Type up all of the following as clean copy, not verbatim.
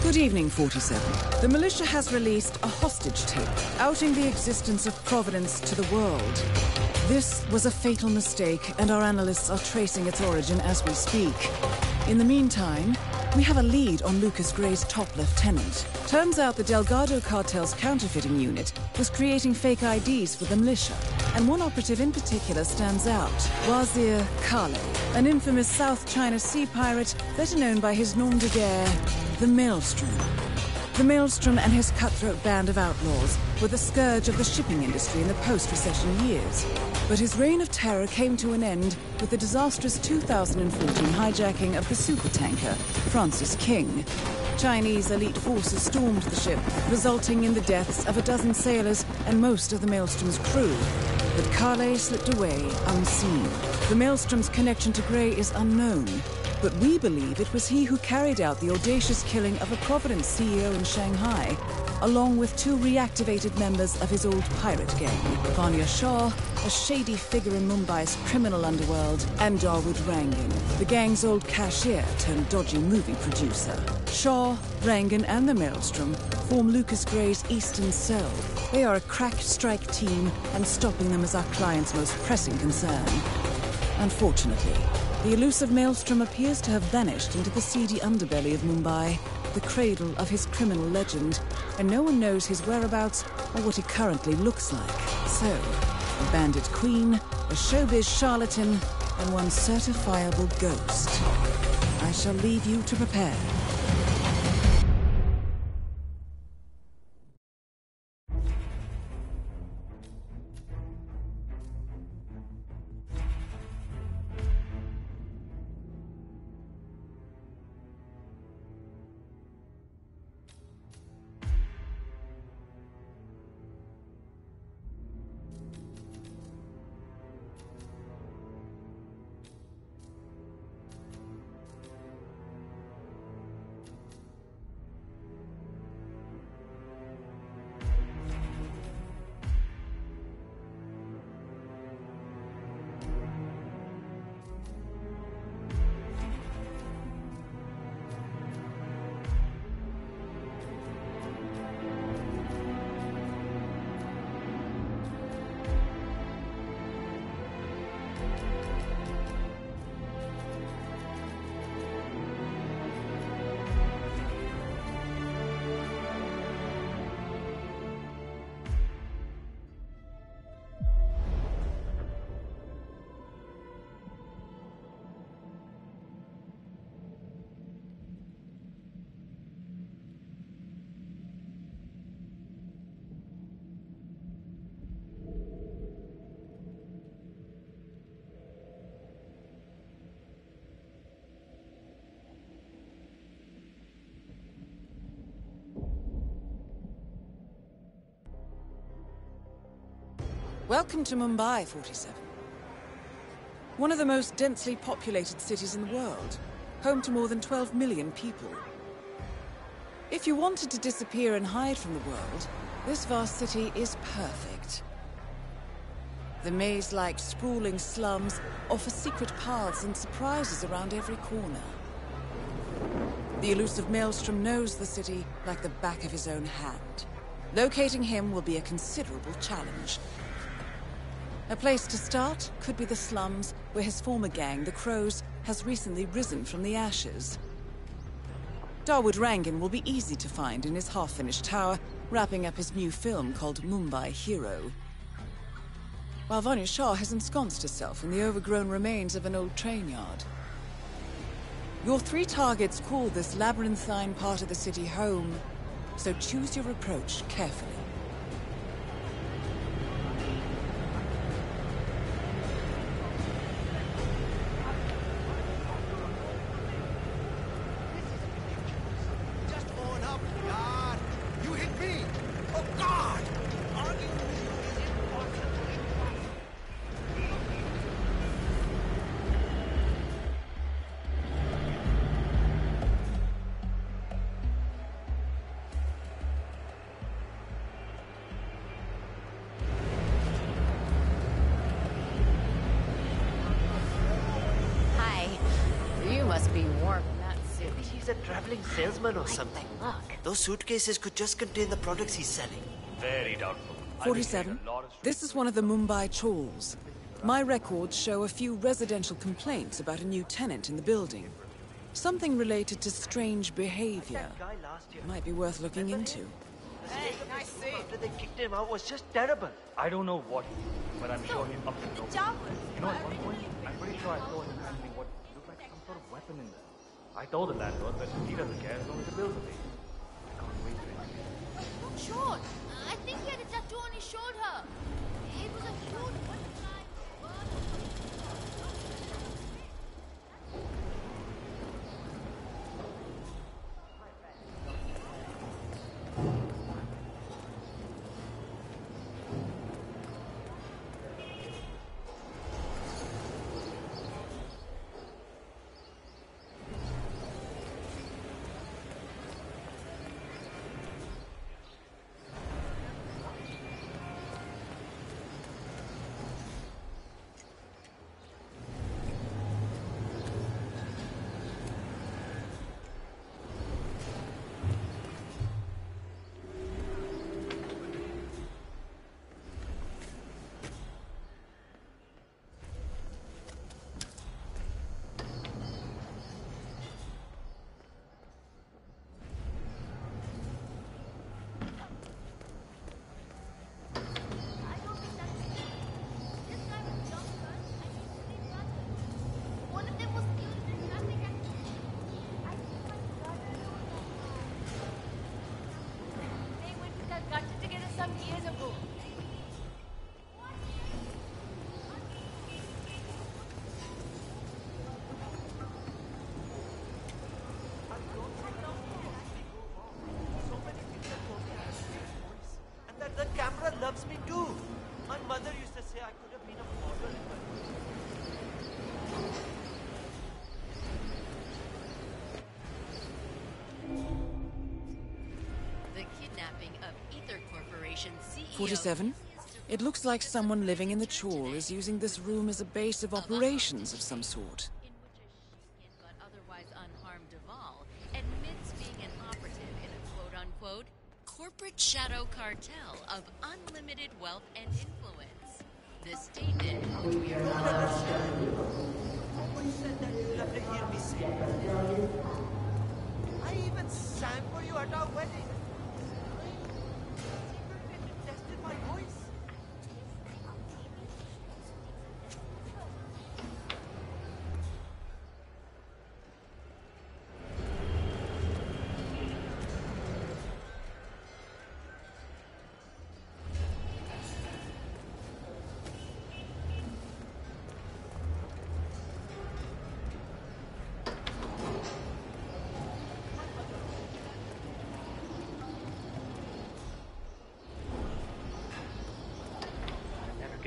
Good evening, 47. The militia has released a hostage tape, outing the existence of Providence to the world. This was a fatal mistake, and our analysts are tracing its origin as we speak. In the meantime, we have a lead on Lucas Gray's top lieutenant. Turns out the Delgado cartel's counterfeiting unit was creating fake IDs for the militia, and one operative in particular stands out, Wazir Kale, an infamous South China Sea pirate better known by his nom de guerre, the Maelstrom. The Maelstrom and his cutthroat band of outlaws were the scourge of the shipping industry in the post-recession years. But his reign of terror came to an end with the disastrous 2014 hijacking of the supertanker Francis King. Chinese elite forces stormed the ship, resulting in the deaths of a dozen sailors and most of the Maelstrom's crew. But Kale slipped away unseen. The Maelstrom's connection to Gray is unknown, but we believe it was he who carried out the audacious killing of a Providence CEO in Shanghai, along with two reactivated members of his old pirate gang, Vanya Shah, a shady figure in Mumbai's criminal underworld, and Dawood Rangan, the gang's old cashier turned dodgy movie producer. Shah, Rangan, and the Maelstrom form Lucas Gray's Eastern Cell. They are a crack strike team, and stopping them is our client's most pressing concern. Unfortunately, the elusive Maelstrom appears to have vanished into the seedy underbelly of Mumbai, the cradle of his criminal legend, and no one knows his whereabouts or what he currently looks like. So, a bandit queen, a showbiz charlatan, and one certifiable ghost. I shall leave you to prepare. Welcome to Mumbai, 47. One of the most densely populated cities in the world, home to more than 12 million people. If you wanted to disappear and hide from the world, this vast city is perfect. The maze-like sprawling slums offer secret paths and surprises around every corner. The elusive Maelstrom knows the city like the back of his own hand. Locating him will be a considerable challenge. A place to start could be the slums, where his former gang, the Crows, has recently risen from the ashes. Dawood Rangan will be easy to find in his half-finished tower, wrapping up his new film called Mumbai Hero. While Vanya Shah has ensconced herself in the overgrown remains of an old train yard. Your three targets call this labyrinthine part of the city home, so choose your approach carefully. Maybe he's a traveling salesman or something. Those suitcases could just contain the products he's selling. Very doubtful. 47. This is one of the Mumbai chawls. My records show a few residential complaints about a new tenant in the building. Something related to strange behavior. Might be worth looking into. Hey, nice see. After they kicked him out was just terrible. I don't know what, but I'm sure he's up to no good. You know, at one point, I'm pretty sure I saw him handling what looked like some sort of weapon in there. I told the landlord, but he doesn't care as long as the bills are paid. I can't wait to it. Look, Sean. I think he had a tattoo on his shoulder. It was a huge butterfly. The camera loves me too. My mother used to say I could have been a model. The kidnapping of Ether Corporation CEO... 47. It looks like someone living in the chawl is using this room as a base of operations of some sort. in which a shaken but otherwise unharmed Duvall admits being an operative in a quote-unquote corporate shadow cartel of unlimited wealth and influence. The statement, which we are not Nobody said that you'll have to hear me say. I even sang for you at our wedding. Secretly tested my voice.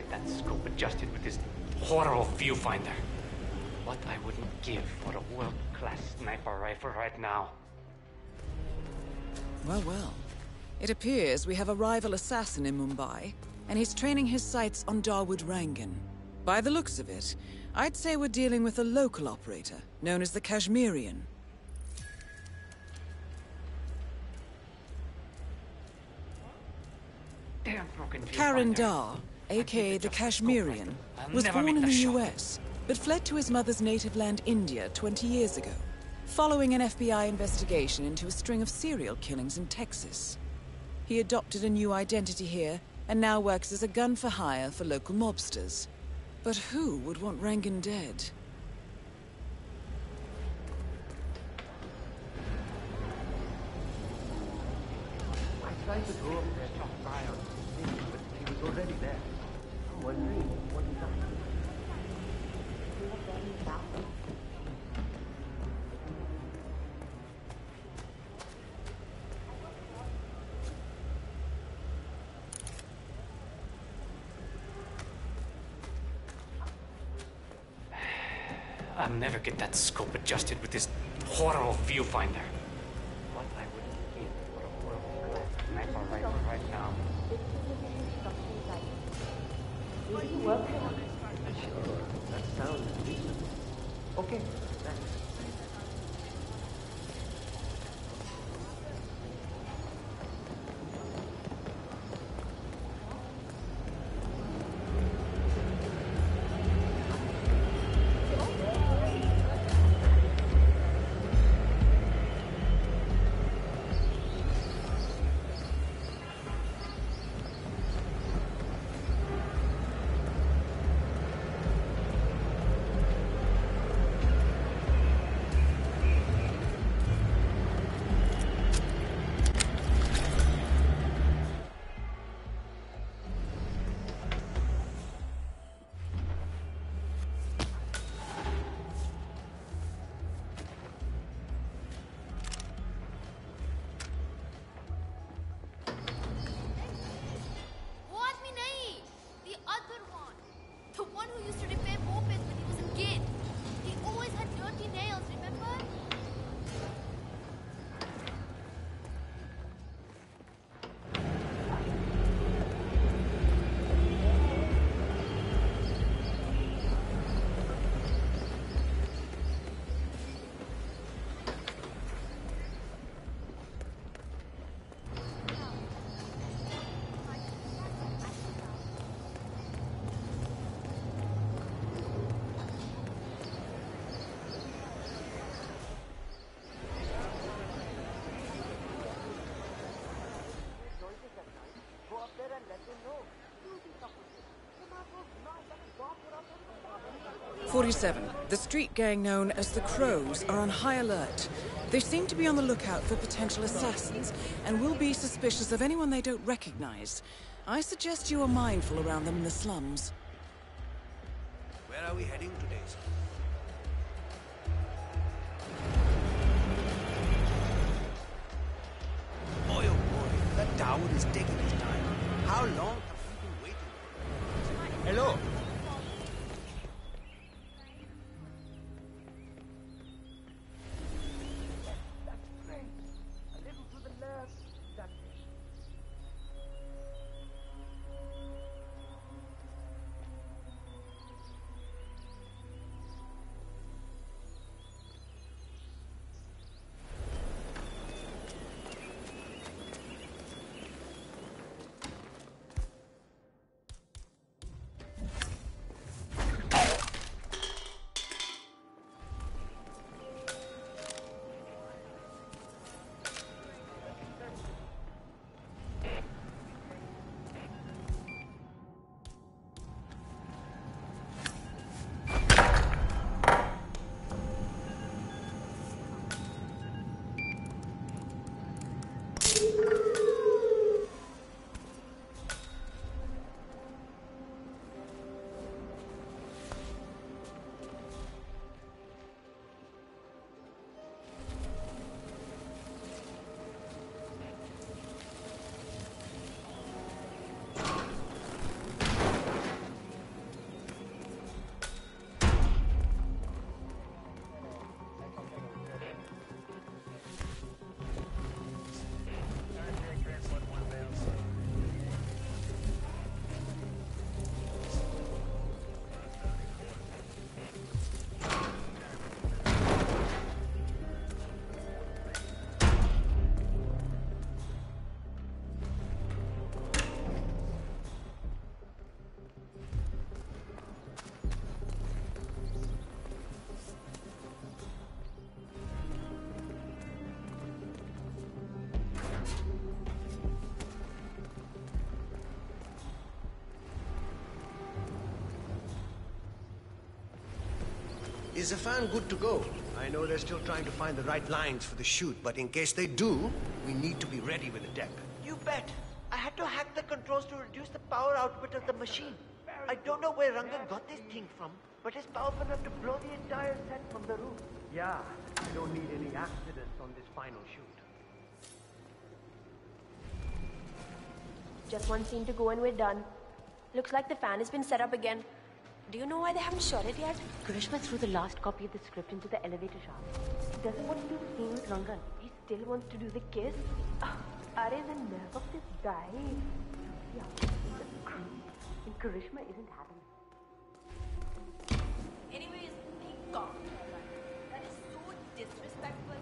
That scope adjusted with this horrible viewfinder. What I wouldn't give for a world-class sniper rifle right now. Well, well. It appears we have a rival assassin in Mumbai, and he's training his sights on Dawood Rangan. By the looks of it, I'd say we're dealing with a local operator, known as the Kashmirian. Damn broken Karen viewfinder. Dar, aka the Kashmirian, was born in the US, but fled to his mother's native land, India, 20 years ago, following an FBI investigation into a string of serial killings in Texas. He adopted a new identity here, and now works as a gun for hire for local mobsters. But who would want Rangan dead? I tried to go up there to spy on him, but he was already there. I'm wondering what he's up to. I'll never get that scope adjusted with this horrible viewfinder. What I wouldn't give for a world-class sniper rifle right now. Sure, that sounds decent. Okay, thanks. 47. The street gang known as the Crows are on high alert. They seem to be on the lookout for potential assassins and will be suspicious of anyone they don't recognize. I suggest you are mindful around them in the slums. Where are we heading today, sir? Boy, oh boy, that Dawood is taking his time. How long have we been waiting? Hello? Is the fan good to go? I know they're still trying to find the right lines for the shoot, but in case they do, we need to be ready with the tech. You bet. I had to hack the controls to reduce the power output of the machine. I don't know where Rangan got this thing from, but it's powerful enough to blow the entire set from the roof. Yeah, we don't need any accidents on this final shoot. Just one scene to go and we're done. Looks like the fan has been set up again. Do you know why they haven't shot it yet? Karishma threw the last copy of the script into the elevator shaft. He doesn't want to do the scene with Rangan. He still wants to do the kiss. Are the nerve of this guy? Yeah, and Karishma isn't having it. Anyways, thank God. That is so disrespectful.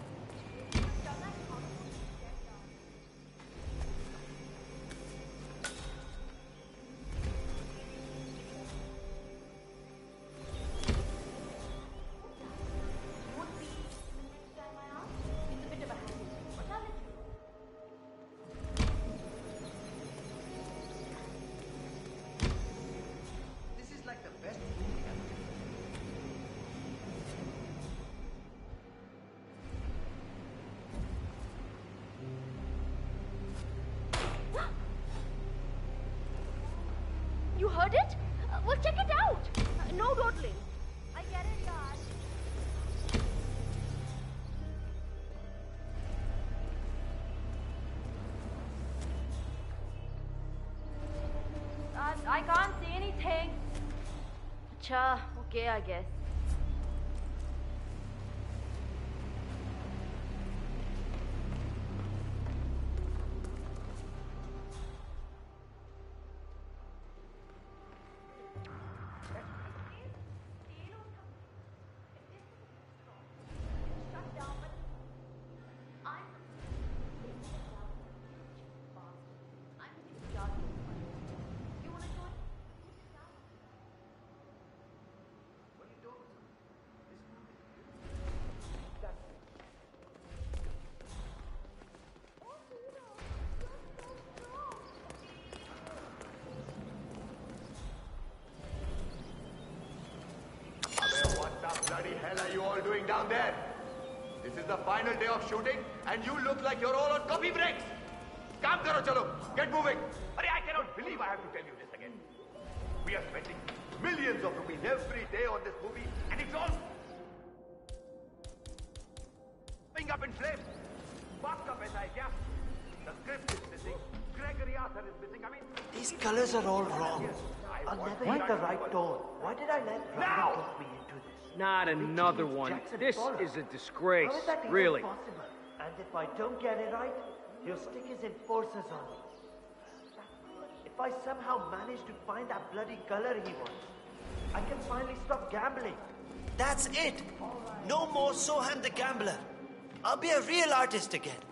You heard it? Well, check it out. No dawdling. I get it, guys. I can't see anything. Acha, okay, I guess. down there? This is the final day of shooting, and you look like you're all on coffee breaks. Kaam karo, chalo. Get moving. Arey, I cannot believe I have to tell you this again. We are spending millions of rupees every day on this movie, and it's all going up in flames. Baat ka paisa hai kya? The script is missing. Gregory Arthur is missing. I mean, these colors are all wrong. I'll never hit the right tone. Why did I let Rangan talk me into this? Not another one. This is a disgrace. How is that even really. possible? And if I don't get it right, he'll stick his enforcers on me. If I somehow manage to find that bloody color he wants, I can finally stop gambling. That's it. No more Soham the gambler. I'll be a real artist again.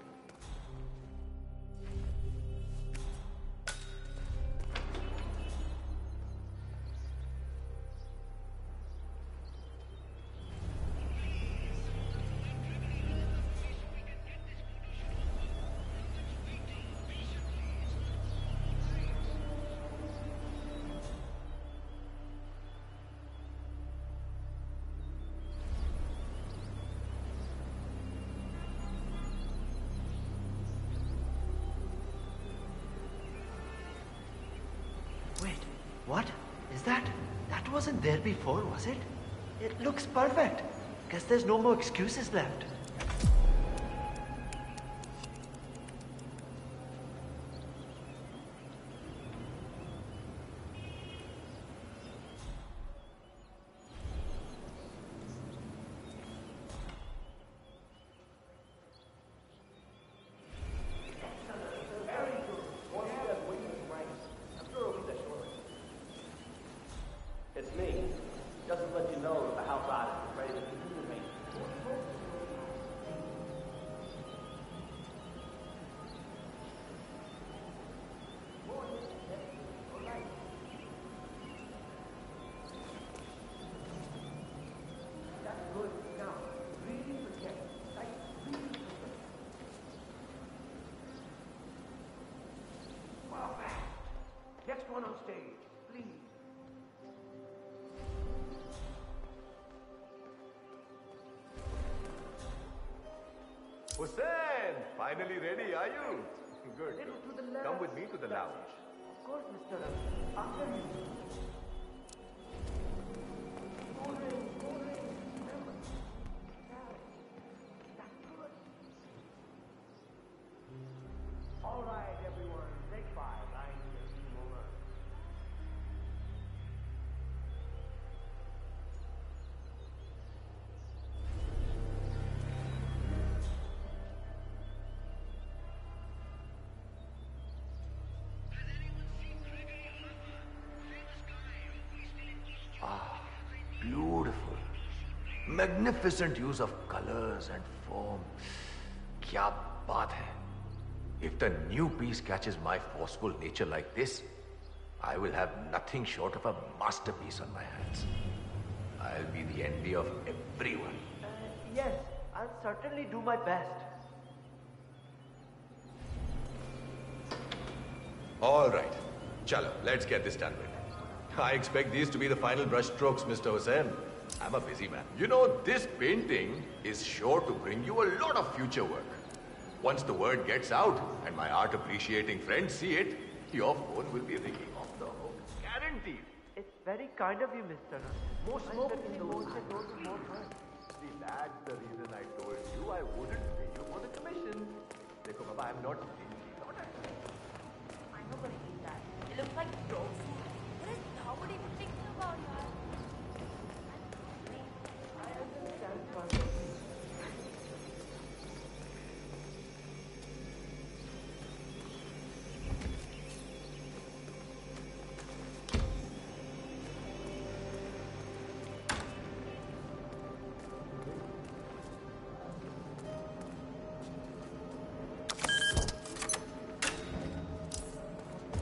Wait, what? Is that? That wasn't there before, was it? It looks perfect. Guess there's no more excuses left. It's me. Just to let you know that the house artist is ready to continue me. next one on stage, please. Hussain, finally ready, are you? Good. Come with me to the lounge. Of course, Mr. After you. All right, everyone. Take 5. Line here. Over. Beautiful. Magnificent use of colors and form. Kya baat hai. If the new piece catches my forceful nature like this, I will have nothing short of a masterpiece on my hands. I'll be the envy of everyone. Yes, I'll certainly do my best. All right. Chalo, let's get this done with. I expect these to be the final brush strokes, Mr. Hussain. I'm a busy man. You know, this painting is sure to bring you a lot of future work. Once the word gets out and my art appreciating friends see it, your phone will be ringing off the hook. Guaranteed. It's very kind of you, Mr. More smoke in those more fun. See, that's the reason I told you I wouldn't pay you for the commission. Dekho, Baba, I'm not stingy, not at all. I'm not gonna eat that. It looks like dog food. What is Howard even thinking about, man? I understand part of it.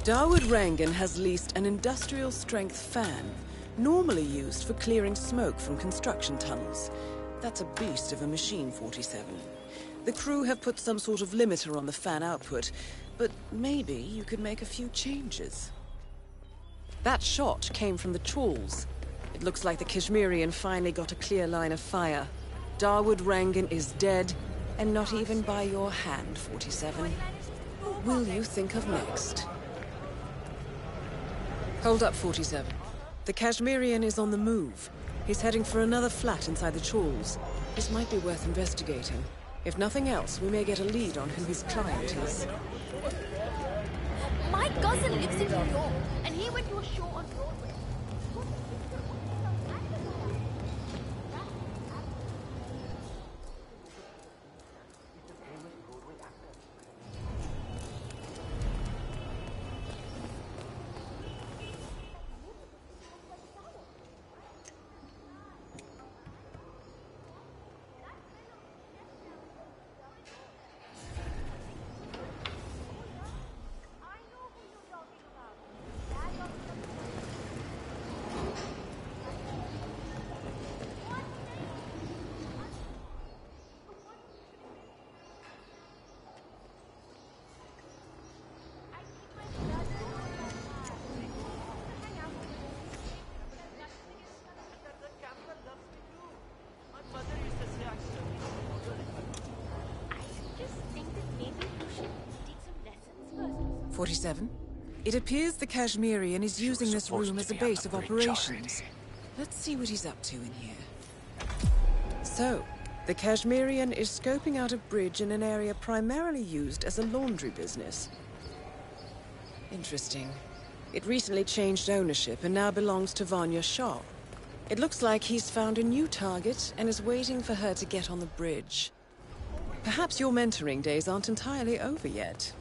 Dawood Rangan has leased an industrial-strength fan, normally used for clearing smoke from construction tunnels. That's a beast of a machine, 47. The crew have put some sort of limiter on the fan output, but maybe you could make a few changes. That shot came from the trawls. It looks like the Kashmirian finally got a clear line of fire. Dawood Rangan is dead, and not even by your hand, 47. What will you think of next? Hold up, 47. The Kashmirian is on the move. He's heading for another flat inside the Chawls. This might be worth investigating. If nothing else, we may get a lead on who his client is. My cousin lives in New York, and he went to a show on Broadway. 47. It appears the Kashmirian is using this room as a base of operations. Let's see what he's up to in here. So, the Kashmirian is scoping out a bridge in an area primarily used as a laundry business. Interesting. It recently changed ownership and now belongs to Vanya Shah. It looks like he's found a new target and is waiting for her to get on the bridge. Perhaps your mentoring days aren't entirely over yet.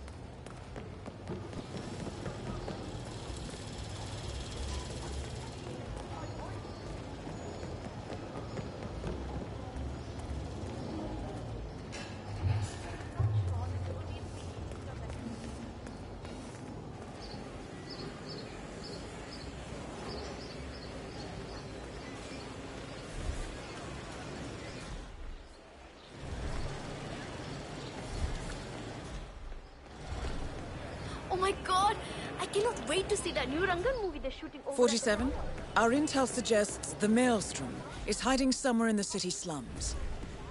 Oh my god! I cannot wait to see that new Rangan movie they're shooting over 47. Our intel suggests the Maelstrom is hiding somewhere in the city slums.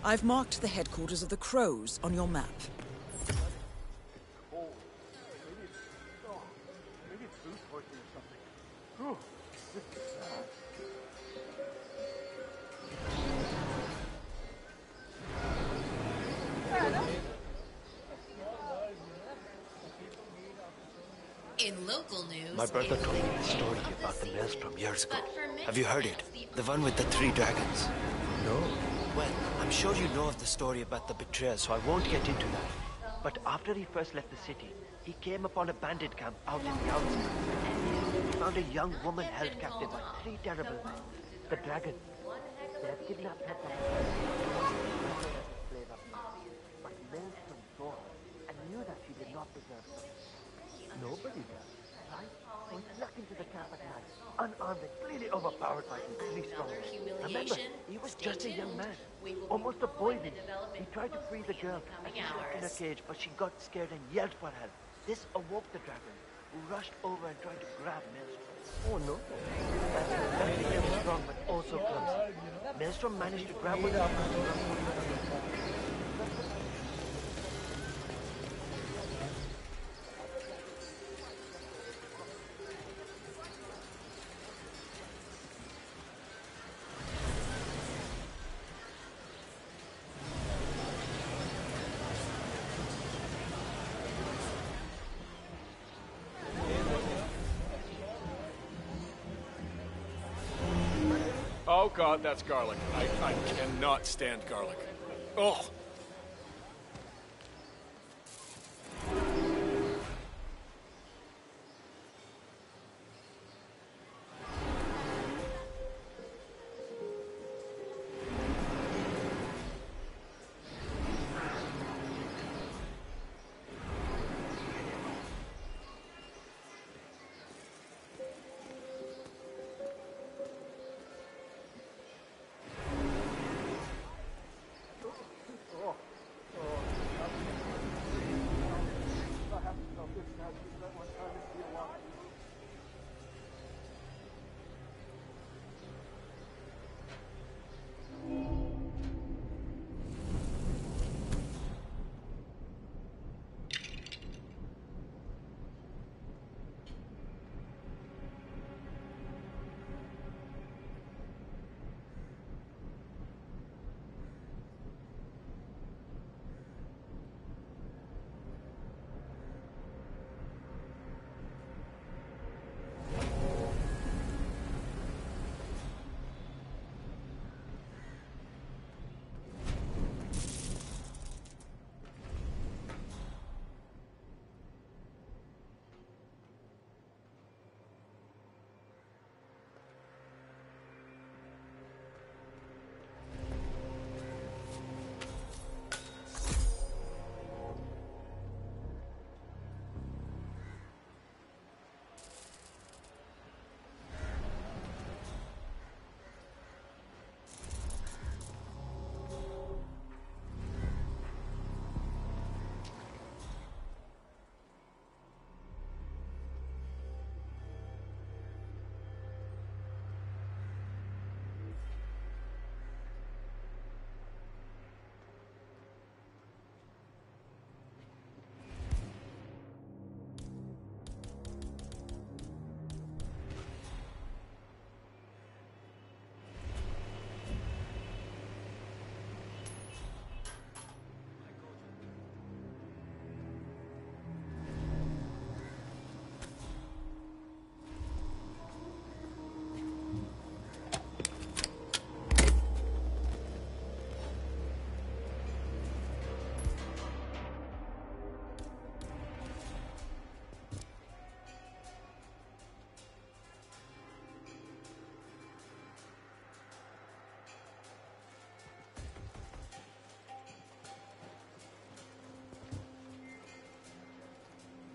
I've marked the headquarters of the Crows on your map. Maybe it's food poisoning or something. Ooh, this is sad. In local news, My brother told me the story about the Maelstrom years ago. Have you heard it? The one with the 3 dragons? No. Well, I'm sure you know of the story about the betrayal, so I won't get into that. But after he first left the city, he came upon a bandit camp out in the outskirts. He found a young woman held captive by 3 terrible men. The dragons. They have kidnapped her from But Maelstrom saw her and knew that she did not deserve such. Nobody does, right? So he snuck into the camp at night, unarmed and clearly overpowered by his 3 strong men. Remember, he was just a young man, almost a boy then. He tried to free the girl and she locked in a cage, but she got scared and yelled for help. This awoke the dragon, who rushed over and tried to grab Maelstrom. Oh no. That became strong but also clumsy. Maelstrom managed to grab one of the Oh god, that's garlic. I cannot stand garlic. Oh!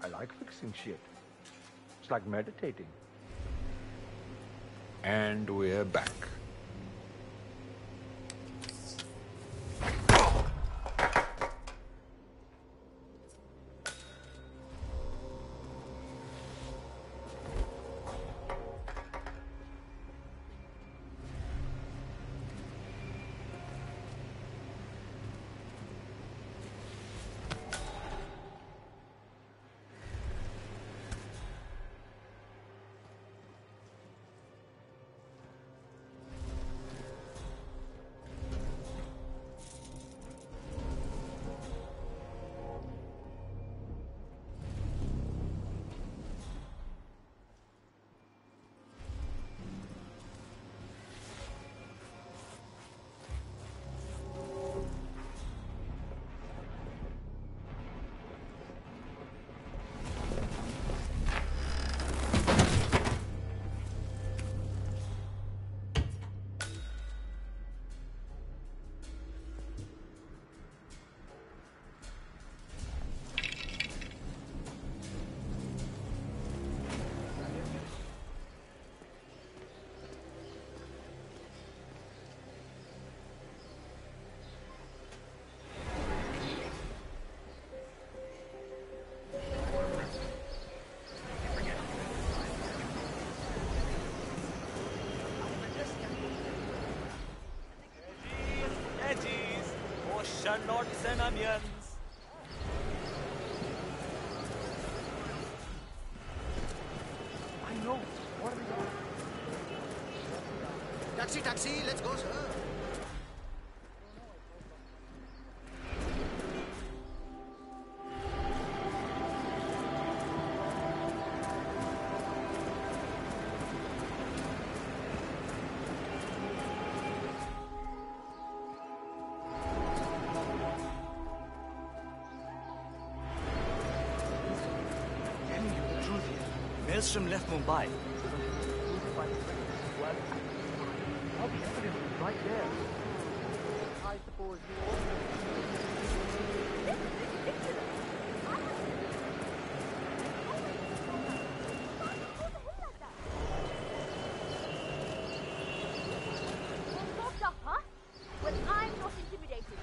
I like fixing shit. It's like meditating. And we're back. Shallots and onions. I know. What are we doing? Taxi, taxi, let's go, sir. Maelstrom left Mumbai. All the evidence is right there. I suppose you Huh? Well, I'm not intimidated.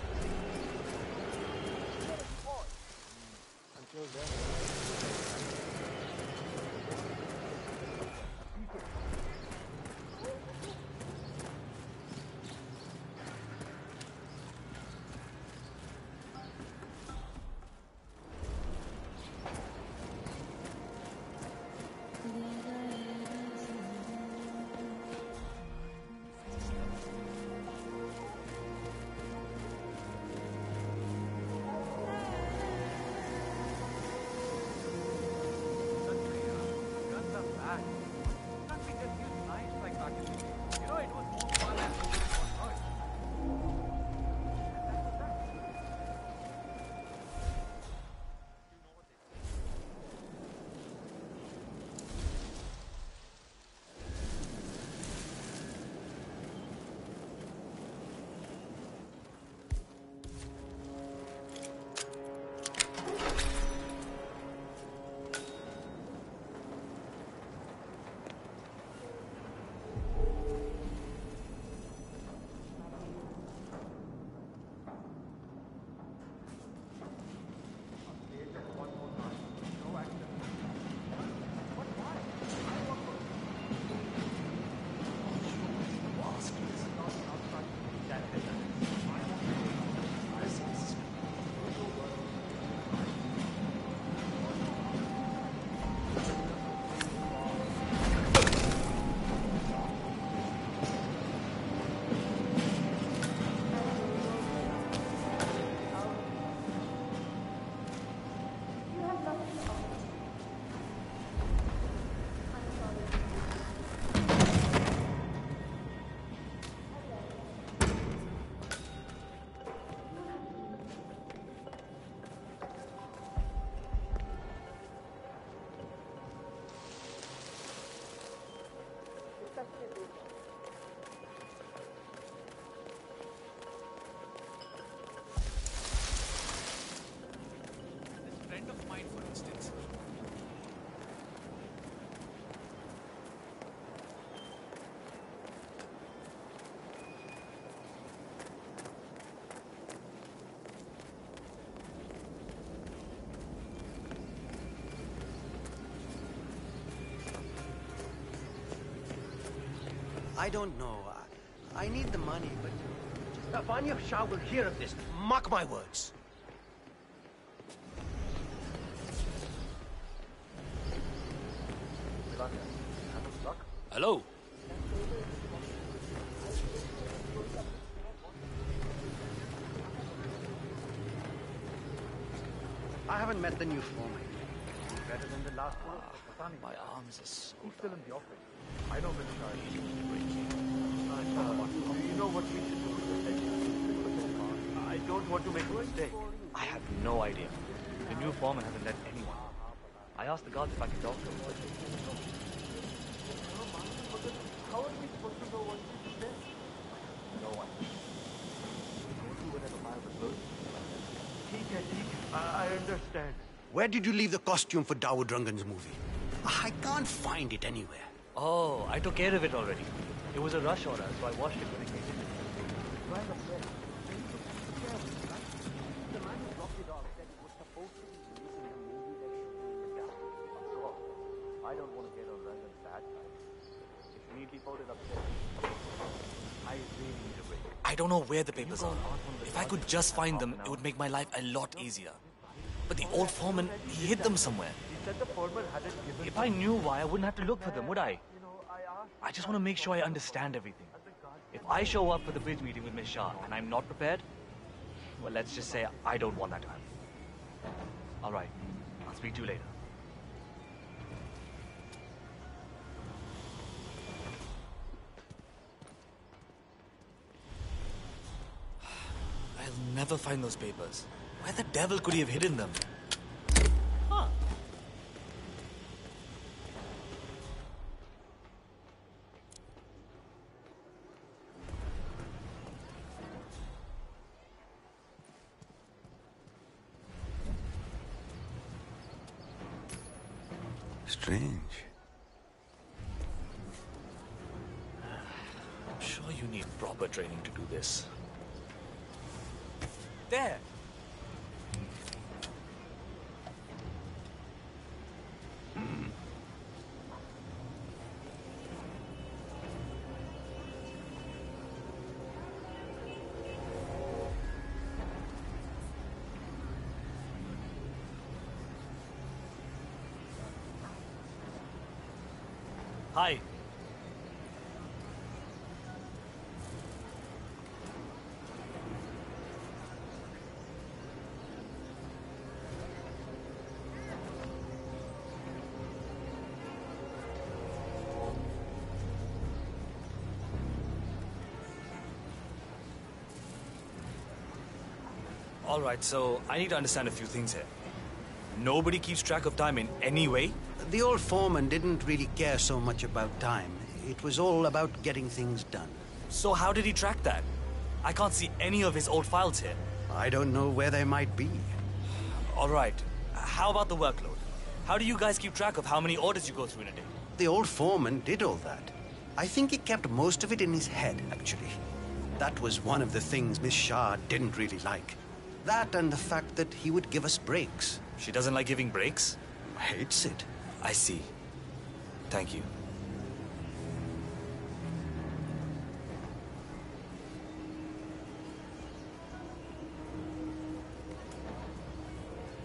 until then. I don't know. I need the money, but... Vanya Shah will hear of this. Mark my words. Hello? I haven't met the new foreman. Better than the last one. My arms are so... He's still in the office. I know Mr. Shah is breaking. You know what we should do? I don't want to make a mistake. I have no idea. The new foreman hasn't let anyone. I asked the guards if I could talk to him, but how are we supposed to know what he said? No one. Don't do whatever I was good. I understand. Where did you leave the costume for Dawood Rangan's movie? I can't find it anywhere. Oh, I took care of it already. It was a rush order, so I washed it when it came in. Right up there. The man who dropped it off said it was supposed to be releasing the movie that should be in the gap. After all, I don't want to get on Rangan's bad side. It's neatly folded upstairs. I really need a break. I don't know where the papers are. If I could just find them, it would make my life a lot easier. But the old foreman, he hid them somewhere. If I knew why, I wouldn't have to look for them, would I? I just want to make sure I understand everything. If I show up for the bridge meeting with Miss Shah and I'm not prepared, well, let's just say I don't want that to happen. All right. I'll speak to you later. I'll never find those papers. Where the devil could he have hidden them? Huh. Strange. I'm sure you need proper training to do this. There! Hi. All right, so I need to understand a few things here. Nobody keeps track of time in any way? The old foreman didn't really care so much about time. It was all about getting things done. So how did he track that? I can't see any of his old files here. I don't know where they might be. All right. How about the workload? How do you guys keep track of how many orders you go through in a day? The old foreman did all that. I think he kept most of it in his head, actually. That was one of the things Miss Shah didn't really like. That and the fact that he would give us breaks. She doesn't like giving breaks? Hates it. I see. Thank you.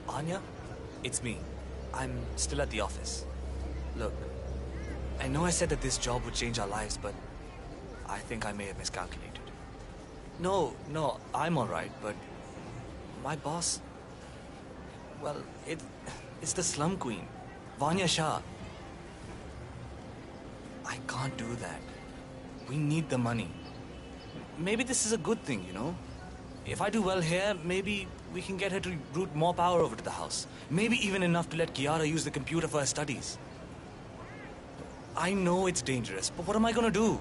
Anya? It's me. I'm still at the office. Look, I know I said that this job would change our lives, but I think I may have miscalculated. No, I'm all right, but my boss... Well, it's the slum queen, Vanya Shah. I can't do that. We need the money. Maybe this is a good thing, you know? If I do well here, maybe we can get her to root more power over to the house. Maybe even enough to let Kiara use the computer for her studies. I know it's dangerous, but what am I gonna do?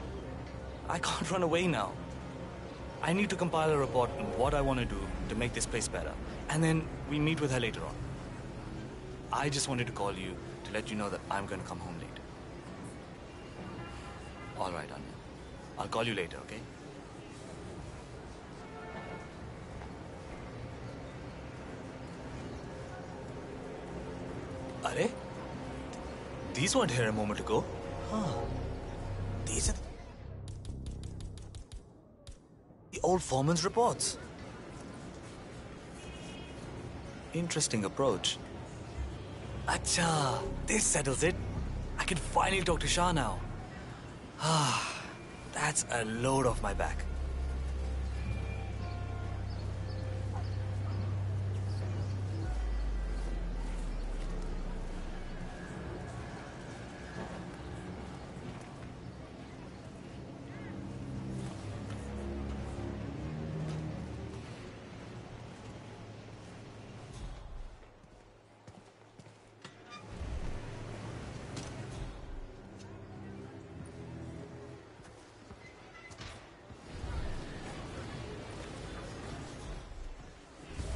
I can't run away now. I need to compile a report on what I want to do to make this place better. And then we meet with her later on. I just wanted to call you to let you know that I'm going to come home late. All right, Anya. I'll call you later, okay? Are? These weren't here a moment ago. Huh. These are... old foreman's reports. Interesting approach. Acha, this settles it. I can finally talk to Shah now. Ah, that's a load off my back.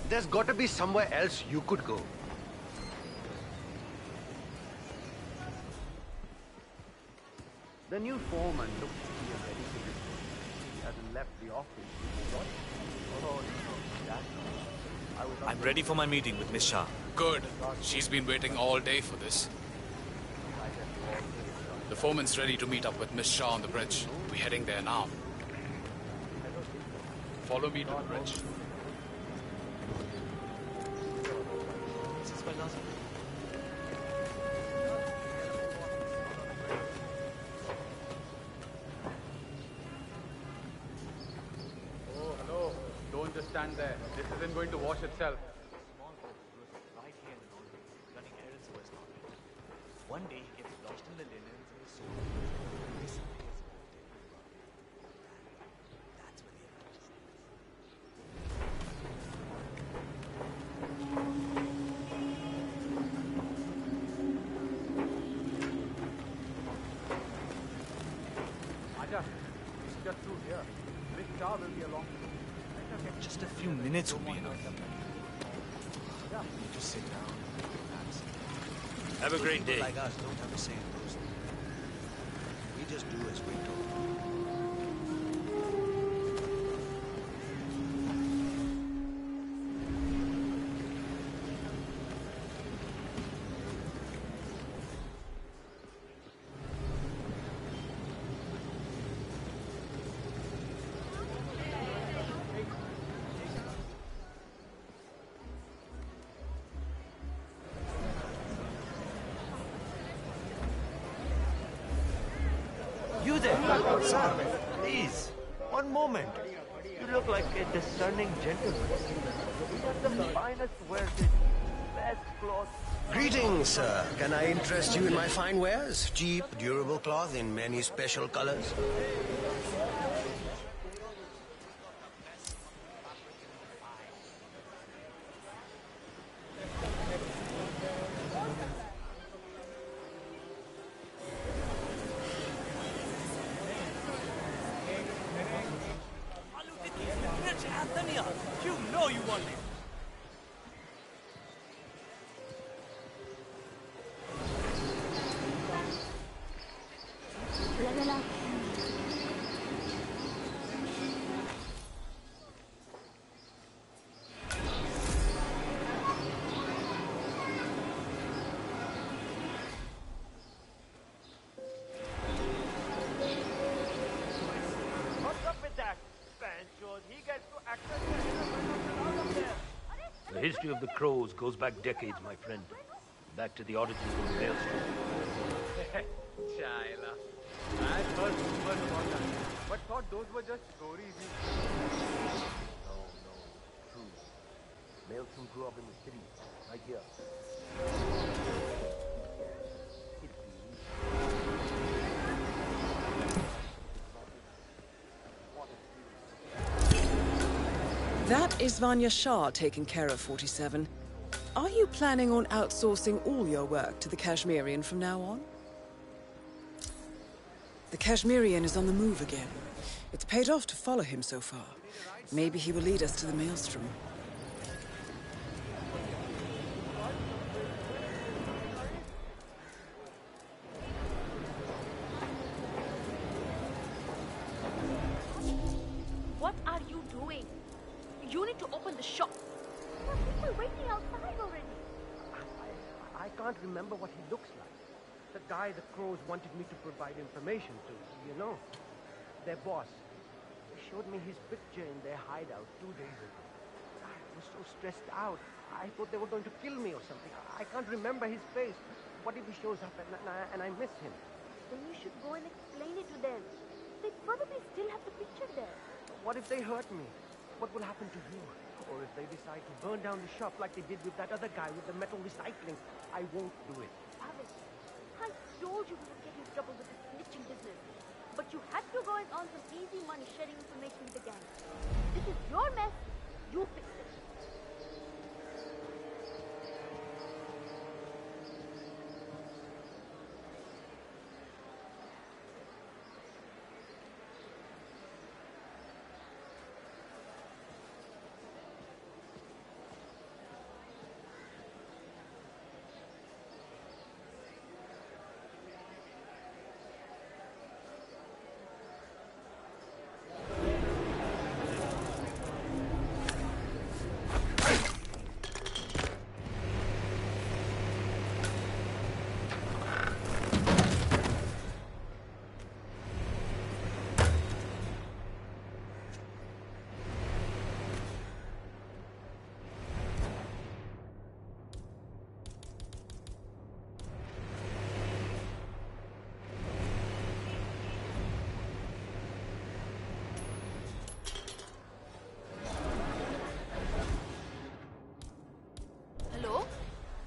There's got to be somewhere else you could go. The new foreman looks to be a very good. He hasn't left the office. What? Oh, no, that's not. I'm ready for my meeting with Miss Shah. Good. She's been waiting all day for this. The foreman's ready to meet up with Miss Shah on the bridge. We're heading there now. Follow me to the bridge. Oh, hello. Don't just stand there. This isn't going to wash itself. Right here in the laundry, running errands for his laundry. One day he gets lost in the linens and his soul. That's when the adventure starts. Aja, it's just through here. Miss Shah will be along. Just a few minutes would be enough. Just sit down. Have a great day. People like us don't have a say in those things. We just do as we're told. You there, sir, please, one moment. You look like a discerning gentleman. We have the finest wares in best cloth. Greetings, sir. Can I interest you in my fine wares? Cheap, durable cloth in many special colors. You know you want it. What's up with that? Pancho, he gets to access the out of there. The history of the Crows goes back decades, my friend. Back to the origins of the Maelstrom. Shaila. I heard rumors about that, but thought those were just stories. No, true. Maelstrom grew up in the city, right here. That is Vanya Shah taking care of 47. Are you planning on outsourcing all your work to the Kashmirian from now on? The Kashmirian is on the move again. It's paid off to follow him so far. Maybe he will lead us to the Maelstrom. What are you doing? You need to open the shop. There are people waiting outside already. I can't remember what he looks like. The guy the Crows wanted me to provide information to, you know. Their boss. showed me his picture in their hideout 2 days ago. I was so stressed out. I thought they were going to kill me or something. I can't remember his face. What if he shows up and I miss him? Then you should go and explain it to them. They probably still have the picture there. What if they hurt me? What will happen to you? Or if they decide to burn down the shop like they did with that other guy with the metal recycling? I won't do it. Pavel, I told you we would get in trouble with this snitching business. But you had to go and earn some easy money sharing information with the gang. This is your mess. You fix it.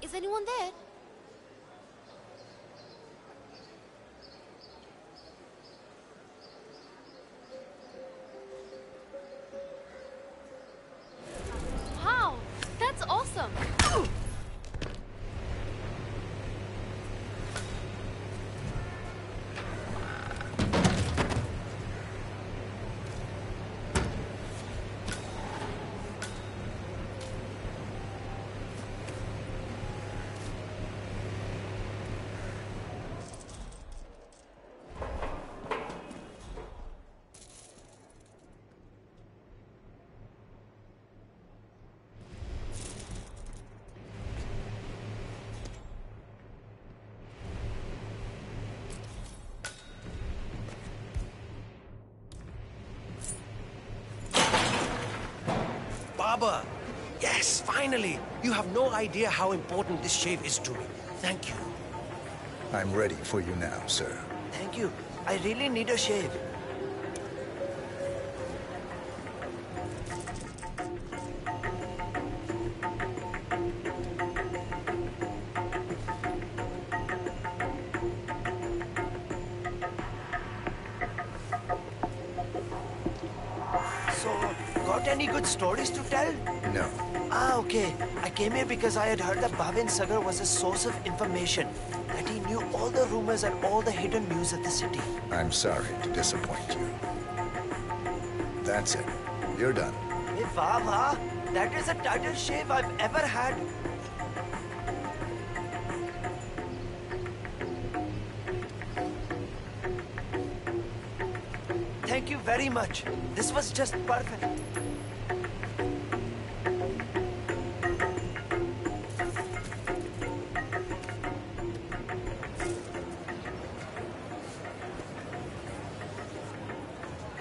Is anyone there? Wow, that's awesome. Baba! Yes, finally! You have no idea how important this shave is to me. Thank you. I'm ready for you now, sir. Thank you. I really need a shave. Got any good stories to tell? No. Ah, okay. I came here because I had heard that Bhavin Sagar was a source of information. That he knew all the rumors and all the hidden news of the city. I'm sorry to disappoint you. That's it. You're done. Hey, wow. That is the tightest shave I've ever had. Thank you very much. This was just perfect.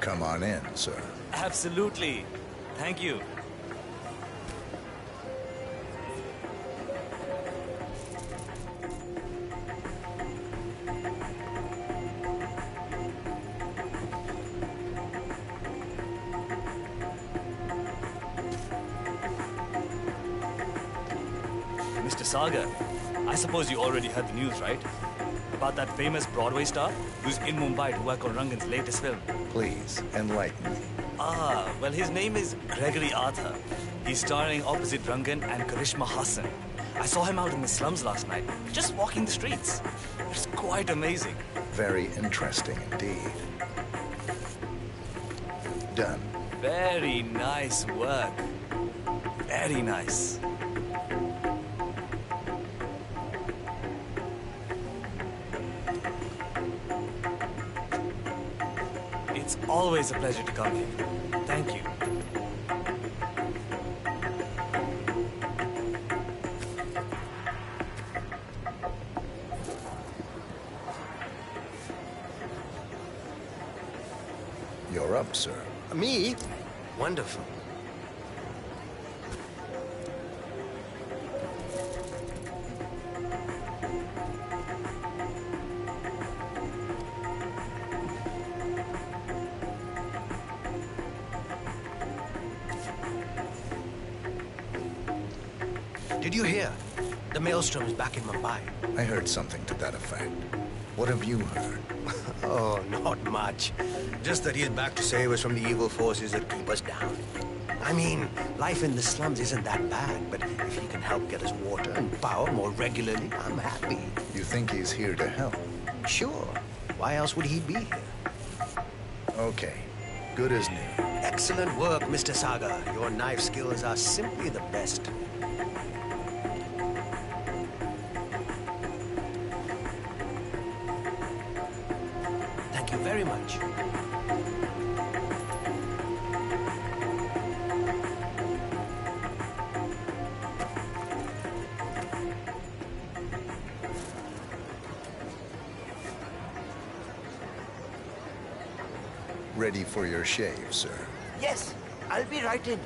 Come on in, sir. Absolutely. Thank you. Mr. Sagar, I suppose you already heard the news, right? About that famous Broadway star who's in Mumbai to work on Rangan's latest film. Please, enlighten me. Ah, well, his name is Gregory Arthur. He's starring opposite Rangan and Karishma Hassan. I saw him out in the slums last night, just walking the streets. It's quite amazing. Very interesting indeed. Done. Very nice work. Very nice. It's always a pleasure to come here. Thank you. You're up, sir. Me? Wonderful. Did you hear? The Maelstrom is back in Mumbai. I heard something to that effect. What have you heard? Oh, not much. Just that he's back to save us from the evil forces that keep us down. I mean, life in the slums isn't that bad, but if he can help get us water and power more regularly, I'm happy. You think he's here to help? Sure. Why else would he be here? Okay. Good as new. Excellent work, Mr. Saga. Your knife skills are simply the best. Thank you very much. Ready for your shave, sir. Yes, I'll be right in.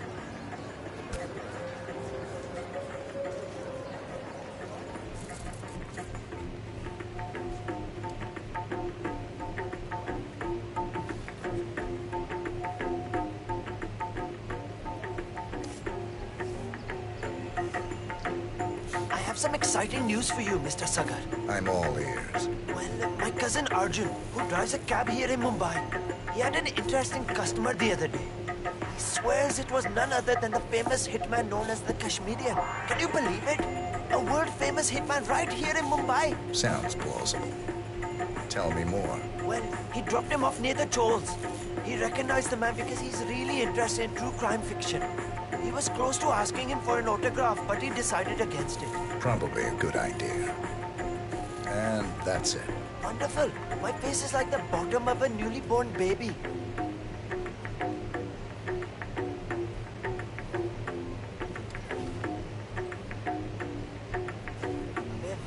I have some exciting news for you, Mr. Sagar. I'm all ears. Well, my cousin Arjun, who drives a cab here in Mumbai, he had an interesting customer the other day. He swears it was none other than the famous hitman known as the Kashmirian. Can you believe it? A world-famous hitman right here in Mumbai. Sounds plausible. Tell me more. Well, he dropped him off near the Chols. He recognized the man because he's really interested in true crime fiction. He was close to asking him for an autograph, but he decided against it. Probably a good idea. And that's it. Wonderful. My face is like the bottom of a newly born baby.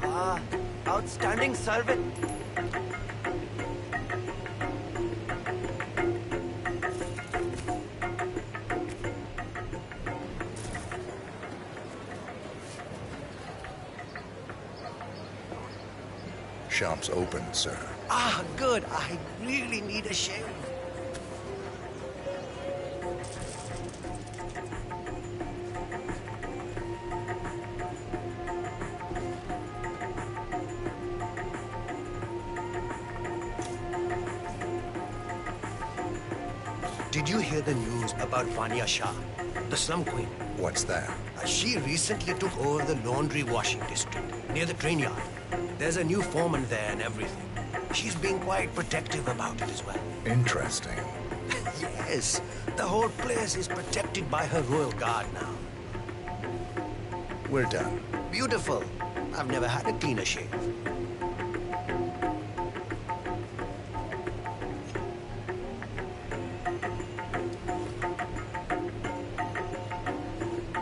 Wow. Outstanding service. Shop's open, sir. Ah, good. I really need a shave. Did you hear the news about Vanya Shah, the slum queen? What's that? She recently took over the laundry washing district near the train yard. There's a new foreman there and everything. She's being quite protective about it as well. Interesting. Yes, the whole place is protected by her royal guard now. We're done. Beautiful. I've never had a cleaner shave.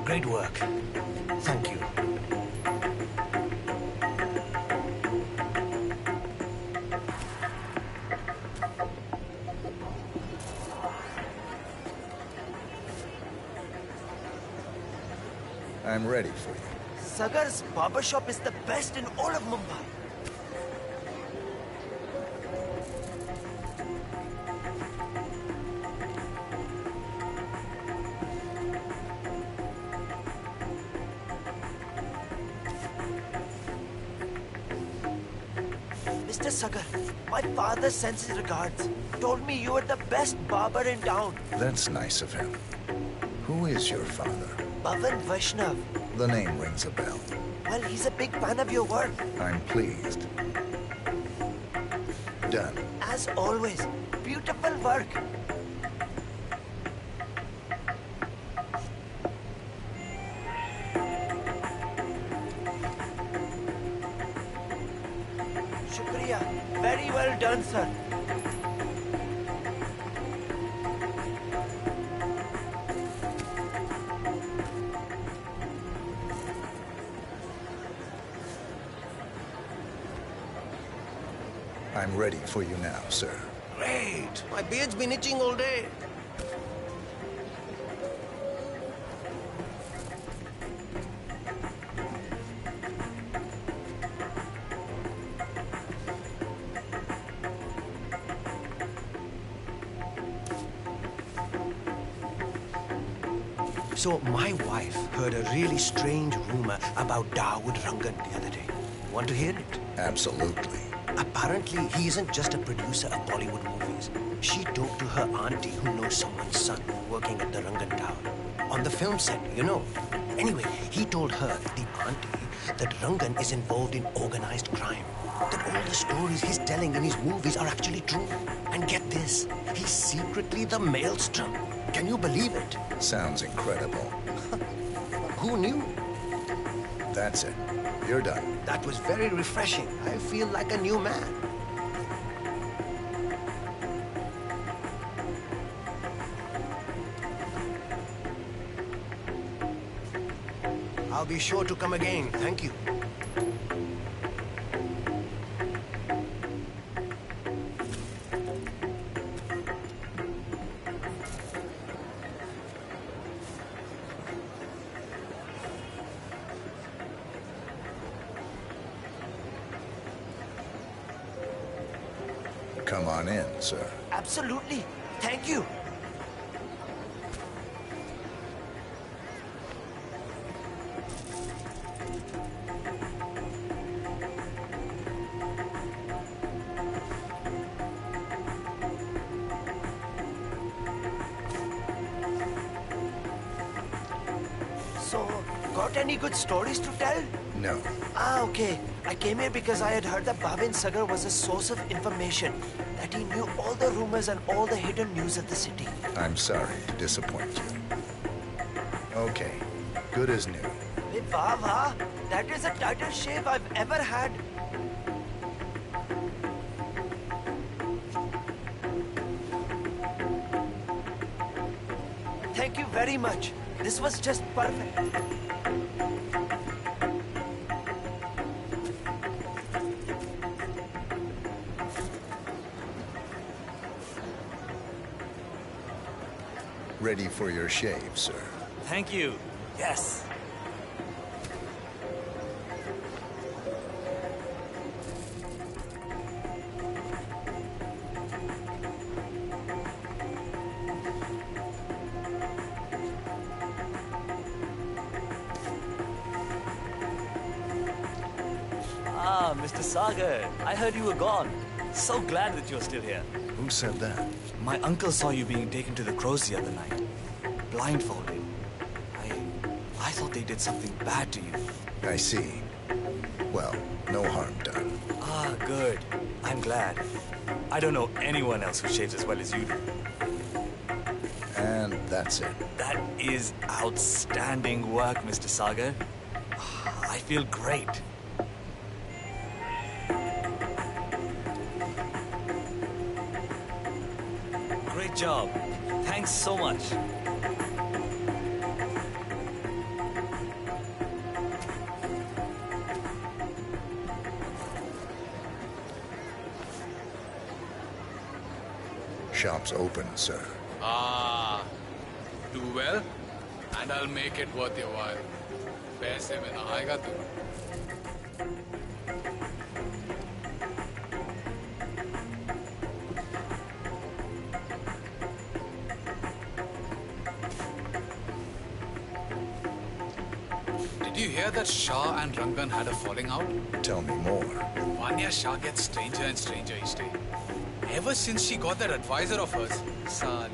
Great work. Thank you. I'm ready for you. Sagar's barbershop is the best in all of Mumbai. Mr. Sagar, my father sends his regards. Told me you are the best barber in town. That's nice of him. Who is your father? Bhavan Vaishnav. The name rings a bell. Well, he's a big fan of your work. I'm pleased. Done. As always, beautiful work. Shukriya. Very well done, sir. I'm ready for you now, sir. Great. My beard's been itching all day. So my wife heard a really strange rumor about Dawood Rangan the other day. Want to hear it? Absolutely. Apparently, he isn't just a producer of Bollywood movies. She talked to her auntie who knows someone's son working at the Rangan Tower. On the film set, you know. Anyway, he told her, the auntie, that Rangan is involved in organized crime. That all the stories he's telling in his movies are actually true. And get this, he's secretly the maelstrom. Can you believe it? Sounds incredible. Who knew? That's it. You're done. That was very refreshing. I feel like a new man. I'll be sure to come again. Thank you. Come on in, sir. Absolutely. Thank you. So, got any good stories to tell? No. Ah, okay. I came here because I had heard that Bhavin Sagar was a source of information. That he knew all the rumors and all the hidden news of the city. I'm sorry to disappoint you. Okay. Good as new. Hey, wah, wah. That is the tightest shave I've ever had. Thank you very much. This was just perfect. Ready for your shave, sir. Thank you. Yes. Ah, Mr. Sagar. I heard you were gone. So glad that you're still here. Who said that? My uncle saw you being taken to the crows the other night. Blindfolded. I thought they did something bad to you. I see. Well, no harm done. Ah, good. I'm glad. I don't know anyone else who shaves as well as you do. And that's it. That is outstanding work, Mr. Sagar. I feel great. Great job. Thanks so much. Shop's open, sir. Ah, do well, and I'll make it worth your while. पैसे में ना आएगा तू. Did you hear that Shah and Rangan had a falling out? Tell me more. Vanya Shah gets stranger and stranger each day. Ever since she got that advisor of hers, Sali,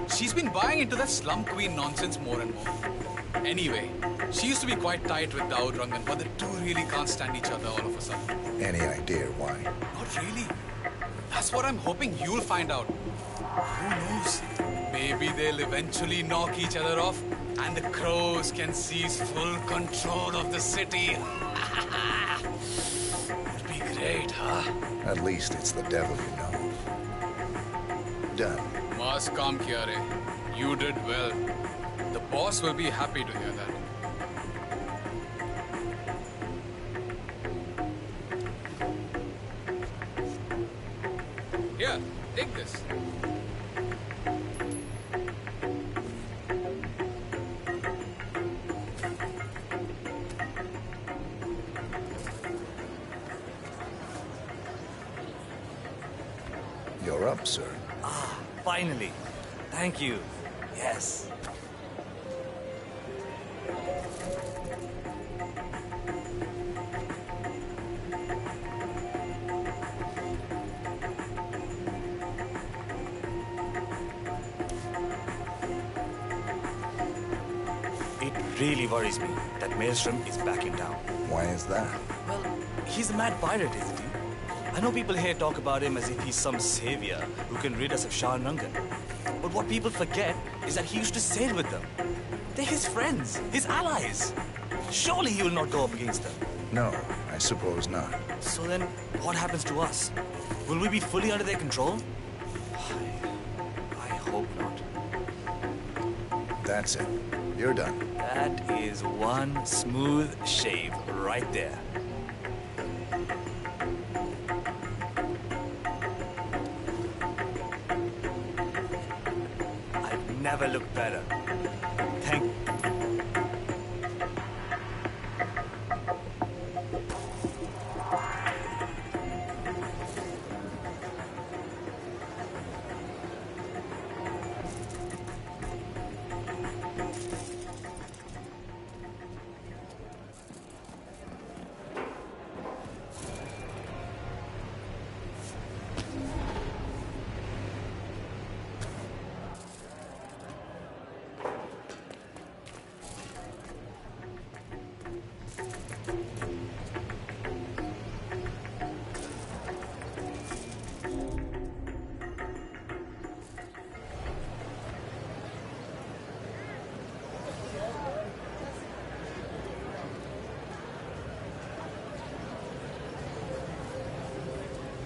she's been buying into that slum queen nonsense more and more. Anyway, she used to be quite tight with Dawood Rangan, but the two really can't stand each other all of a sudden. Any idea why? Not really. That's what I'm hoping you'll find out. Who knows? Maybe they'll eventually knock each other off and the crows can seize full control of the city. It'd be great, huh? At least it's the devil you know. Done. Maas kaam kiya re. You did well. The boss will be happy to hear that. Here, take this. You're up, sir. Ah, finally. Thank you. Yes. It really worries me that Maelstrom is back in town. Why is that? Well, he's a mad pirate, isn't he? I know people here talk about him as if he's some savior who can rid us of Shah and Rangan. But what people forget is that he used to sail with them. They're his friends, his allies. Surely he will not go up against them. No, I suppose not. So then, what happens to us? Will we be fully under their control? I hope not. That's it. You're done. That is one smooth shave right there. I've never looked better. Thank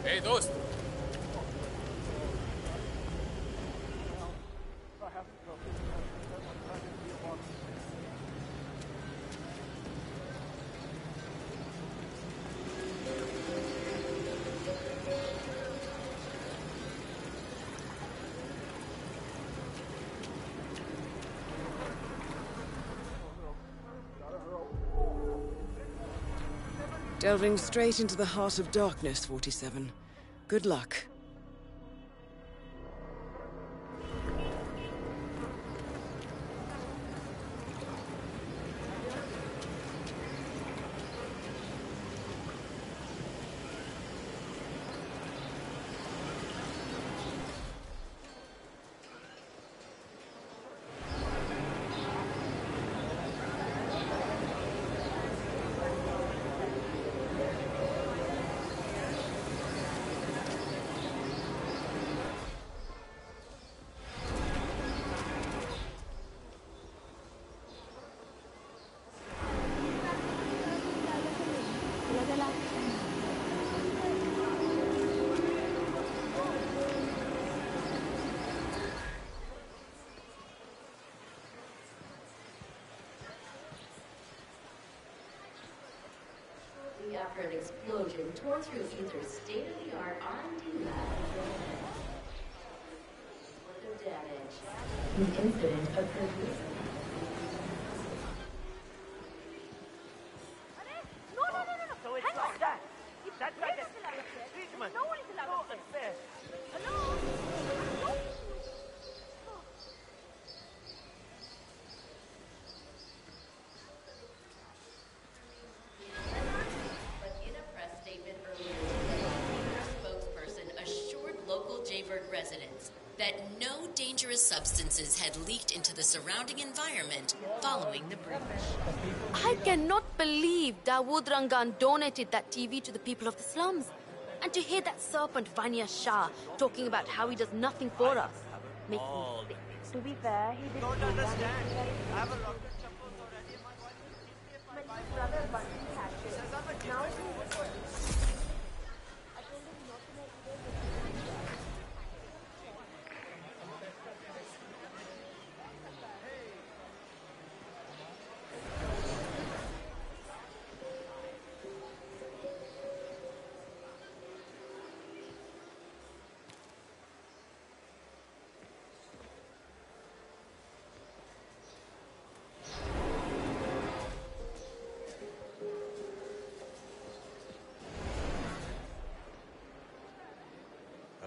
Hey, dost. Delving straight into the heart of darkness, 47. Good luck. After an explosion tore through Ether's state-of-the-art R&D lab. Worth of damage. The incident occurred recently. No. So it's like that. That's like a treatment. No one is allowed So unfair. Hello? But in a press statement earlier today, their spokesperson assured local Jaybird residents that no dangerous substances had leaked into the surrounding environment following the breach. I cannot believe Dawood Rangan donated that TV to the people of the slums. And to hear that serpent Vanya Shah talking about how he does nothing for us makes me sick. To be fair, he didn't Don't understand. I have a lot of My brother Bunty catch it. Now he's I told him not to make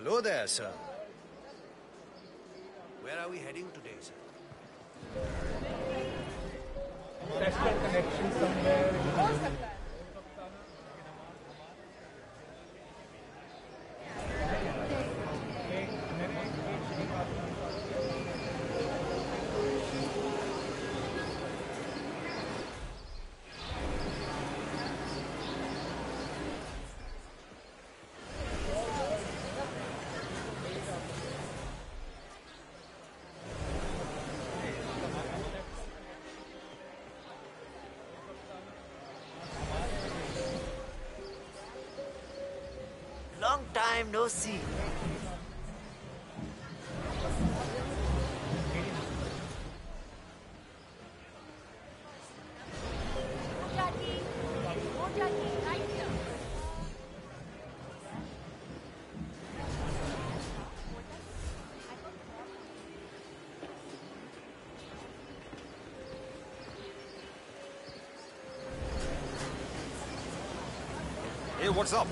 Hello there, sir. Where are we heading today, sir? Long time no see. Hey, what's up?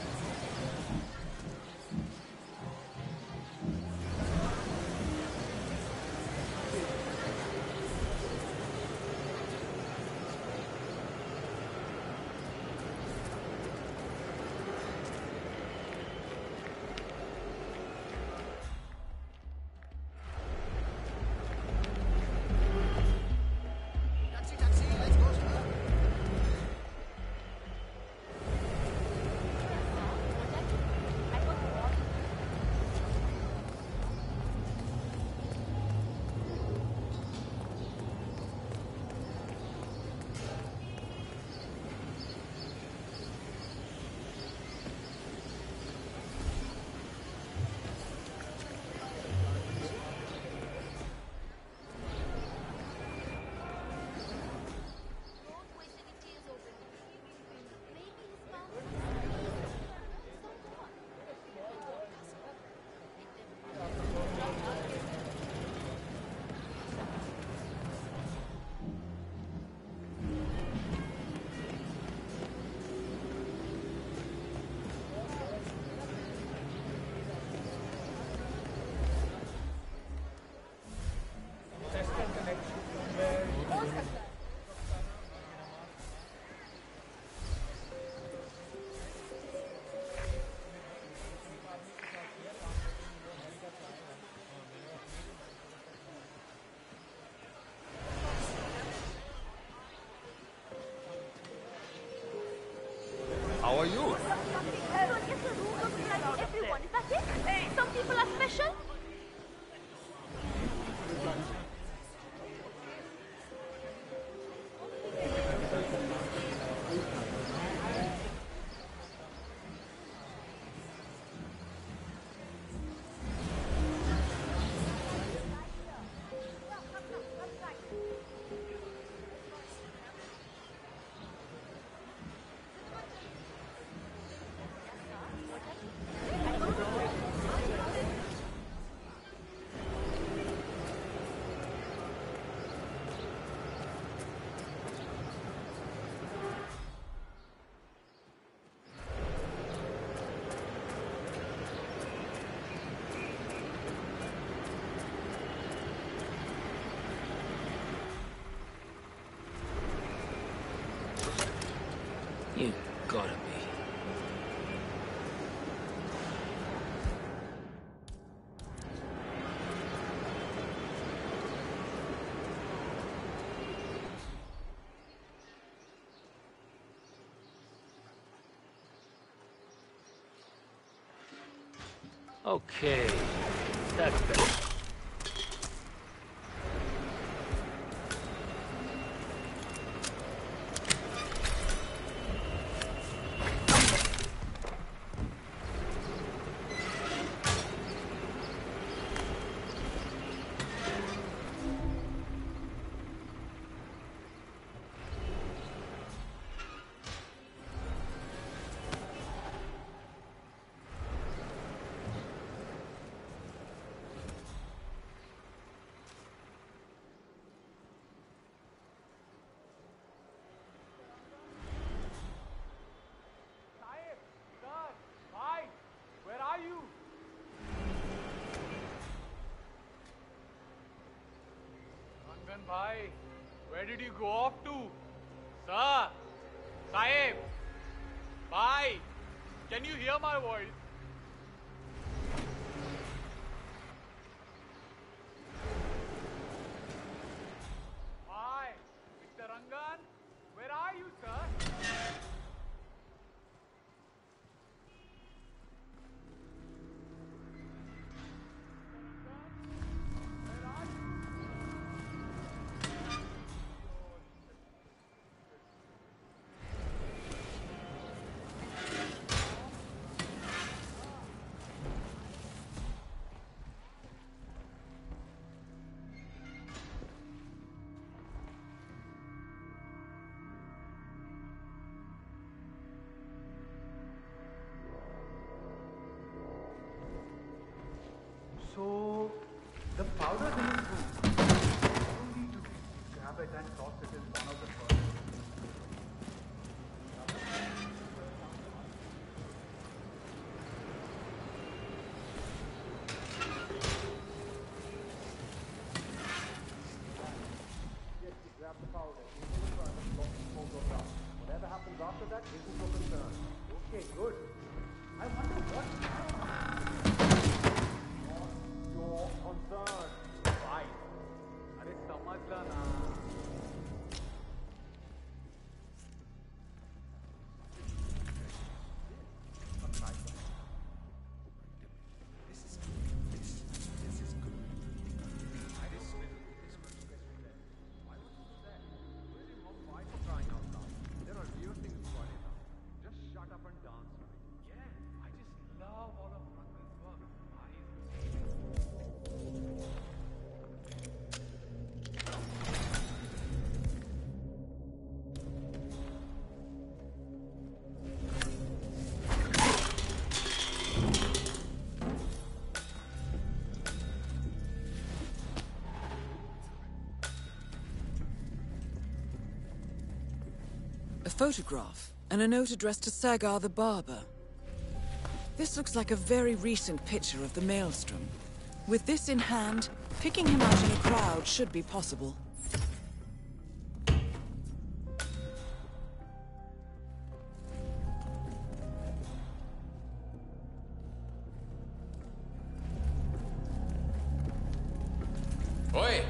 How are you? Everyone, is that it? Some people are special. You gotta be. Okay, that's better. Bhai, where did you go off to? Sir! Sahib! Bhai! Can you hear my voice? Hi! Mr. Rangan? Where are you, sir? So, the powder's in his room. You need to grab it and toss it in one of the first. Yes, you grab the powder. Whatever happens after that isn't your concern. Okay, good. I wonder what your concern. Why? अरे समझला ना. A photograph and a note addressed to Sagar the barber. This looks like a very recent picture of the Maelstrom. With this in hand, picking him out in a crowd should be possible. Oi!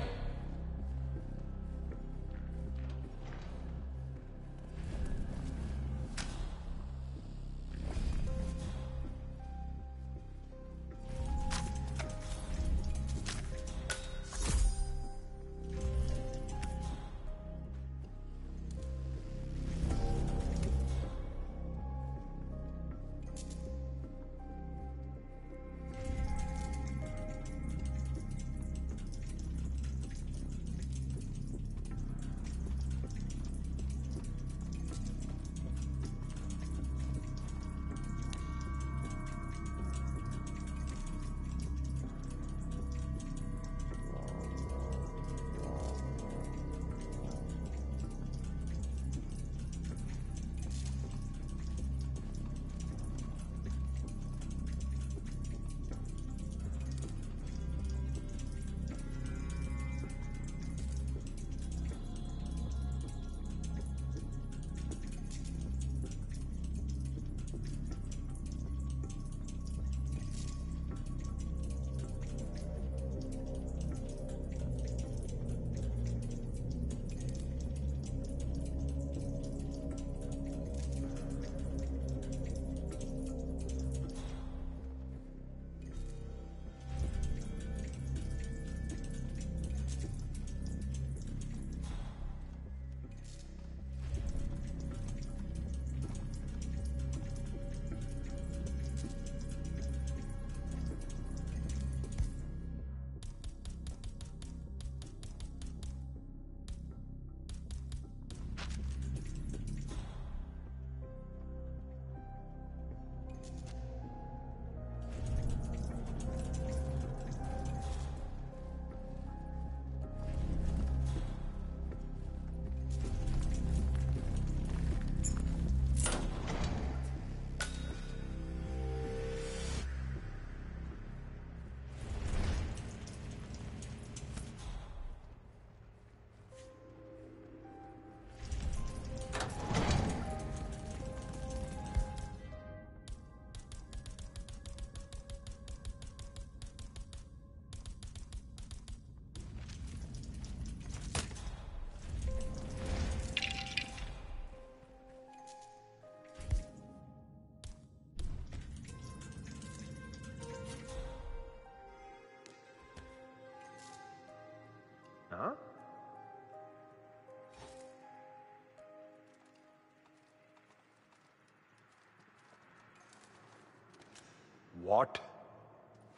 What?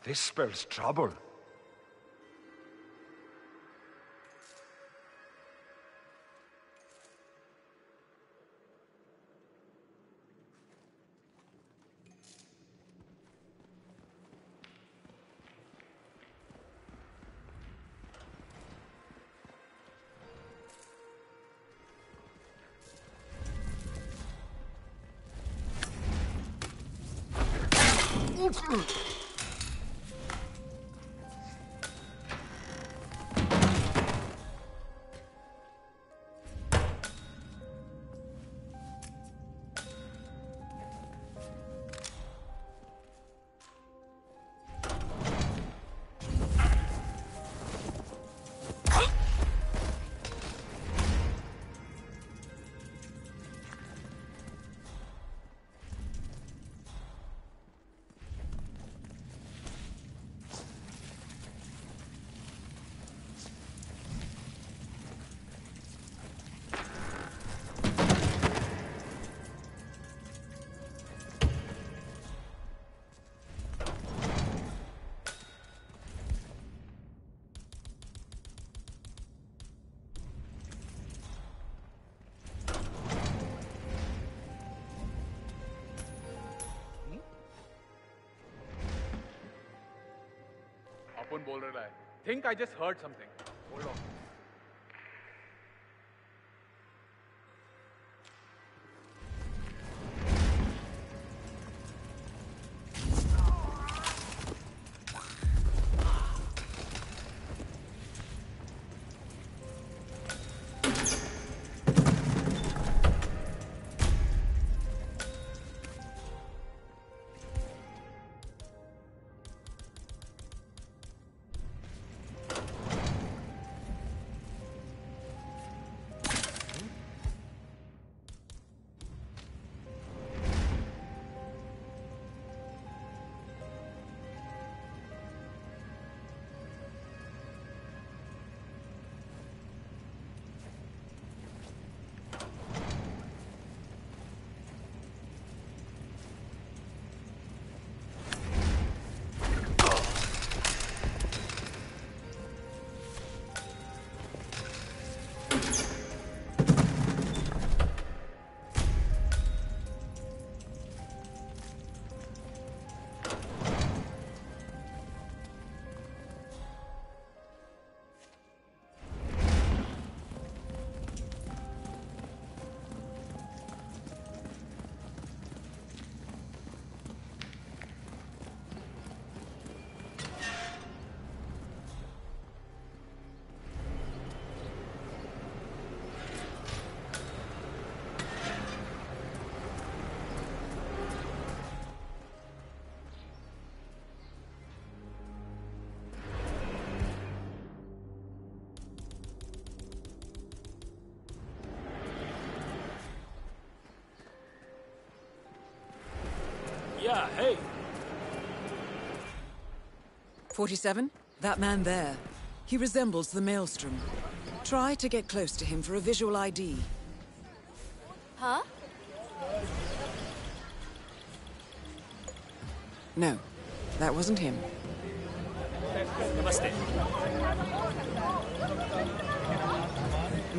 This spells trouble. अपन बोल रहा है. Think I just heard something. Hold on. Yeah, hey. 47? That man there. He resembles the Maelstrom. Try to get close to him for a visual ID. Huh? No, that wasn't him. Namaste.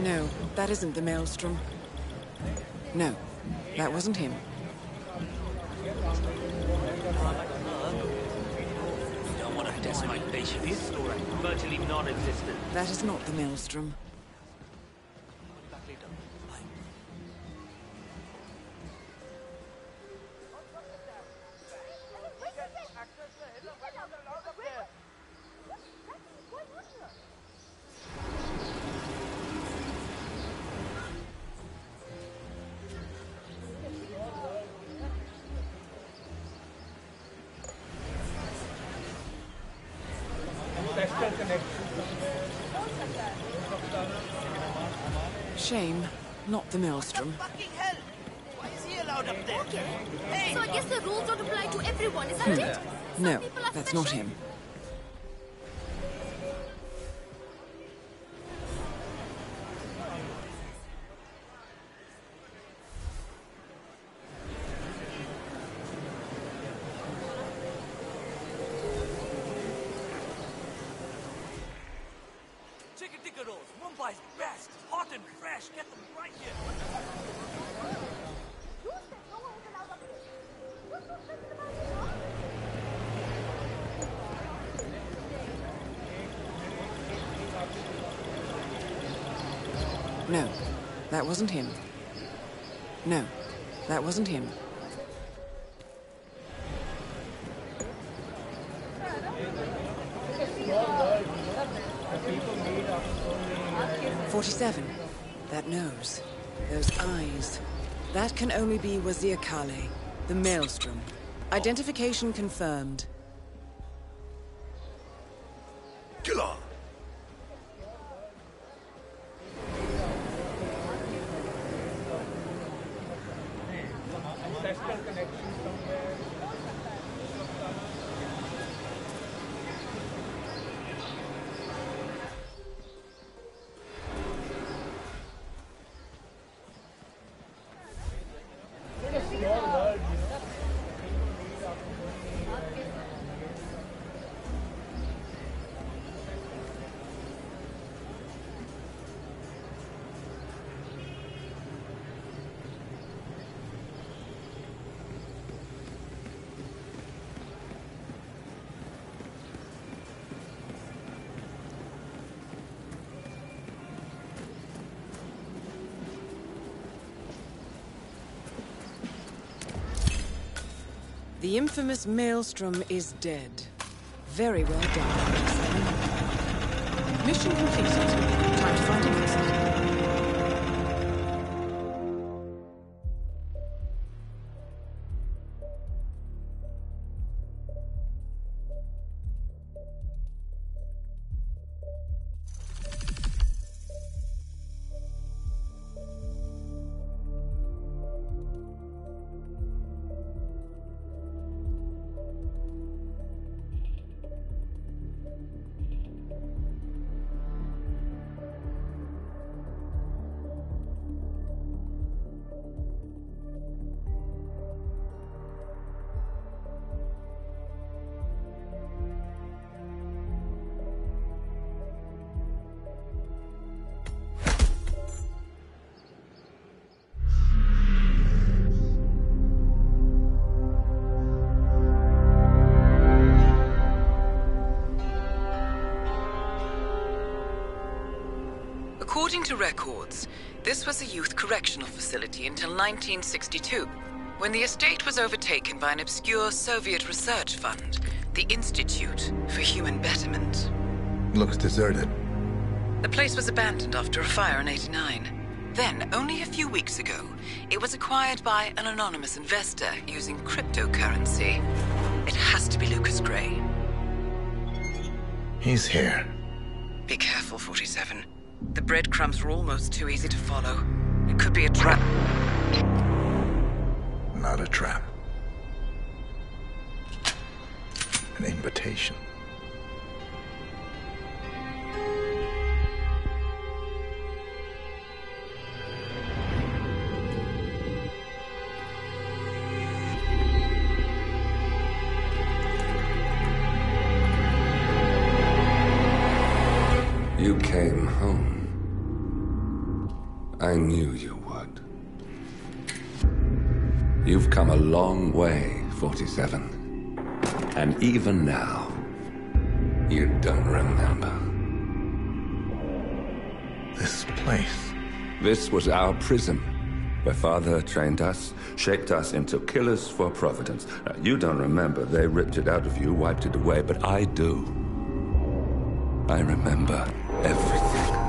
No, that isn't the Maelstrom. No, that wasn't him. You don't want to test my patience. Virtually non-existent. That is not the Maelstrom. Shame, not the Maelstrom. Fucking hell! Why is he allowed up there? Okay. So I guess the rules don't apply to everyone, is that it? No, that's not him. supplies best. Hot and fresh. Get them right here. No, that wasn't him. No, that wasn't him. "47. That nose. Those eyes. That can only be Wazir Kale, the Maelstrom. Identification confirmed." Killer! The infamous Maelstrom is dead. Very well done. Mission completed. Time to find an exit. According to records, this was a youth correctional facility until 1962, when the estate was overtaken by an obscure Soviet research fund, the Institute for Human Betterment. Looks deserted. The place was abandoned after a fire in '89. Then, only a few weeks ago, it was acquired by an anonymous investor using cryptocurrency. It has to be Lucas Gray. He's here. Be careful, 47. The breadcrumbs were almost too easy to follow. It could be a trap. Not a trap. An invitation. You came home. I knew you would. You've come a long way, 47. And even now, you don't remember. This place. This was our prison, where Father trained us, shaped us into killers for Providence. Now, you don't remember. They ripped it out of you, wiped it away, but I do. I remember everything.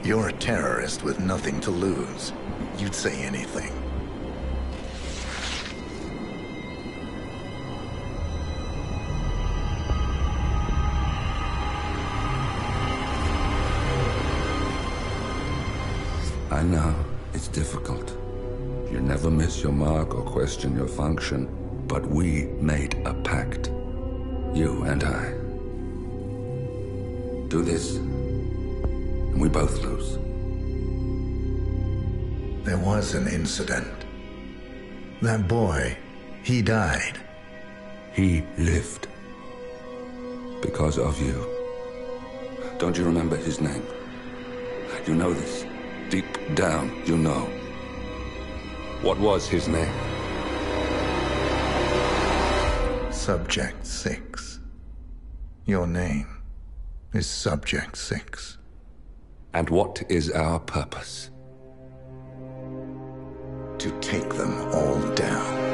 You're a terrorist with nothing to lose. You'd say anything. I know, it's difficult. You never miss your mark or question your function, but we made a pact. You and I. Do this, and we both lose. There was an incident. That boy, he died. He lived. Because of you. Don't you remember his name? You know this. Deep down, you know. What was his name? Subject 6. Your name is Subject 6. And what is our purpose? To take them all down.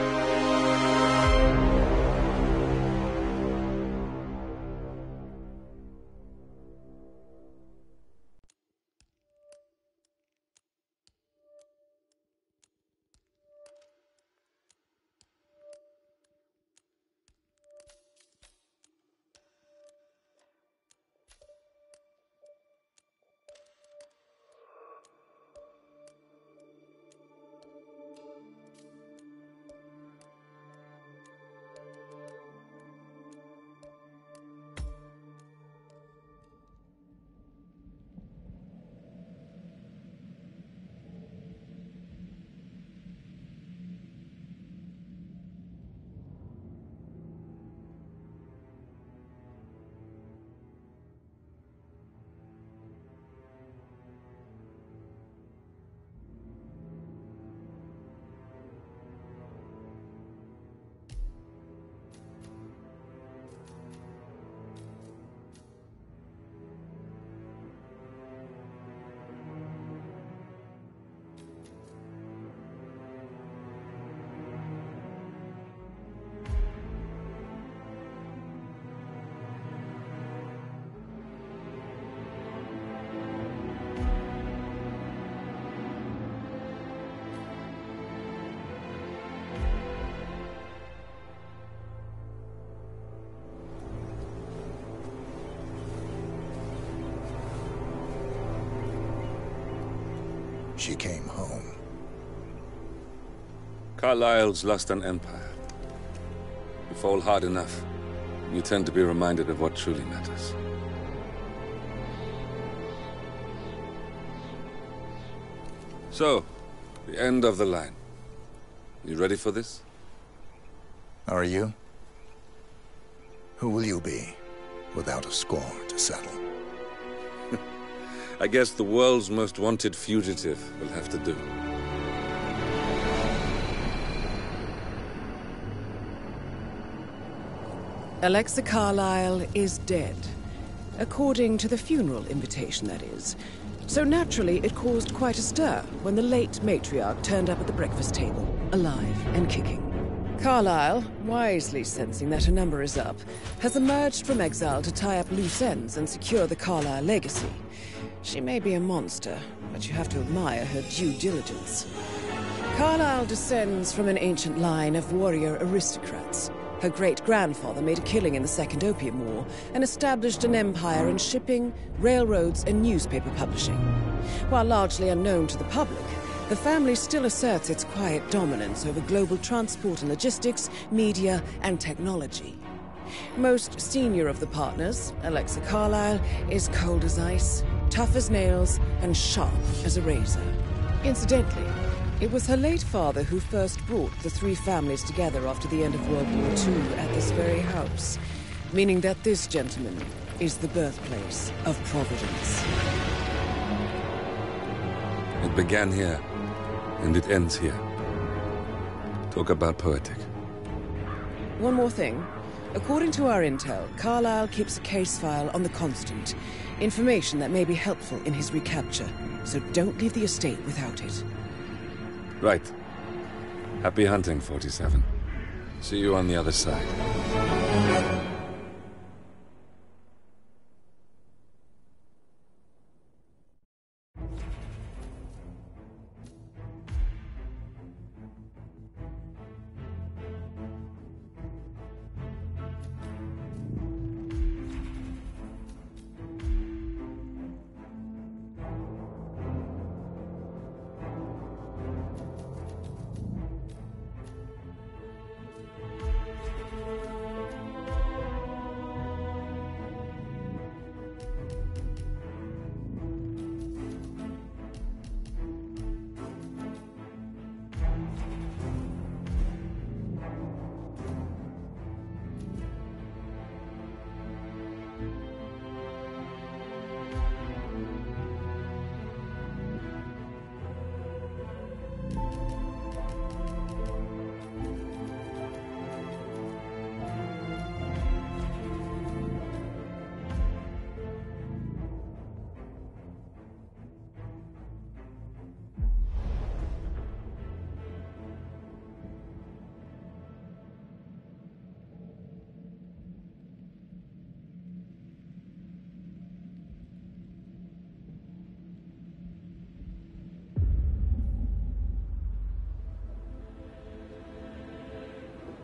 She came home. Carlyle's lost an empire. You fall hard enough, you tend to be reminded of what truly matters. So, the end of the line. You ready for this? Are you? Who will you be, without a score to settle? I guess the world's most wanted fugitive will have to do. Alexa Carlyle is dead. According to the funeral invitation, that is. So naturally, it caused quite a stir when the late matriarch turned up at the breakfast table, alive and kicking. Carlyle, wisely sensing that her number is up, has emerged from exile to tie up loose ends and secure the Carlyle legacy. She may be a monster, but you have to admire her due diligence. Carlyle descends from an ancient line of warrior aristocrats. Her great-grandfather made a killing in the Second Opium War and established an empire in shipping, railroads, and newspaper publishing. While largely unknown to the public, the family still asserts its quiet dominance over global transport and logistics, media, and technology. Most senior of the partners, Alexa Carlyle, is cold as ice, tough as nails, and sharp as a razor. Incidentally, it was her late father who first brought the three families together after the end of World War II at this very house, meaning that this gentleman is the birthplace of Providence. It began here, and it ends here. Talk about poetic. One more thing. According to our intel, Carlyle keeps a case file on the Constant. Information that may be helpful in his recapture, so don't leave the estate without it. Right. Happy hunting, 47. See you on the other side.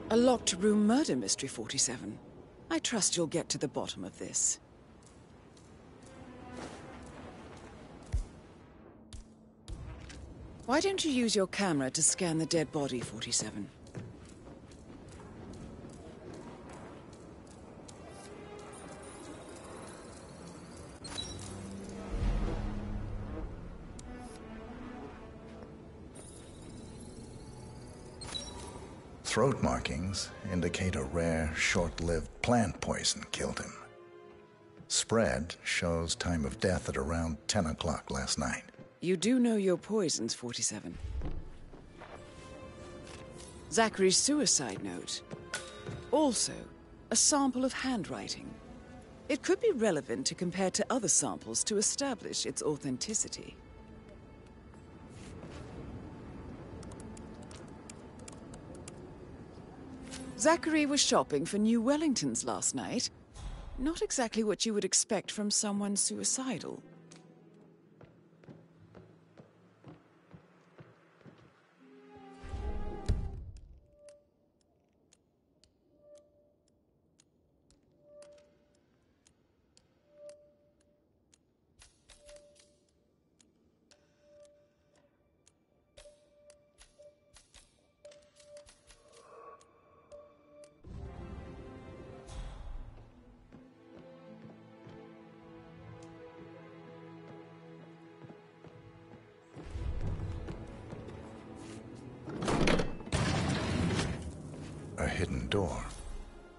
A locked room murder mystery, 47. I trust you'll get to the bottom of this. Why don't you use your camera to scan the dead body, 47? Throat markings indicate a rare, short-lived plant poison killed him. Spread shows time of death at around 10 o'clock last night. You do know your poisons, 47. Zachary's suicide note. Also, a sample of handwriting. It could be relevant to compare to other samples to establish its authenticity. Zachary was shopping for New Wellingtons last night. Not exactly what you would expect from someone suicidal. A hidden door.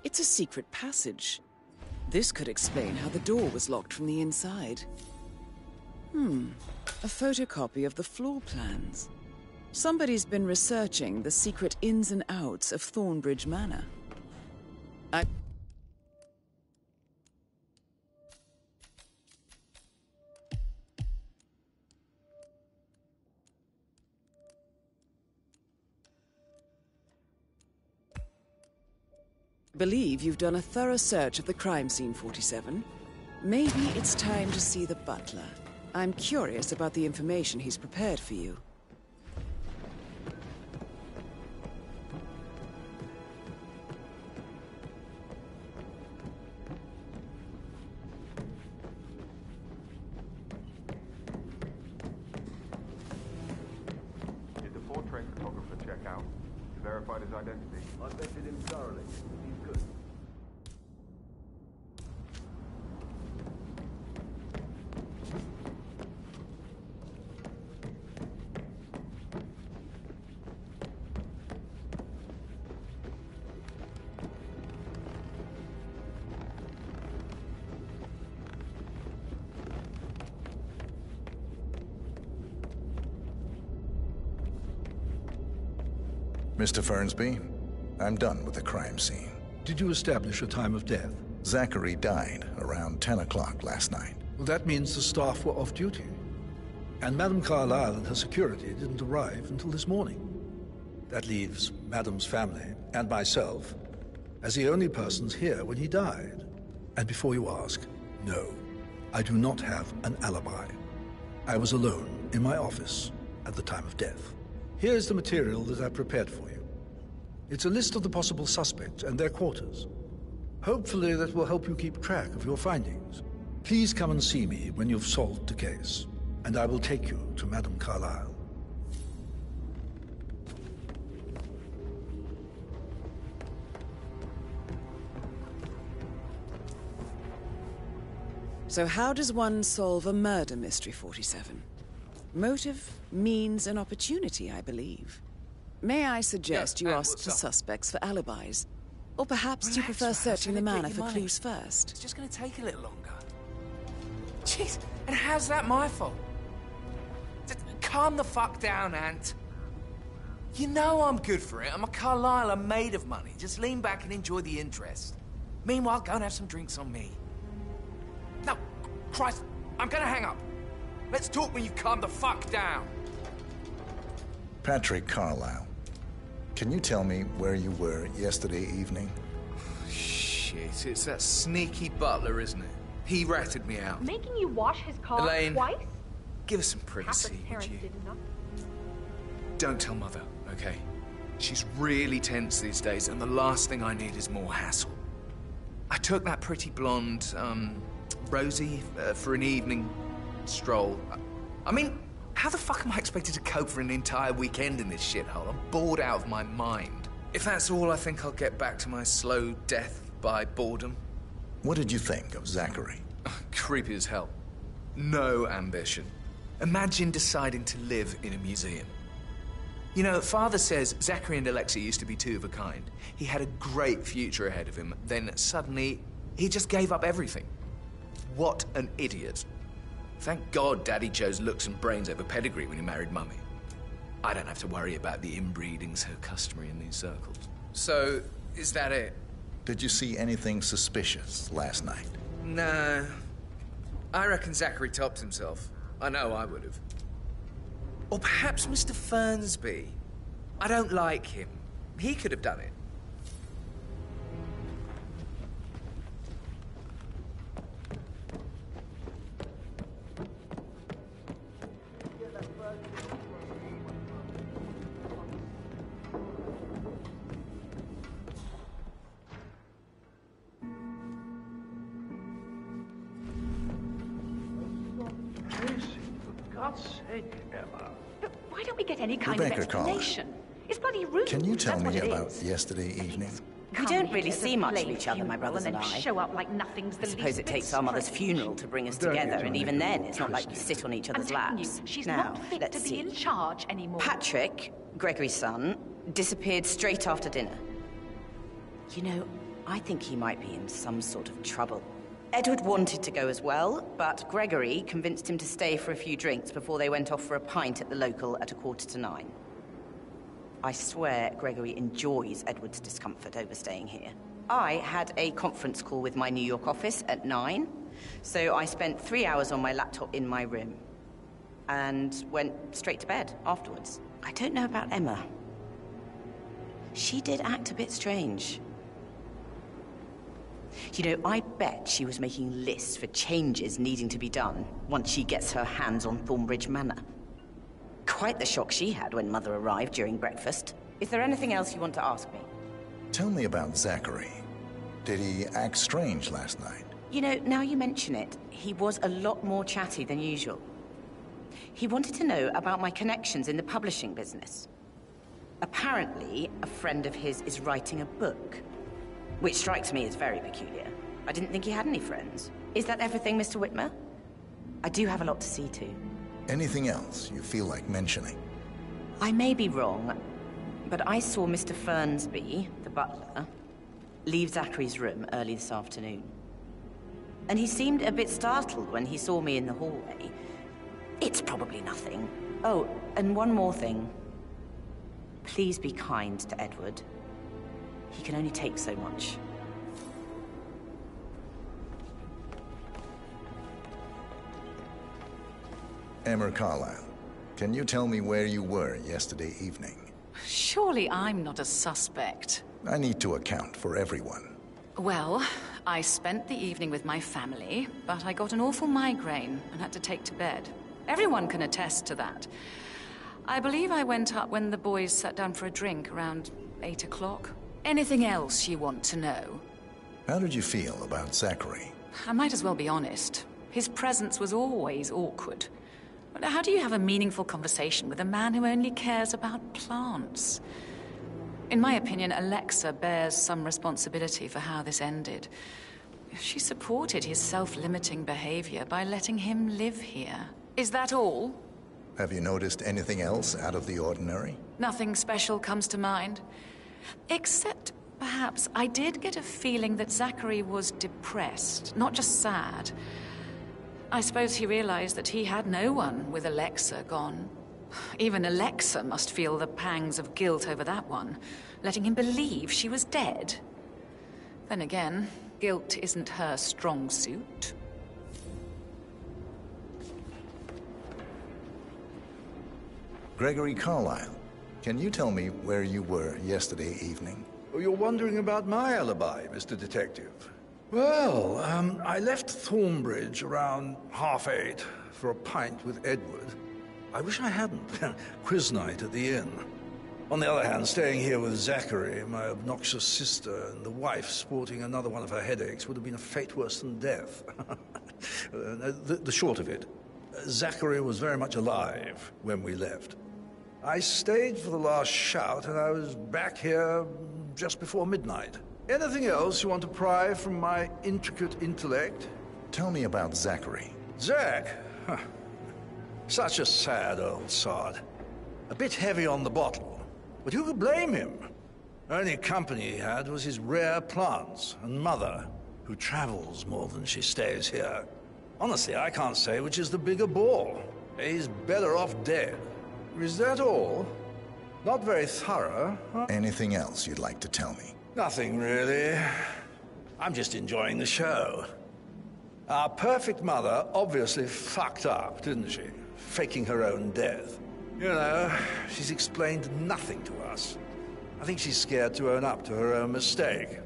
It's a secret passage. This could explain how the door was locked from the inside. A photocopy of the floor plans. Somebody's been researching the secret ins and outs of Thornbridge Manor. I believe you've done a thorough search of the crime scene, 47. Maybe it's time to see the butler. I'm curious about the information he's prepared for you. Did the four-train photographer check out? You verified his identity? I vetted him thoroughly. He's good. Mr. Fernsby, I'm done with the crime scene. Did you establish a time of death? Zachary died around 10 o'clock last night. Well, that means the staff were off duty. And Madame Carlyle and her security didn't arrive until this morning. That leaves Madame's family and myself as the only persons here when he died. And before you ask, no, I do not have an alibi. I was alone in my office at the time of death. Here's the material that I prepared for you. It's a list of the possible suspects and their quarters. Hopefully that will help you keep track of your findings. Please come and see me when you've solved the case, and I will take you to Madame Carlyle. So how does one solve a murder mystery, 47? Motive, means, and opportunity, I believe. May I suggest you ask the suspects for alibis? Or perhaps you prefer searching the manor for clues first? It's just gonna take a little longer. Jeez, and how's that my fault? Calm the fuck down, Ant. You know I'm good for it. I'm a Carlyle, I'm made of money. Just lean back and enjoy the interest. Meanwhile, go and have some drinks on me. No, Christ, I'm gonna hang up. Let's talk when you calm the fuck down. Patrick Carlyle, can you tell me where you were yesterday evening? Shit, it's that sneaky butler, isn't it? He ratted me out. Making you wash his car Elaine, twice? give us some privacy, would you? Don't tell Mother, okay? She's really tense these days, and the last thing I need is more hassle. I took that pretty blonde, Rosie, for an evening stroll. I mean, how the fuck am I expected to cope for an entire weekend in this shithole? I'm bored out of my mind. If that's all, I think I'll get back to my slow death by boredom. What did you think of Zachary? Creepy as hell. No ambition. Imagine deciding to live in a museum. You know, Father says Zachary and Alexa used to be two of a kind. He had a great future ahead of him. Then suddenly, he just gave up everything. What an idiot. Thank God Daddy chose looks and brains over pedigree when he married Mummy. I don't have to worry about the inbreeding so customary in these circles. So, is that it? Did you see anything suspicious last night? No. I reckon Zachary topped himself. I know I would have. Or perhaps Mr. Fernsby. I don't like him. He could have done it. Why don't we get any kind of explanation? It's bloody rude. Can you tell me about yesterday evening? We don't really see much of each other, my brothers and I. Show up like nothing's the I suppose it takes our mother's funeral to bring us together, and even then, it's not like we sit on each other's laps. She's now, not fit let's to see. be in charge anymore. Patrick, Gregory's son, disappeared straight after dinner. You know, I think he might be in some sort of trouble. Edward wanted to go as well, but Gregory convinced him to stay for a few drinks before they went off for a pint at the local at 9:15. I swear Gregory enjoys Edward's discomfort over staying here. I had a conference call with my New York office at 9, so I spent 3 hours on my laptop in my room and went straight to bed afterwards. I don't know about Emma. She did act a bit strange. You know, I bet she was making lists for changes needing to be done once she gets her hands on Thornbridge Manor. Quite the shock she had when Mother arrived during breakfast. Is there anything else you want to ask me? Tell me about Zachary. Did he act strange last night? You know, now you mention it, he was a lot more chatty than usual. He wanted to know about my connections in the publishing business. Apparently, a friend of his is writing a book, which strikes me as very peculiar. I didn't think he had any friends. Is that everything, Mr. Whitmer? I do have a lot to see to. Anything else you feel like mentioning? I may be wrong, but I saw Mr. Fernsby, the butler, leave Zachary's room early this afternoon. And he seemed a bit startled when he saw me in the hallway. It's probably nothing. Oh, and one more thing. Please be kind to Edward. He can only take so much. Emma Carlyle, can you tell me where you were yesterday evening? Surely I'm not a suspect. I need to account for everyone. Well, I spent the evening with my family, but I got an awful migraine and had to take to bed. Everyone can attest to that. I believe I went up when the boys sat down for a drink around 8 o'clock. Anything else you want to know? How did you feel about Zachary? I might as well be honest. His presence was always awkward. But how do you have a meaningful conversation with a man who only cares about plants? In my opinion, Alexa bears some responsibility for how this ended. She supported his self-limiting behavior by letting him live here. Is that all? Have you noticed anything else out of the ordinary? Nothing special comes to mind. Except, perhaps, I did get a feeling that Zachary was depressed, not just sad. I suppose he realized that he had no one with Alexa gone. Even Alexa must feel the pangs of guilt over that one, letting him believe she was dead. Then again, guilt isn't her strong suit. Gregory Carlyle, can you tell me where you were yesterday evening? Oh, you're wondering about my alibi, Mr. Detective. Well, I left Thornbridge around 8:30 for a pint with Edward. I wish I hadn't. Quiz night at the inn. On the other hand, staying here with Zachary, my obnoxious sister, and the wife sporting another one of her headaches would have been a fate worse than death. The short of it, Zachary was very much alive when we left. I stayed for the last shout, and I was back here just before midnight. Anything else you want to pry from my intricate intellect? Tell me about Zachary. Zach? Huh. Such a sad old sod. A bit heavy on the bottle. But who could blame him? Only company he had was his rare plants and mother, who travels more than she stays here. Honestly, I can't say which is the bigger bore. He's better off dead. Is that all? Not very thorough, huh? Anything else you'd like to tell me? Nothing, really. I'm just enjoying the show. Our perfect mother obviously fucked up, didn't she? Faking her own death. You know, she's explained nothing to us. I think she's scared to own up to her own mistake.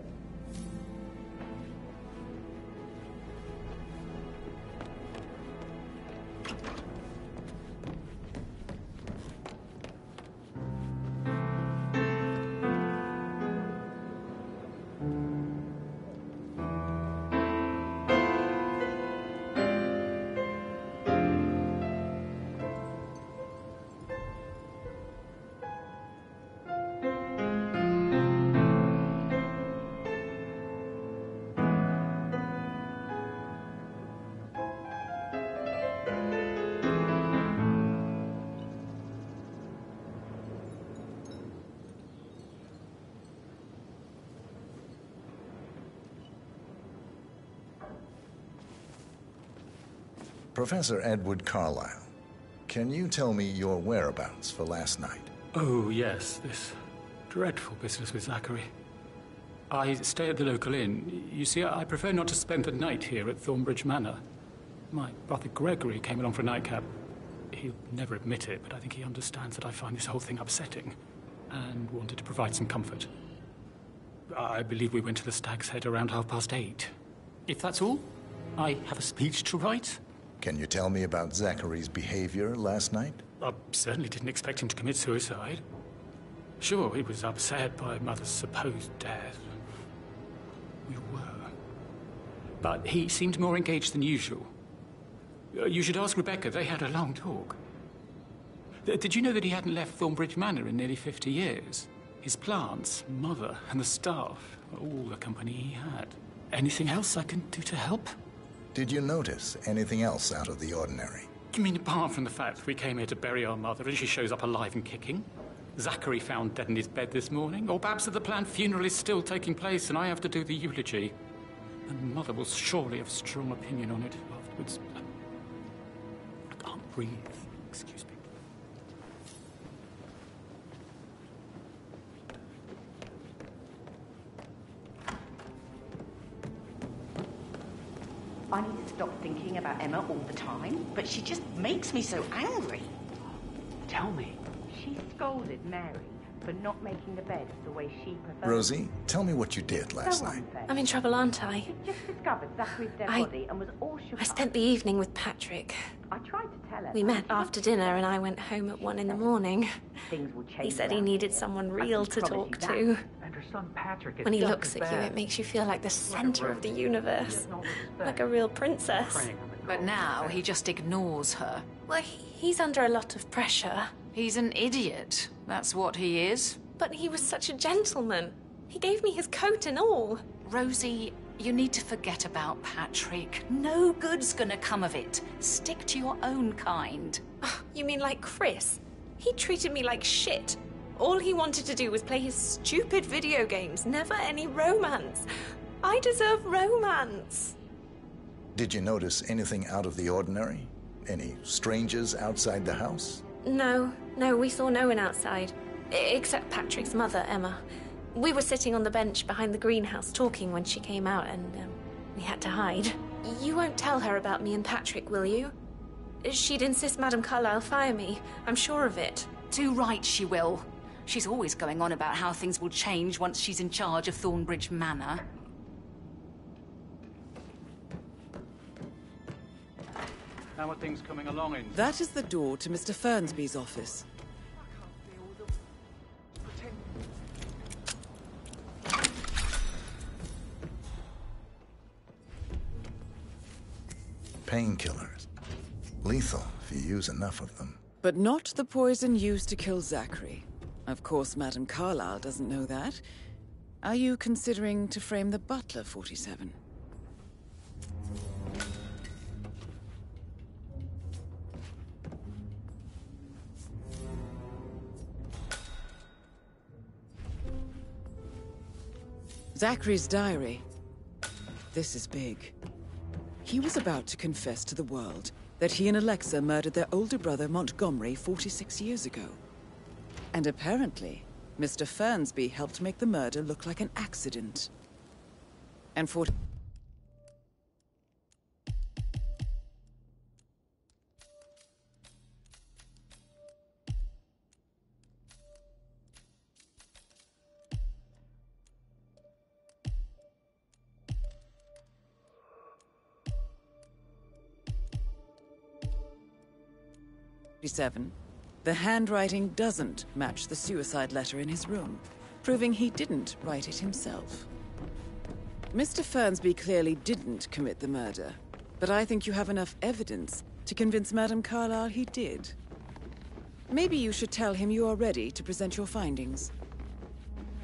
Professor Edward Carlyle, can you tell me your whereabouts for last night? Oh, yes, this dreadful business with Zachary. I stay at the local inn. You see, I prefer not to spend the night here at Thornbridge Manor. My brother Gregory came along for a nightcap. He'll never admit it, but I think he understands that I find this whole thing upsetting and wanted to provide some comfort. I believe we went to the Stag's Head around 8:30. If that's all, I have a speech to write. Can you tell me about Zachary's behavior last night? I certainly didn't expect him to commit suicide. Sure, he was upset by Mother's supposed death. We were. But he seemed more engaged than usual. You should ask Rebecca. They had a long talk. Did you know that he hadn't left Thornbridge Manor in nearly 50 years? His plants, Mother, and the staff, all the company he had. Anything else I can do to help? Did you notice anything else out of the ordinary? You mean apart from the fact that we came here to bury our mother and she shows up alive and kicking? Zachary found dead in his bed this morning? Or perhaps that the planned funeral is still taking place and I have to do the eulogy? And Mother will surely have strong opinion on it afterwards. I can't breathe. Excuse me. I need to stop thinking about Emma all the time, but she just makes me so angry. Tell me. She scolded Mary for not making the bed the way she preferred. Rosie, tell me what you did last night. I'm in trouble, aren't I? She just discovered Zachary's dead body and was all shook I spent the evening with Patrick. I tried to tell her. We met after dinner and I went home at 1 in the morning. Things will change. He said he needed someone real to talk to. And her son Patrick is When he just looks as at you, bad. it makes you feel like the center of the universe. Like a real princess. But now he just ignores her. Well, he's under a lot of pressure. He's an idiot. That's what he is. But he was such a gentleman. He gave me his coat and all. Rosie, you need to forget about Patrick. No good's gonna come of it. Stick to your own kind. You mean like Chris? He treated me like shit. All he wanted to do was play his stupid video games, never any romance. I deserve romance. Did you notice anything out of the ordinary? Any strangers outside the house? No, we saw no one outside. Except Patrick's mother, Emma. We were sitting on the bench behind the greenhouse talking when she came out and we had to hide. You won't tell her about me and Patrick, will you? She'd insist Madame Carlyle fire me. I'm sure of it. Too right she will. She's always going on about how things will change once she's in charge of Thornbridge Manor. How are things coming along in? That is the door to Mr. Fernsby's office. painkillers. Lethal if you use enough of them. But not the poison used to kill Zachary. Of course, Madame Carlyle doesn't know that. Are you considering to frame the butler, 47? Zachary's diary. This is big. He was about to confess to the world that he and Alexa murdered their older brother Montgomery 46 years ago. And apparently, Mr. Fernsby helped make the murder look like an accident. And for... The handwriting doesn't match the suicide letter in his room, proving he didn't write it himself. Mr. Fernsby clearly didn't commit the murder, but I think you have enough evidence to convince Madame Carlyle he did. Maybe you should tell him you are ready to present your findings.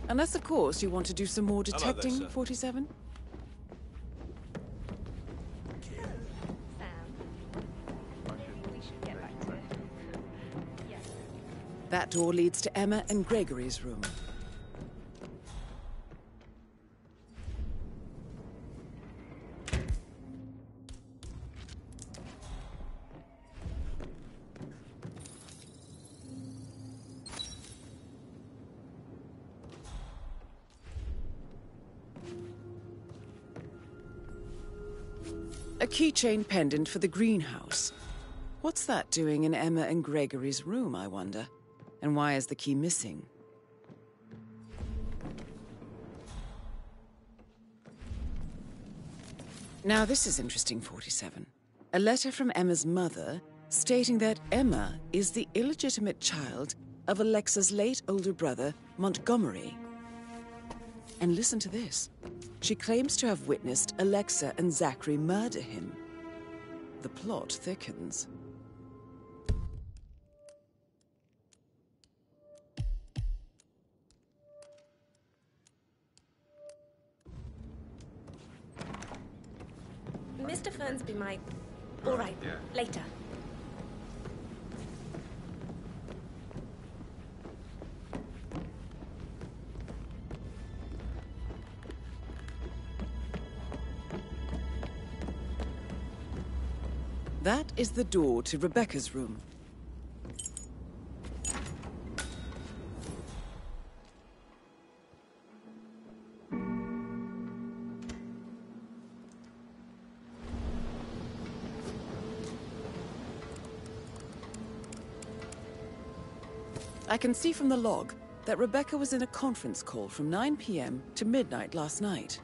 Unless, of course, you want to do some more detecting, 47? That door leads to Emma and Gregory's room. A keychain pendant for the greenhouse. What's that doing in Emma and Gregory's room, I wonder? And why is the key missing? Now this is interesting, 47. A letter from Emma's mother stating that Emma is the illegitimate child of Alexa's late older brother, Montgomery. And listen to this. She claims to have witnessed Alexa and Zachary murder him. The plot thickens. Mr. Fernsby might... All right, later. That is the door to Rebecca's room. I can see from the log that Rebecca was in a conference call from 9 p.m. to midnight last night.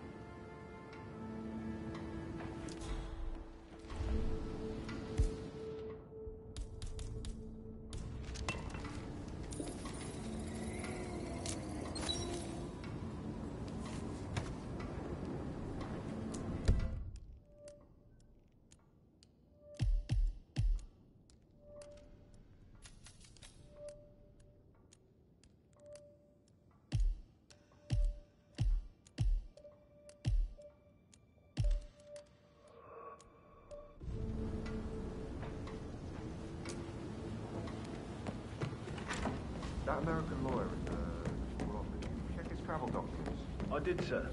That American lawyer in the small office, did you check his travel documents? I did, sir.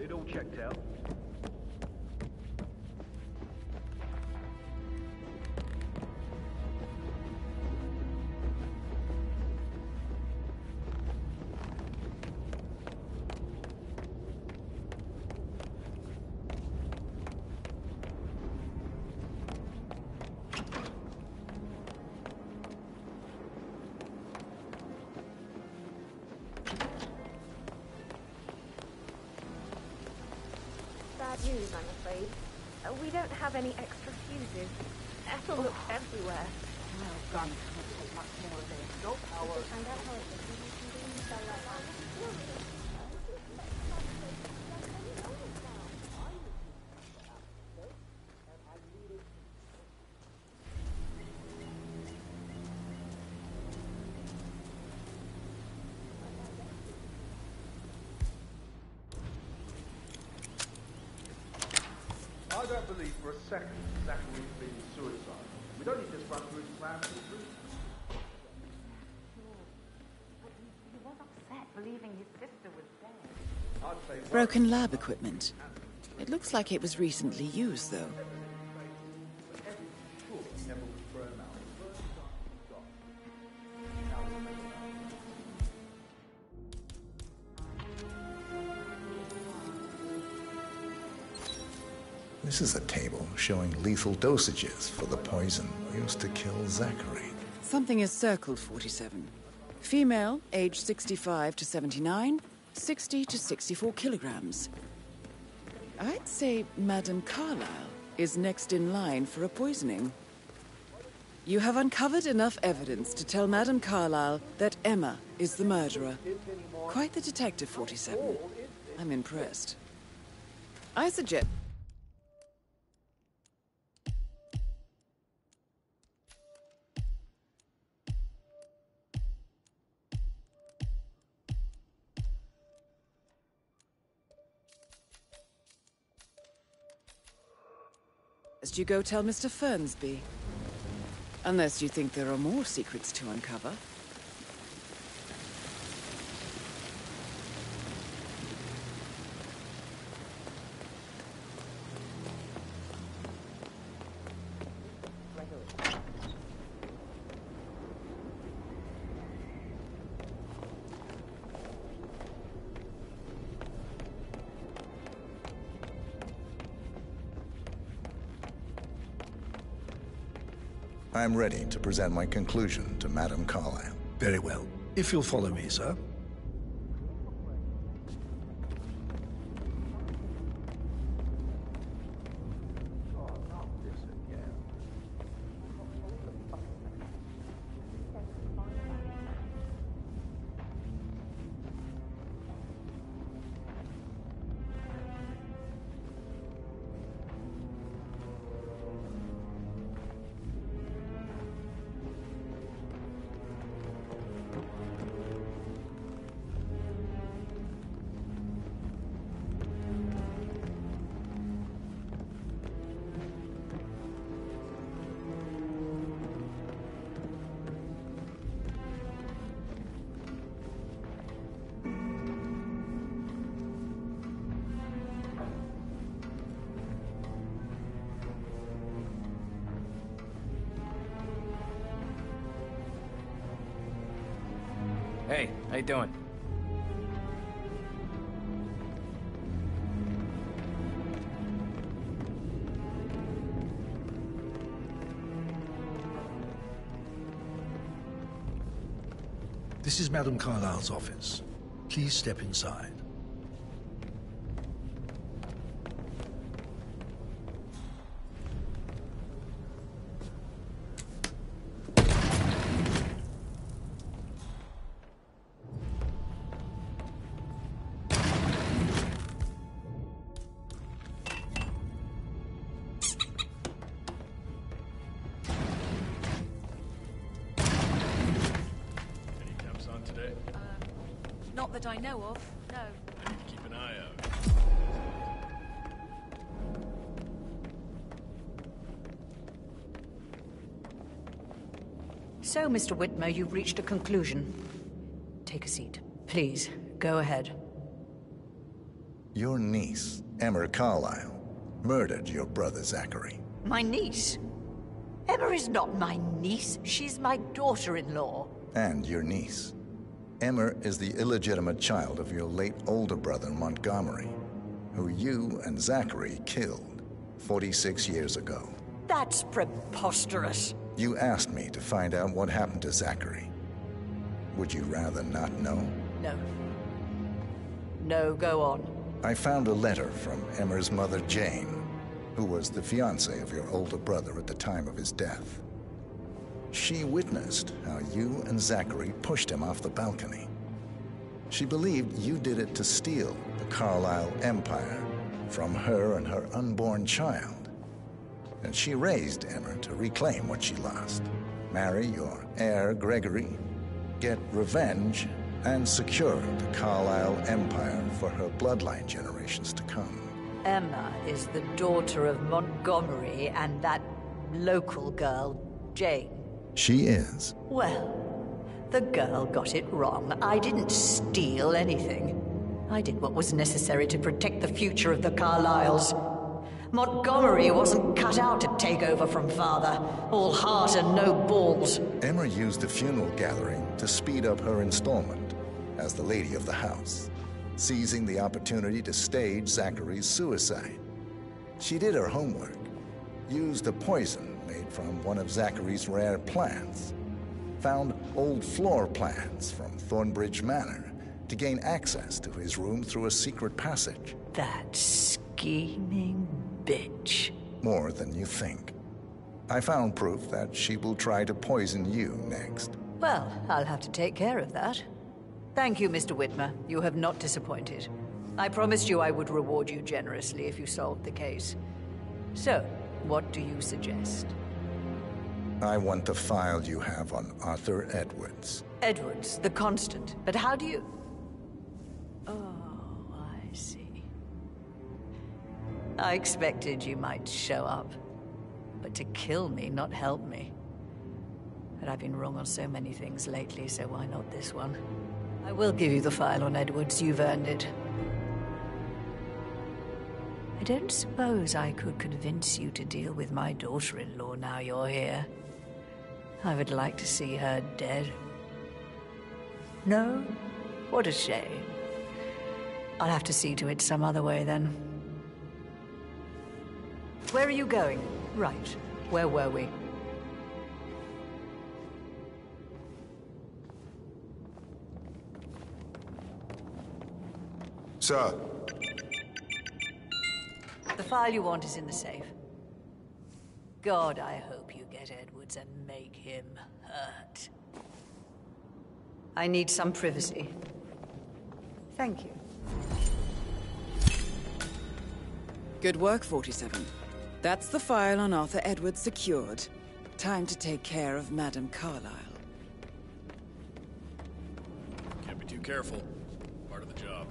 It all checked out. Bad news, I'm afraid. We don't have any extra fuses. Ethel looked everywhere. Well, guns can't take much more of this. No power. Find out how it I don't believe for a second Zachary's been suicide. We'd only just run through his plan for the truth. He was upset believing his sister was dead. I'd say Broken lab equipment. It looks like it was recently used, though. This is a table showing lethal dosages for the poison used to kill Zachary. Something is circled 47. Female, age 65 to 79, 60 to 64 kilograms. I'd say Madame Carlyle is next in line for a poisoning. You have uncovered enough evidence to tell Madame Carlyle that Emma is the murderer. Quite the detective, 47. I'm impressed. I suggest... you go tell Mr. Fernsby. Unless you think there are more secrets to uncover. I'm ready to present my conclusion to Madame Carlyle. Very well. If you'll follow me, sir. Hey, how you doing? This is Madame Carlyle's office. Please step inside. Not that I know of, no. I need to keep an eye out. So, Mr. Whitmer, you've reached a conclusion. Take a seat. Please, go ahead. Your niece, Emma Carlyle, murdered your brother Zachary. My niece? Emma is not my niece. She's my daughter-in-law. And your niece. Emma is the illegitimate child of your late older brother Montgomery, who you and Zachary killed 46 years ago. That's preposterous. You asked me to find out what happened to Zachary. Would you rather not know? No. No, go on. I found a letter from Emma's mother, Jane, who was the fiancée of your older brother at the time of his death. She witnessed how you and Zachary pushed him off the balcony. She believed you did it to steal the Carlyle empire from her and her unborn child. And she raised Emma to reclaim what she lost. Marry your heir, Gregory, get revenge, and secure the Carlyle empire for her bloodline generations to come. Emma is the daughter of Montgomery and that local girl, Jane? She is. Well, the girl got it wrong. I didn't steal anything. I did what was necessary to protect the future of the Carlyles. Montgomery wasn't cut out to take over from Father. All heart and no balls. Emma used a funeral gathering to speed up her installment as the lady of the house, seizing the opportunity to stage Zachary's suicide. She did her homework, used a poison made from one of Zachary's rare plants, found old floor plans from Thornbridge Manor to gain access to his room through a secret passage. That scheming bitch. More than you think. I found proof that she will try to poison you next. Well, I'll have to take care of that. Thank you, Mr. Whitmer. You have not disappointed. I promised you I would reward you generously if you solved the case. So, what do you suggest? I want the file you have on Arthur Edwards. Edwards, the Constant. But how do you... Oh, I see. I expected you might show up. But to kill me, not help me. But I've been wrong on so many things lately, so why not this one? I will give you the file on Edwards. You've earned it. I don't suppose I could convince you to deal with my daughter-in-law now you're here. I would like to see her dead. No? What a shame. I'll have to see to it some other way, then. Where are you going? Right. Where were we? Sir. The file you want is in the safe. God, I hope you get Edwards and make him hurt. I need some privacy. Thank you. Good work, 47. That's the file on Arthur Edwards secured. Time to take care of Madame Carlyle. Can't be too careful. Part of the job.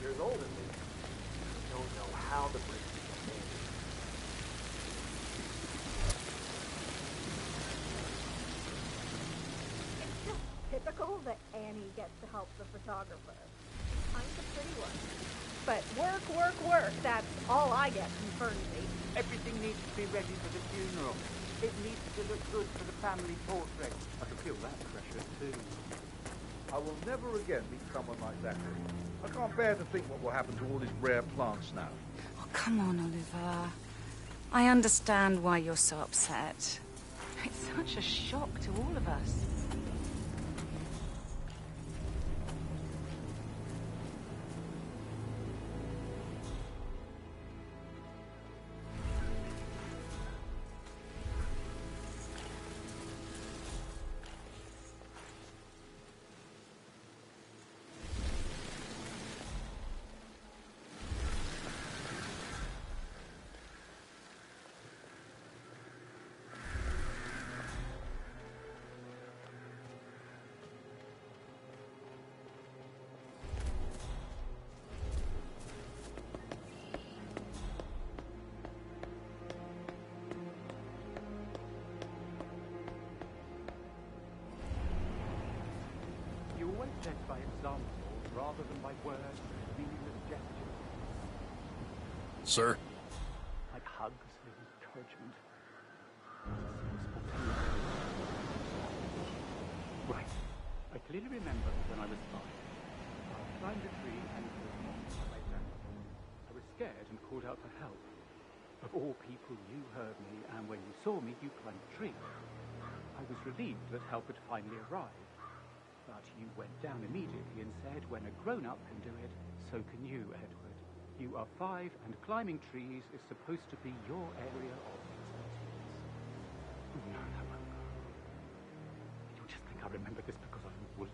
Years older than me. I don't know how the bridge became. It's just typical that Annie gets to help the photographer. I'm the pretty one. But work, work, work. That's all I get from Fernsey. Everything needs to be ready for the funeral. It needs to look good for the family portrait. I can feel that pressure too. I will never again meet someone like Zachary. I can't bear to think what will happen to all these rare plants now. Oh, come on, Oliver. I understand why you're so upset. It's such a shock to all of us. Led by example rather than by words, meaningless gestures. Sir? Like hugs and encouragement. Right. I clearly remember when I was 5. I climbed a tree and it was not my friend. I was scared and called out for help. Of all people, you heard me, and when you saw me, you climbed a tree. I was relieved that help had finally arrived. But you went down immediately and said, when a grown-up can do it, so can you, Edward. You are 5, and climbing trees is supposed to be your area of expertise. No, that won't go. You don't just think I remember this because I'm weak.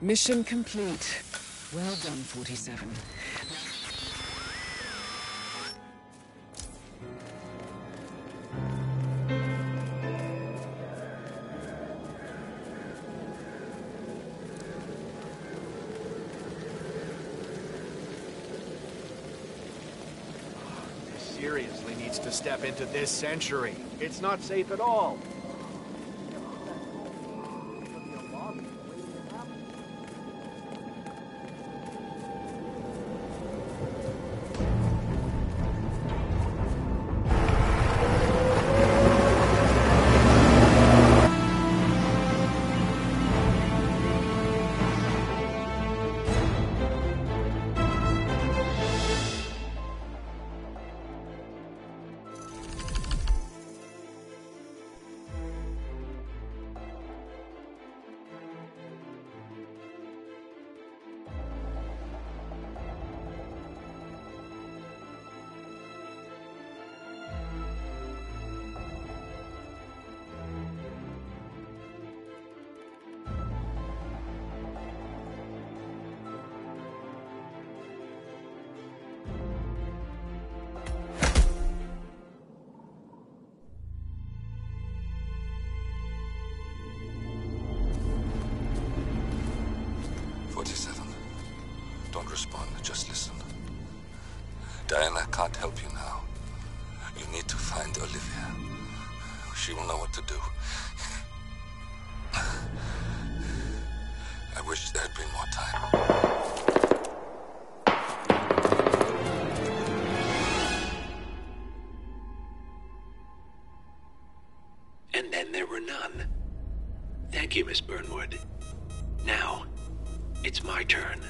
Mission complete. Well done, 47. This seriously needs to step into this century. It's not safe at all. Don't respond, just listen. Diana can't help you now. You need to find Olivia. She will know what to do. I wish there had been more time. And then there were none. Thank you, Miss Burnwood. Now, it's my turn.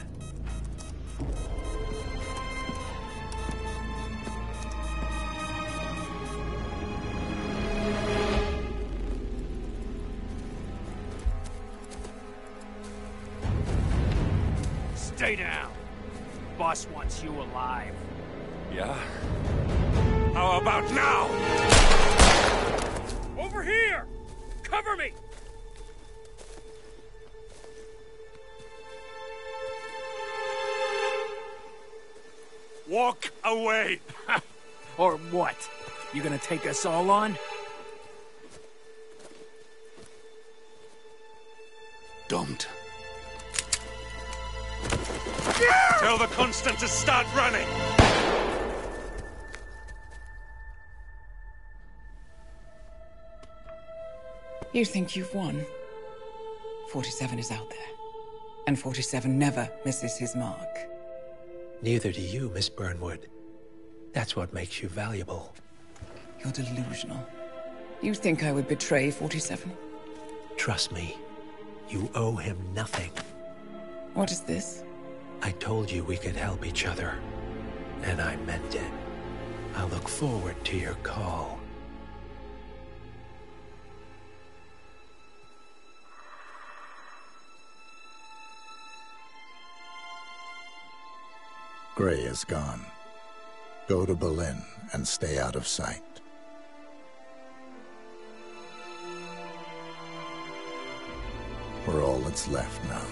Stay down. Boss wants you alive. Yeah? How about now? Over here! Cover me! Walk away! Or what? You gonna take us all on? Don't. Tell the Constant to start running! You think you've won? 47 is out there. And 47 never misses his mark. Neither do you, Miss Burnwood. That's what makes you valuable. You're delusional. You think I would betray 47? Trust me, you owe him nothing. What is this? I told you we could help each other, and I meant it. I look forward to your call. Gray is gone. Go to Berlin and stay out of sight. We're all that's left now.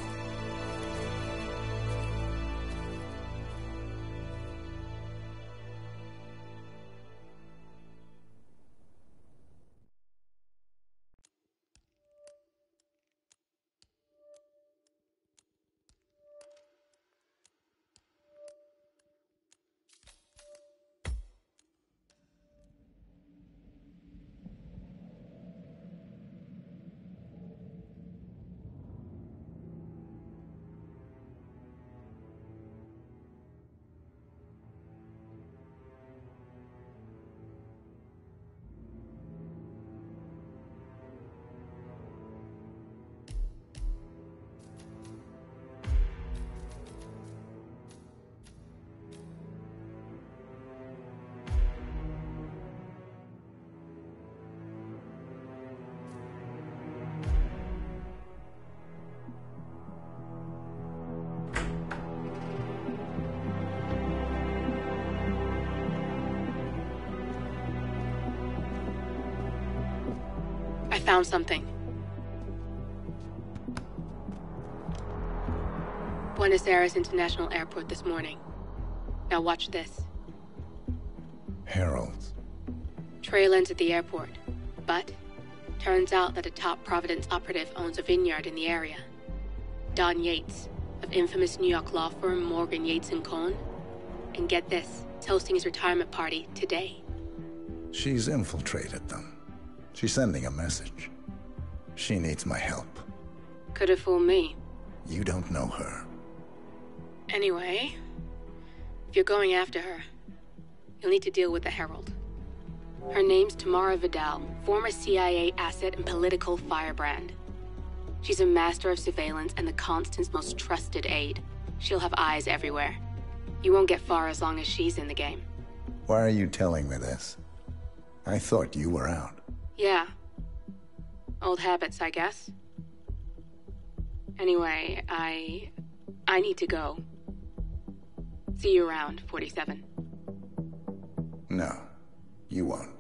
I found something. Buenos Aires International Airport this morning. Now watch this. Heralds. Trail ends at the airport, but turns out that a top Providence operative owns a vineyard in the area. Don Yates, of infamous New York law firm Morgan, Yates & Cohn. And get this, is hosting his retirement party today. She's infiltrated them. She's sending a message. She needs my help. Could have fooled me. You don't know her. Anyway, if you're going after her, you'll need to deal with the Herald. Her name's Tamara Vidal, former CIA asset and political firebrand. She's a master of surveillance and the Constant's most trusted aide. She'll have eyes everywhere. You won't get far as long as she's in the game. Why are you telling me this? I thought you were out. Yeah. Old habits, I guess. Anyway, I need to go. See you around, 47. No, you won't.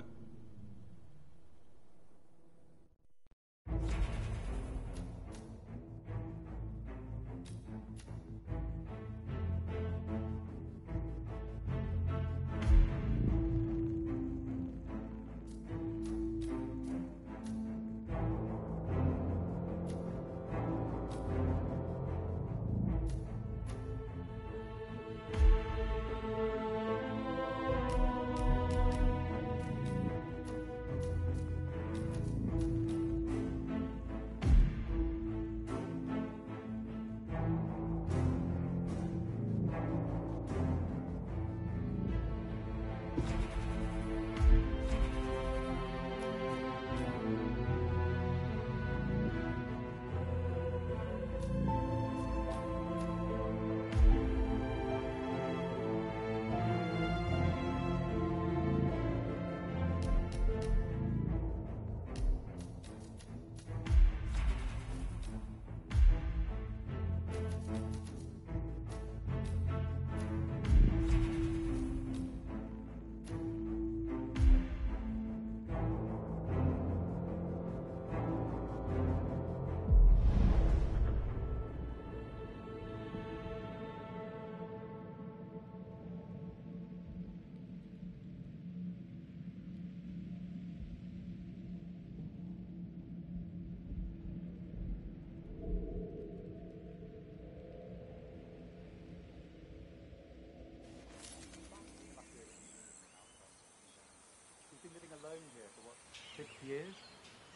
6 years.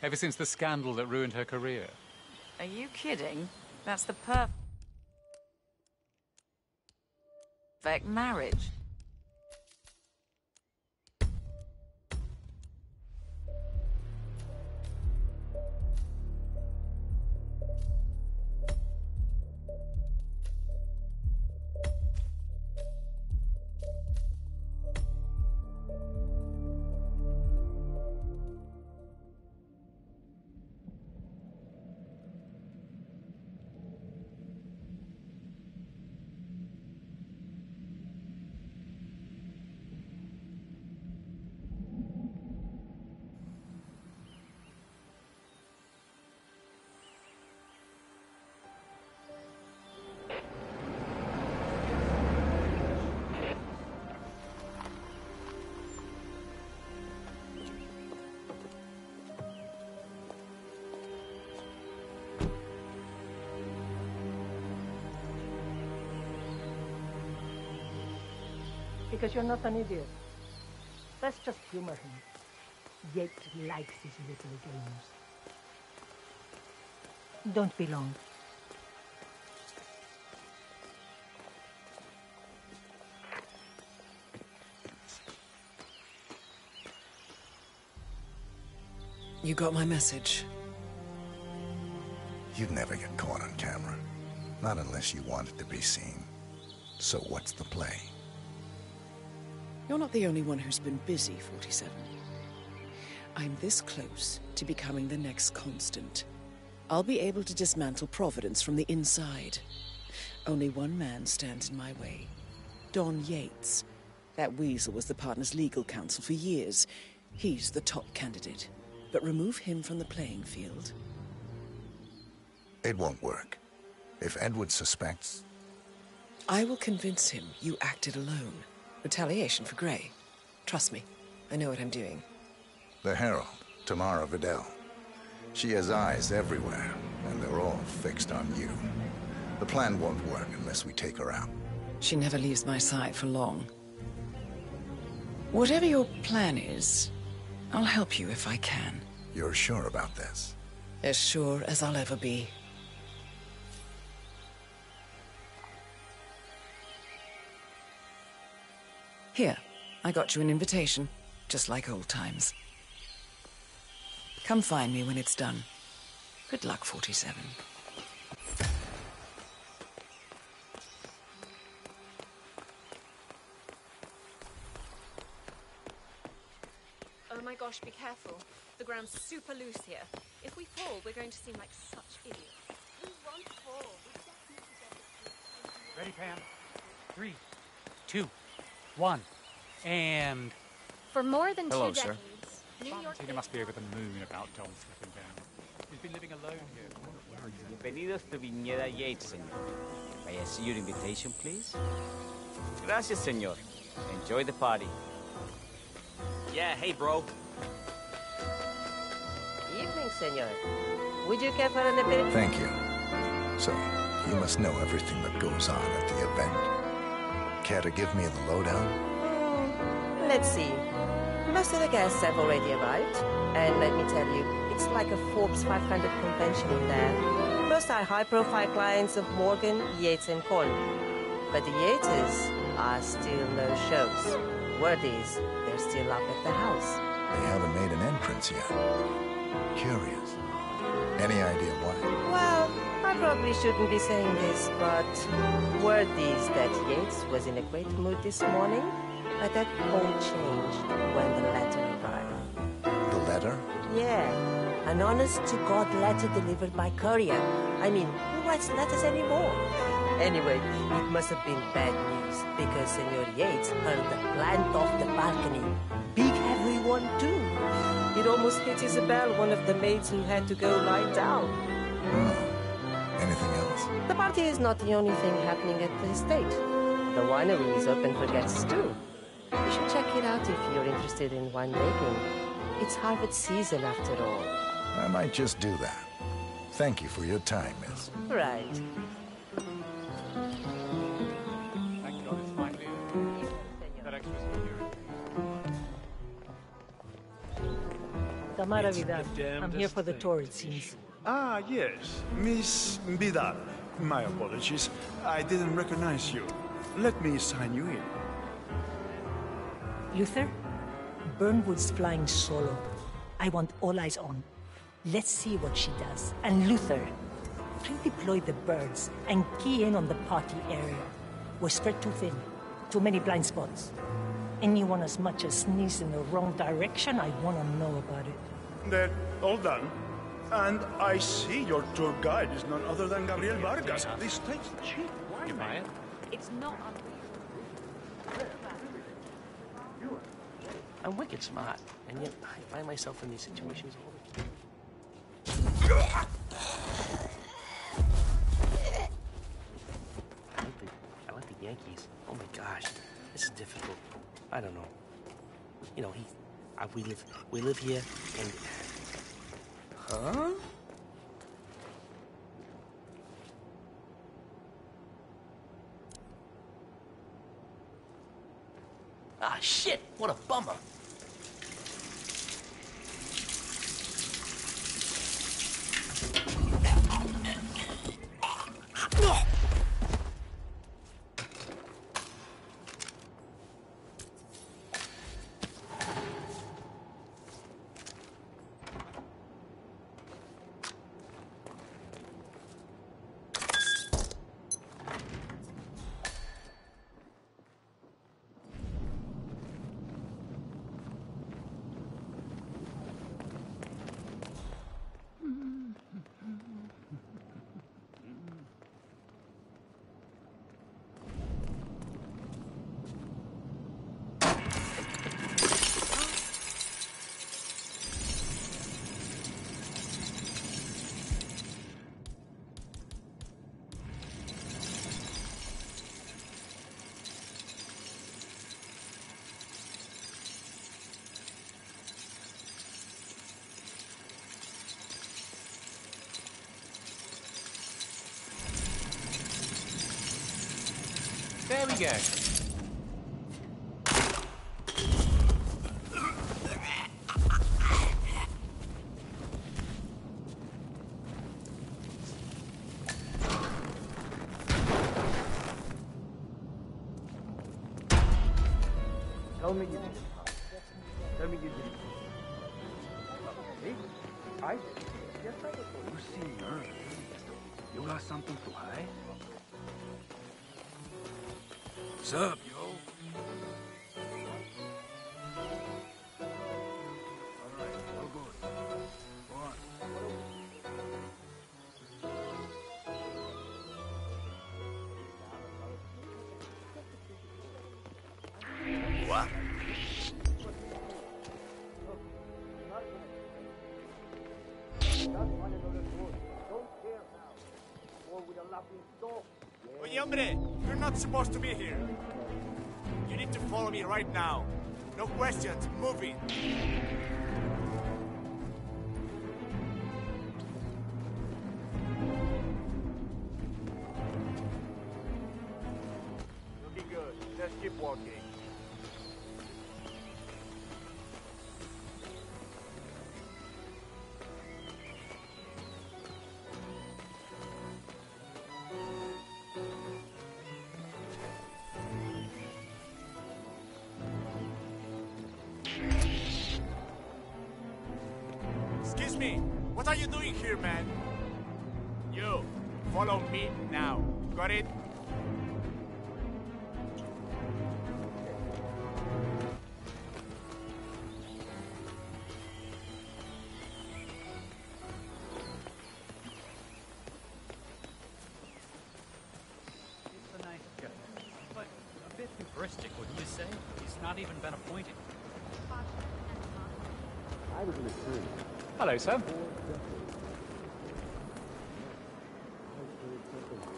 Ever since the scandal that ruined her career. Are you kidding? That's the perfect marriage. Because you're not an idiot. Let's just humor him. Yates likes his little games. Don't be long. You got my message. You'd never get caught on camera. Not unless you wanted to be seen. So what's the play? You're not the only one who's been busy, 47. I'm this close to becoming the next Constant. I'll be able to dismantle Providence from the inside. Only one man stands in my way. Don Yates. That weasel was the partner's legal counsel for years. He's the top candidate. But remove him from the playing field. It won't work. If Edward suspects... I will convince him you acted alone. Retaliation for Grey. Trust me, I know what I'm doing. The Herald, Tamara Vidal. She has eyes everywhere, and they're all fixed on you. The plan won't work unless we take her out. She never leaves my side for long. Whatever your plan is, I'll help you if I can. You're sure about this? As sure as I'll ever be. Here, I got you an invitation, just like old times. Come find me when it's done. Good luck, 47. Oh my gosh, be careful. The ground's super loose here. If we fall, we're going to seem like such idiots. We won't fall. We just need to get it. Ready, Pam? 3, 2, 1, and... For more than Hello, 2 sir. decades, New York... Tina must be over the moon about Don stepping down. He's been living alone here. Bienvenidos to Viñeda Yates, señor. May I see your invitation, please? Gracias, señor. Enjoy the party. Yeah, hey, bro. Evening, senor. Would you care for an aperitif? Thank you. So, you must know everything that goes on at the event. Care to give me the lowdown? Let's see. Most of the guests have already arrived. And let me tell you, it's like a Forbes 500 convention in there. Most are high-profile clients of Morgan, Yates, and Corn. But the Yates are still no shows. Word is, they're still up at the house. They haven't made an entrance yet. Curious. Any idea why? Well, I probably shouldn't be saying this, but word is that Yates was in a great mood this morning, but that all changed when the letter arrived. The letter? Yeah, an honest-to-God letter delivered by courier. I mean, who writes letters anymore? Anyway, it must have been bad news, because Senor Yates hurled the plant off the balcony. Big heavy one, too. It almost hit Isabel, one of the maids who had to go lie down. Anything else? The party is not the only thing happening at the estate. The winery is open for guests, too. You should check it out if you're interested in winemaking. It's harvest season, after all. I might just do that. Thank you for your time, miss. Right. Thank God it's finally that extra security. Tamara Vidal. I'm here for the tour, it seems. Ah, yes. Miss Vidal. My apologies. I didn't recognize you. Let me sign you in. Luther? Burnwood's flying solo. I want all eyes on. Let's see what she does. And Luther, redeploy the birds and key in on the party area. We're spread too thin. Too many blind spots. Anyone as much as sneeze in the wrong direction, I want to know about it. Then, all done. And I see your tour guide is none other than Gabriel Vargas. This takes cheap. Why, man? It's not I'm wicked smart, and yet I find myself in these situations all the time. I like the Yankees. Oh my gosh, this is difficult. I don't know. You know, we live here, and huh? Ah, shit! What a bummer. There we go. Tell me you did it. Tell me you did it. See? I did. Yes, I did. You seem nervous. You got something to hide? What's up, yo? Alright, all good. Go on. What? Oye, hombre, you're not supposed to be here. You need to follow me right now. No questions, moving. Looking good. Just keep walking. Excuse me, what are you doing here, man? You, follow me now. Got it? He's a nice guy, but a bit hubristic, wouldn't you say? He's not even been appointed. I was an attorney. Hello, sir.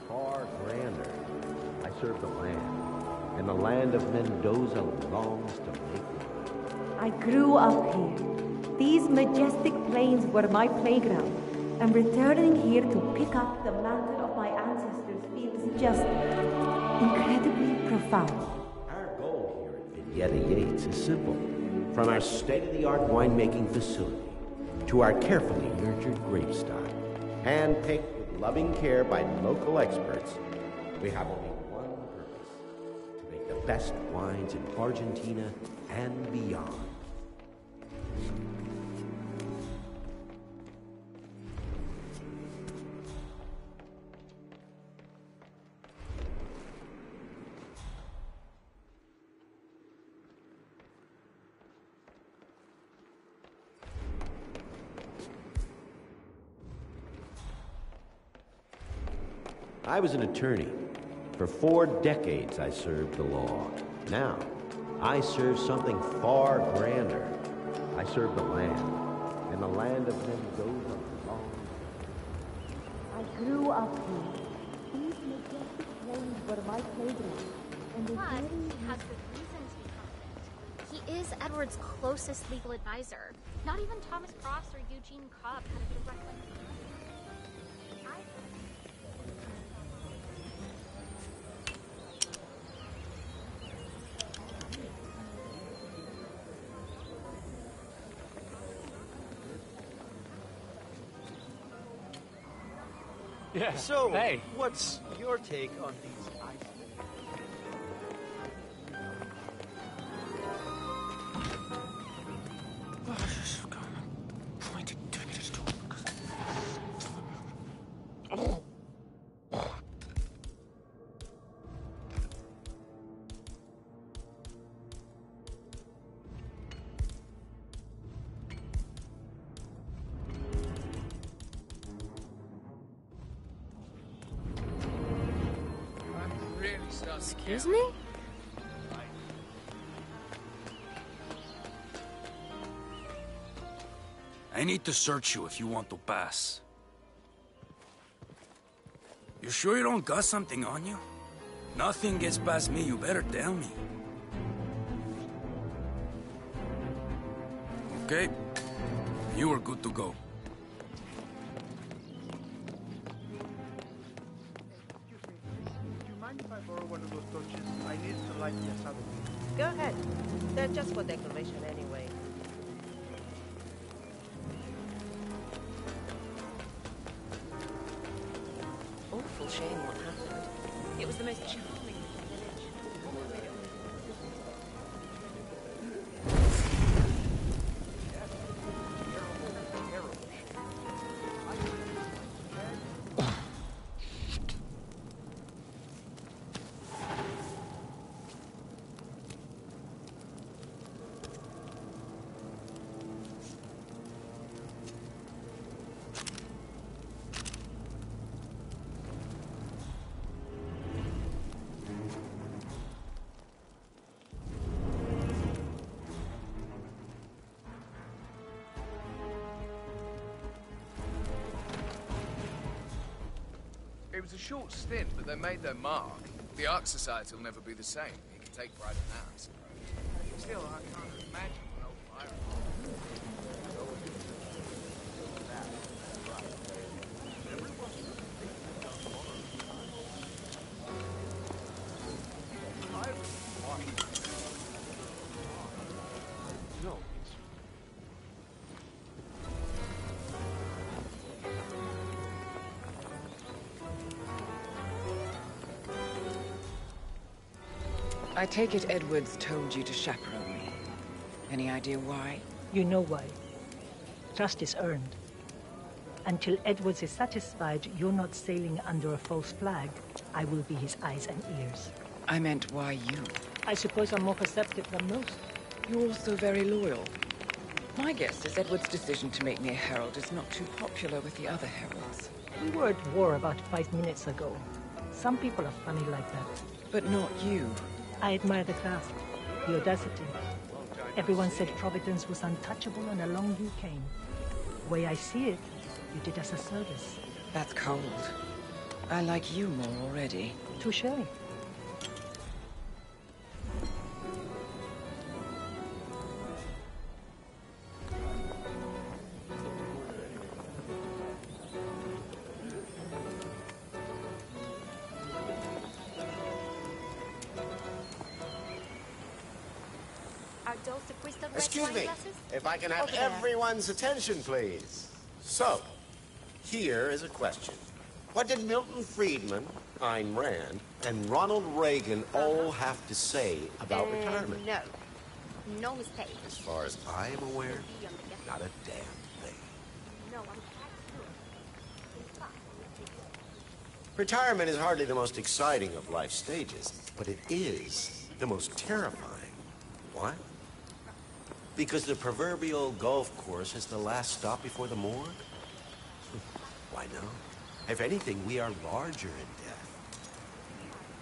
Far grander. I serve the land, and the land of Mendoza longs to make one. I grew up here. These majestic plains were my playground, and returning here to pick up the mantle of my ancestors feels just incredibly profound. Our goal here at Vignetta Yates is simple. From our state-of-the-art winemaking facility to our carefully nurtured grapestock, hand-picked with loving care by local experts, we have only one purpose: to make the best wines in Argentina and beyond. I was an attorney. For 4 decades I served the law. Now, I serve something far grander. I serve the land, and the land of Mendoza belongs. I grew up here. These majestic plains were my playground. And But he has good reason to be confident. He is Edward's closest legal advisor. Not even Thomas Cross or Eugene Cobb had a direct link to him. Yeah. So, hey. what's your take on these ice? Excuse me? I need to search you if you want to pass. You sure you don't got something on you? Nothing gets past me, you better tell me. Okay. You are good to go. I need to light the asado. Go ahead. They're just for decoration anyway. Awful shame what happened. It was the most charming village. It was a short stint, but they made their mark. The Ark Society will never be the same. You can take pride in that, I suppose. Still, I can't imagine an old pirate. No, I take it Edwards told you to chaperone me. Any idea why? You know why. Trust is earned. Until Edwards is satisfied you're not sailing under a false flag, I will be his eyes and ears. I meant why you. I suppose I'm more perceptive than most. You're also very loyal. My guess is Edward's decision to make me a herald is not too popular with the other heralds. We were at war about 5 minutes ago. Some people are funny like that. But not you. I admire the craft, the audacity. Everyone said Providence was untouchable and along you came. The way I see it, you did us a service. That's cold. I like you more already. Touché. Our dose of crystal red Excuse wine me, glasses? if I can have Over there. everyone's attention, please. So, here is a question. What did Milton Friedman, Ayn Rand, and Ronald Reagan all have to say about retirement? No. No mistake. As far as I am aware, not a damn thing. No, I'm quite sure. In fact, Retirement is hardly the most exciting of life stages, but it is the most terrifying. Why? Because the proverbial golf course is the last stop before the morgue? Why no? If anything, we are larger in death.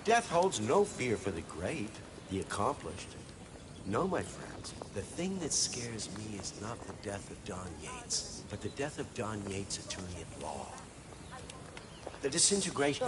Death holds no fear for the great, the accomplished. No, my friends, the thing that scares me is not the death of Don Yates, but the death of Don Yates' attorney at law. The disintegration...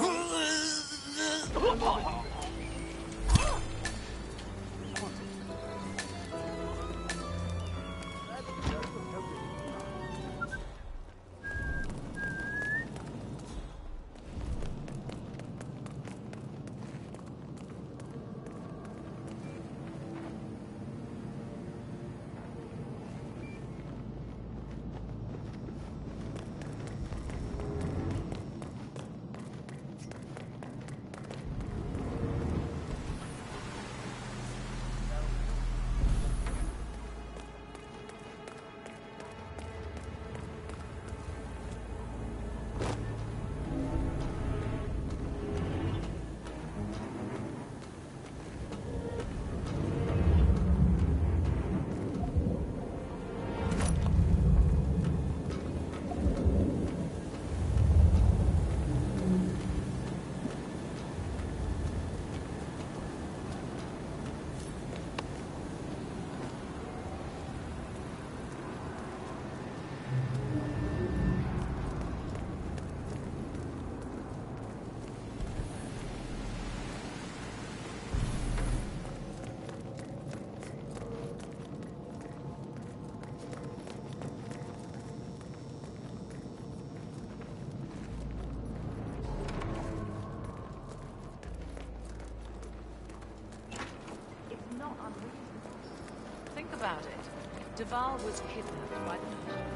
Think about it. Duval was kidnapped by the...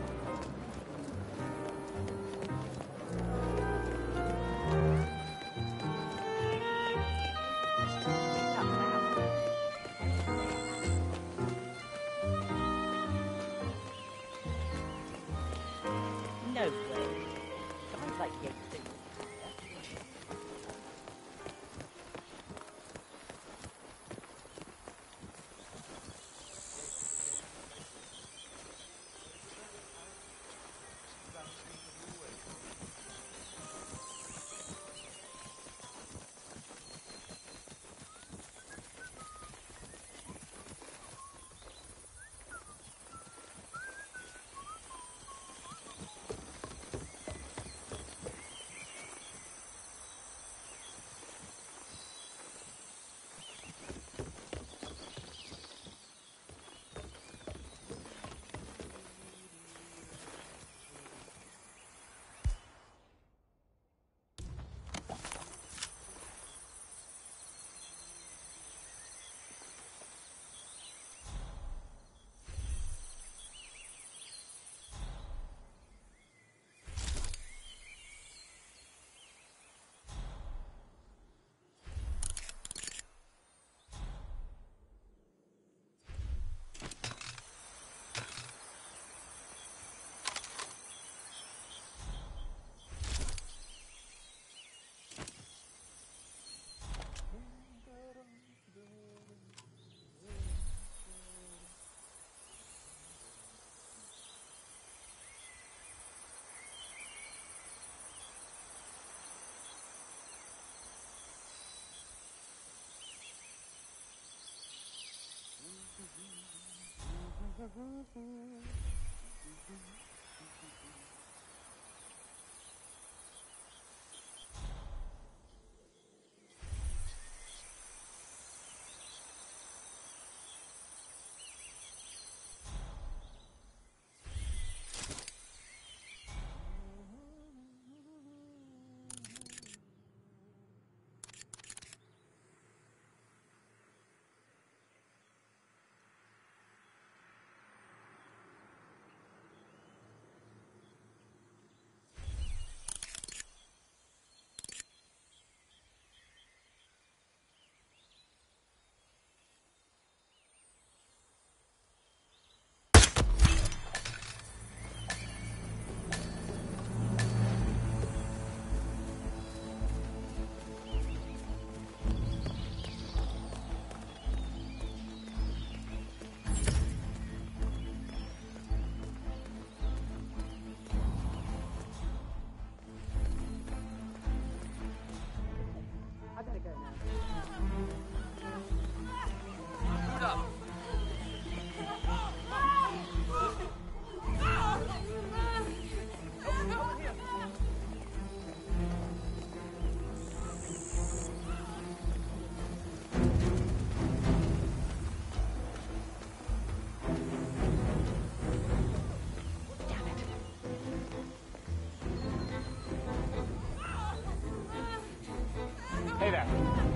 No way. Guys like Yates do.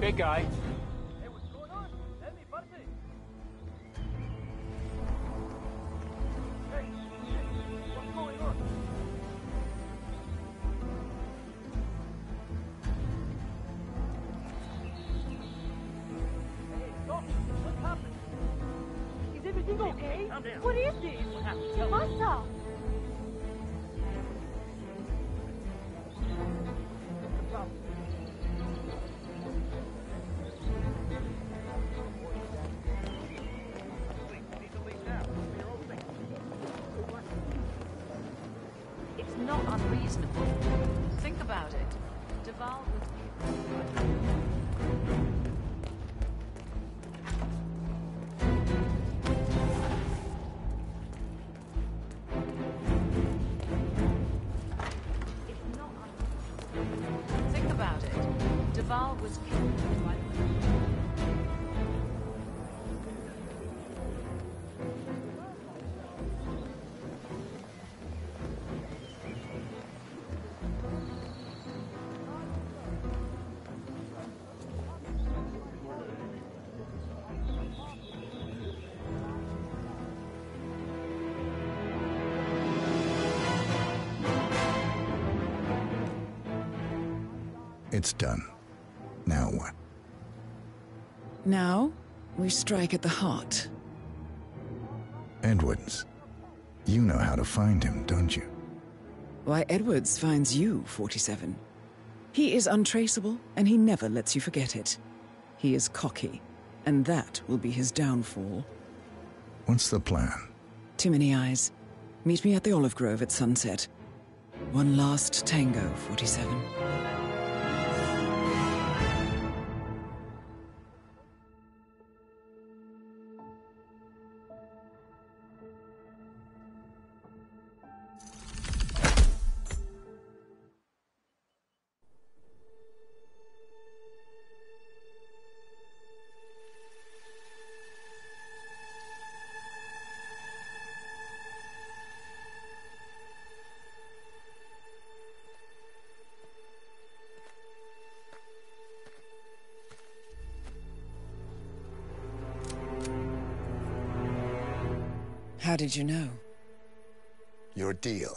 big guy. Is everything okay? What is this? Master! It's not unreasonable. Think about it. Duval was... Think about it. Duval was killed by... It's done. Now what? Now, we strike at the heart. Edwards. You know how to find him, don't you? Why, Edwards finds you, 47. He is untraceable, and he never lets you forget it. He is cocky, and that will be his downfall. What's the plan? Too many eyes. Meet me at the Olive Grove at sunset. One last tango, 47. How did you know? Your deal.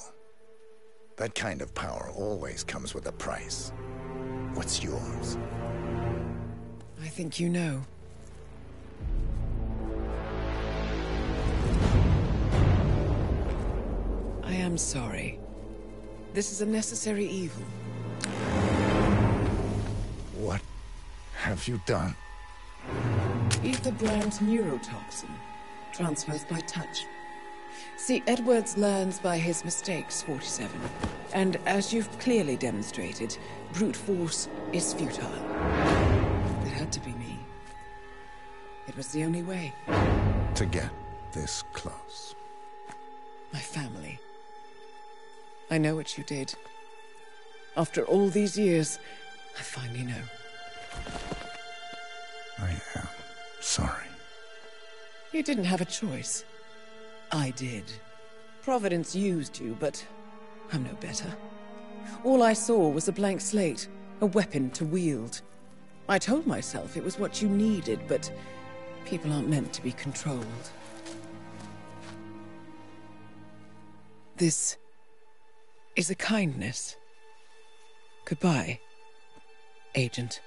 That kind of power always comes with a price. What's yours? I think you know. I am sorry. This is a necessary evil. What have you done? Ether brand neurotoxin. Transfers by touch. See, Edwards learns by his mistakes, 47. And as you've clearly demonstrated, brute force is futile. It had to be me. It was the only way. To get this close. My family. I know what you did. After all these years, I finally know. I am sorry. You didn't have a choice. I did. Providence used you, but I'm no better. All I saw was a blank slate, a weapon to wield. I told myself it was what you needed, but people aren't meant to be controlled. This is a kindness. Goodbye, Agent.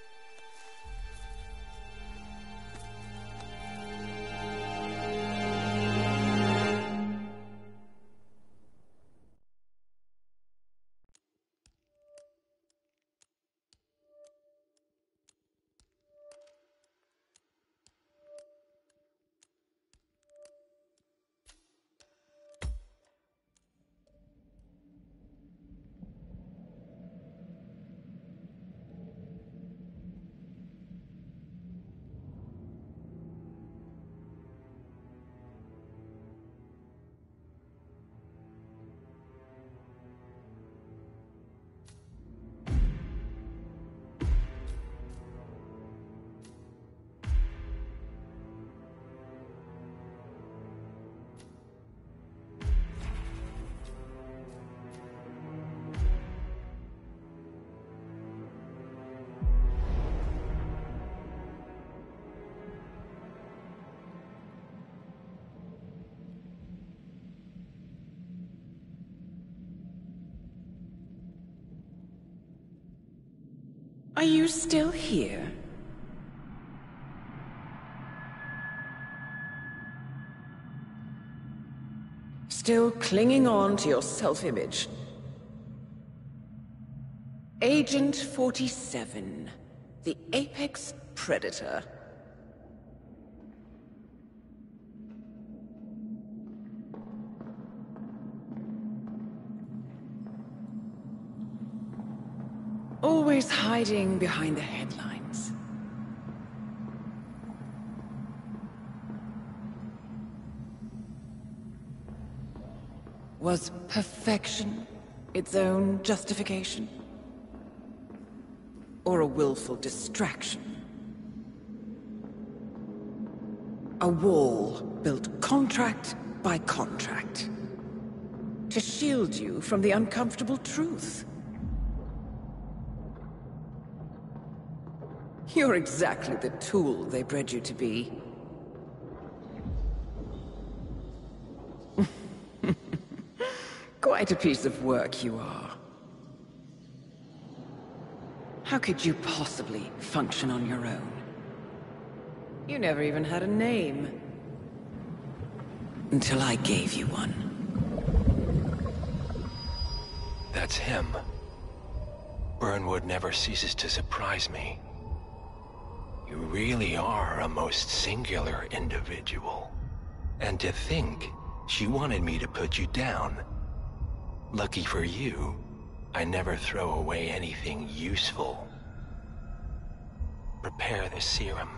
Are you still here? Still clinging on to your self-image? Agent 47, the apex predator. Always hiding behind the headlines. Was perfection its own justification? Or a willful distraction? A wall built contract by contract to shield you from the uncomfortable truth. You're exactly the tool they bred you to be. Quite a piece of work you are. How could you possibly function on your own? You never even had a name. Until I gave you one. That's him. Burnwood never ceases to surprise me. You really are a most singular individual. And to think she wanted me to put you down. Lucky for you, I never throw away anything useful. Prepare the serum.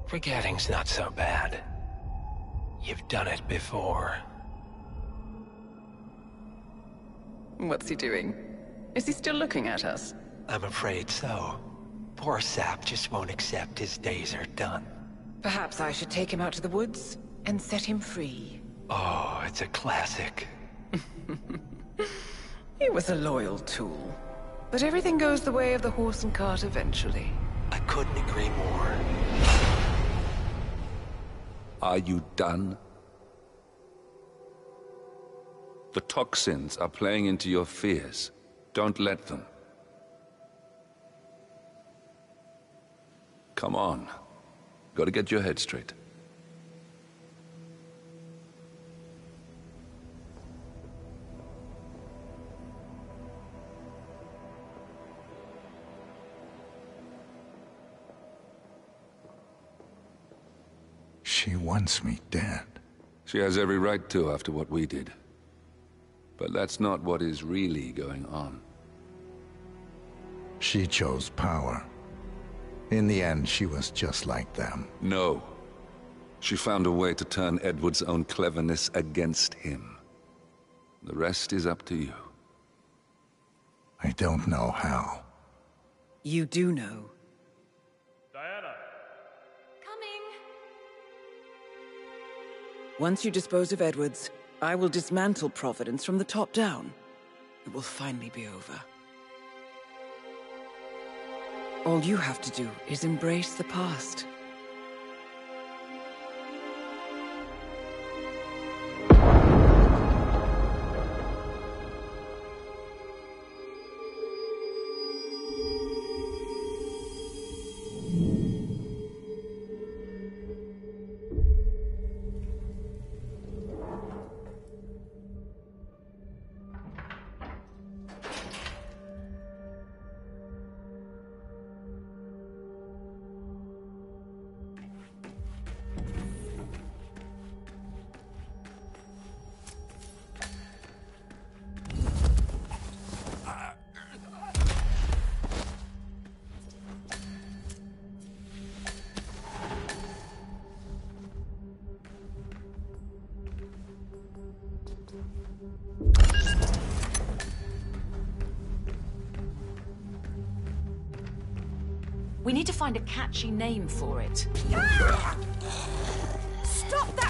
Forgetting's not so bad. You've done it before. What's he doing? Is he still looking at us? I'm afraid so. Poor sap just won't accept his days are done. Perhaps I should take him out to the woods and set him free. Oh, it's a classic. He was a loyal tool. But everything goes the way of the horse and cart eventually. I couldn't agree more. Are you done? The toxins are playing into your fears. Don't let them. Come on. Gotta get your head straight. She wants me dead. She has every right to after what we did. But that's not what is really going on. She chose power. In the end, she was just like them. No. She found a way to turn Edward's own cleverness against him. The rest is up to you. I don't know how. You do know. Diana! Once you dispose of Edwards, I will dismantle Providence from the top down. It will finally be over. All you have to do is embrace the past. We need to find a catchy name for it. Stop that!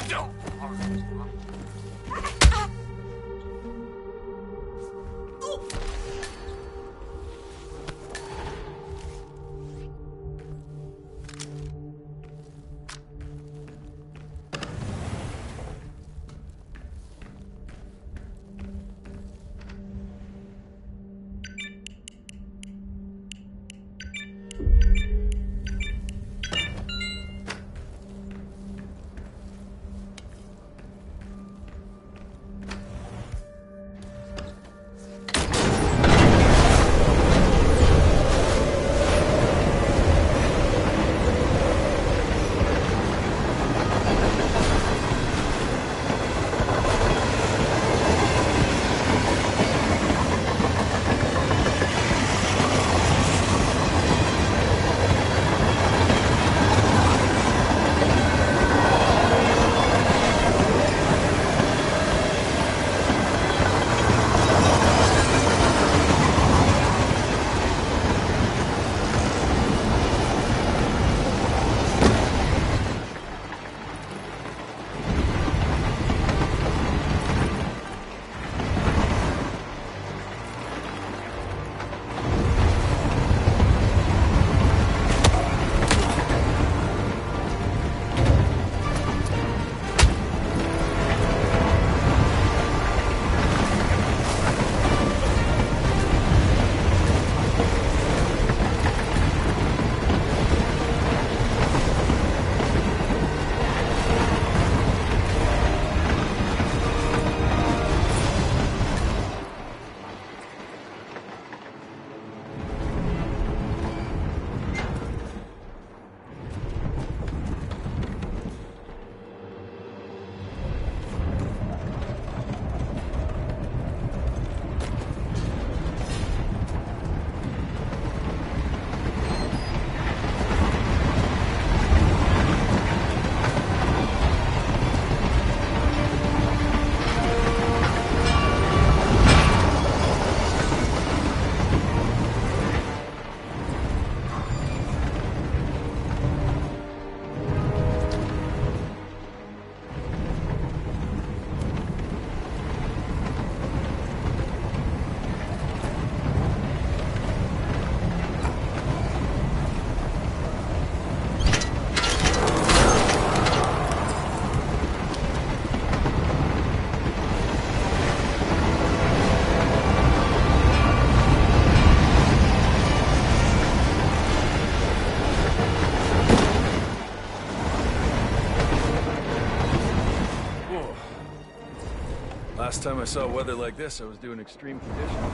Last time I saw weather like this, I was doing extreme conditioning.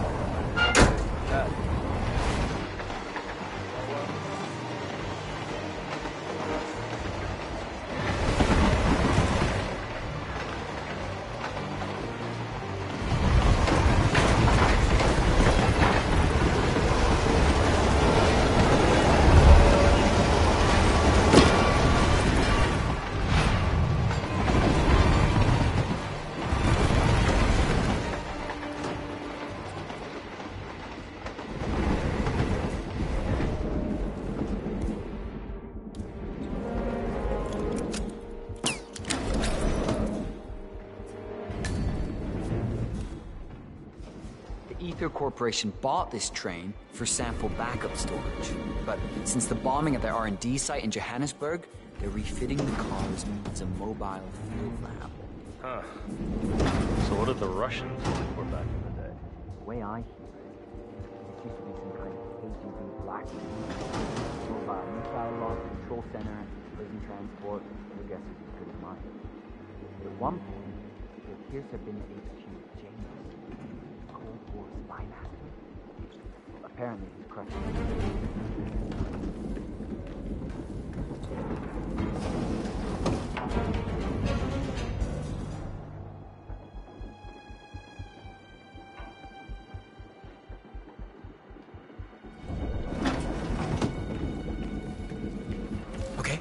Ether Corporation bought this train for sample backup storage. But since the bombing at their R&D site in Johannesburg, they're refitting the cars as a mobile field lab. Huh. So what did the Russians look for back in the day? The way I hear it, used to be some kind of KGB blacklist. Mobile missile launch control center, prison transport, your guess is as good as mine. But at one point, it appears to have been HQ James. Cold War spy master. Apparently he's crushed. Okay.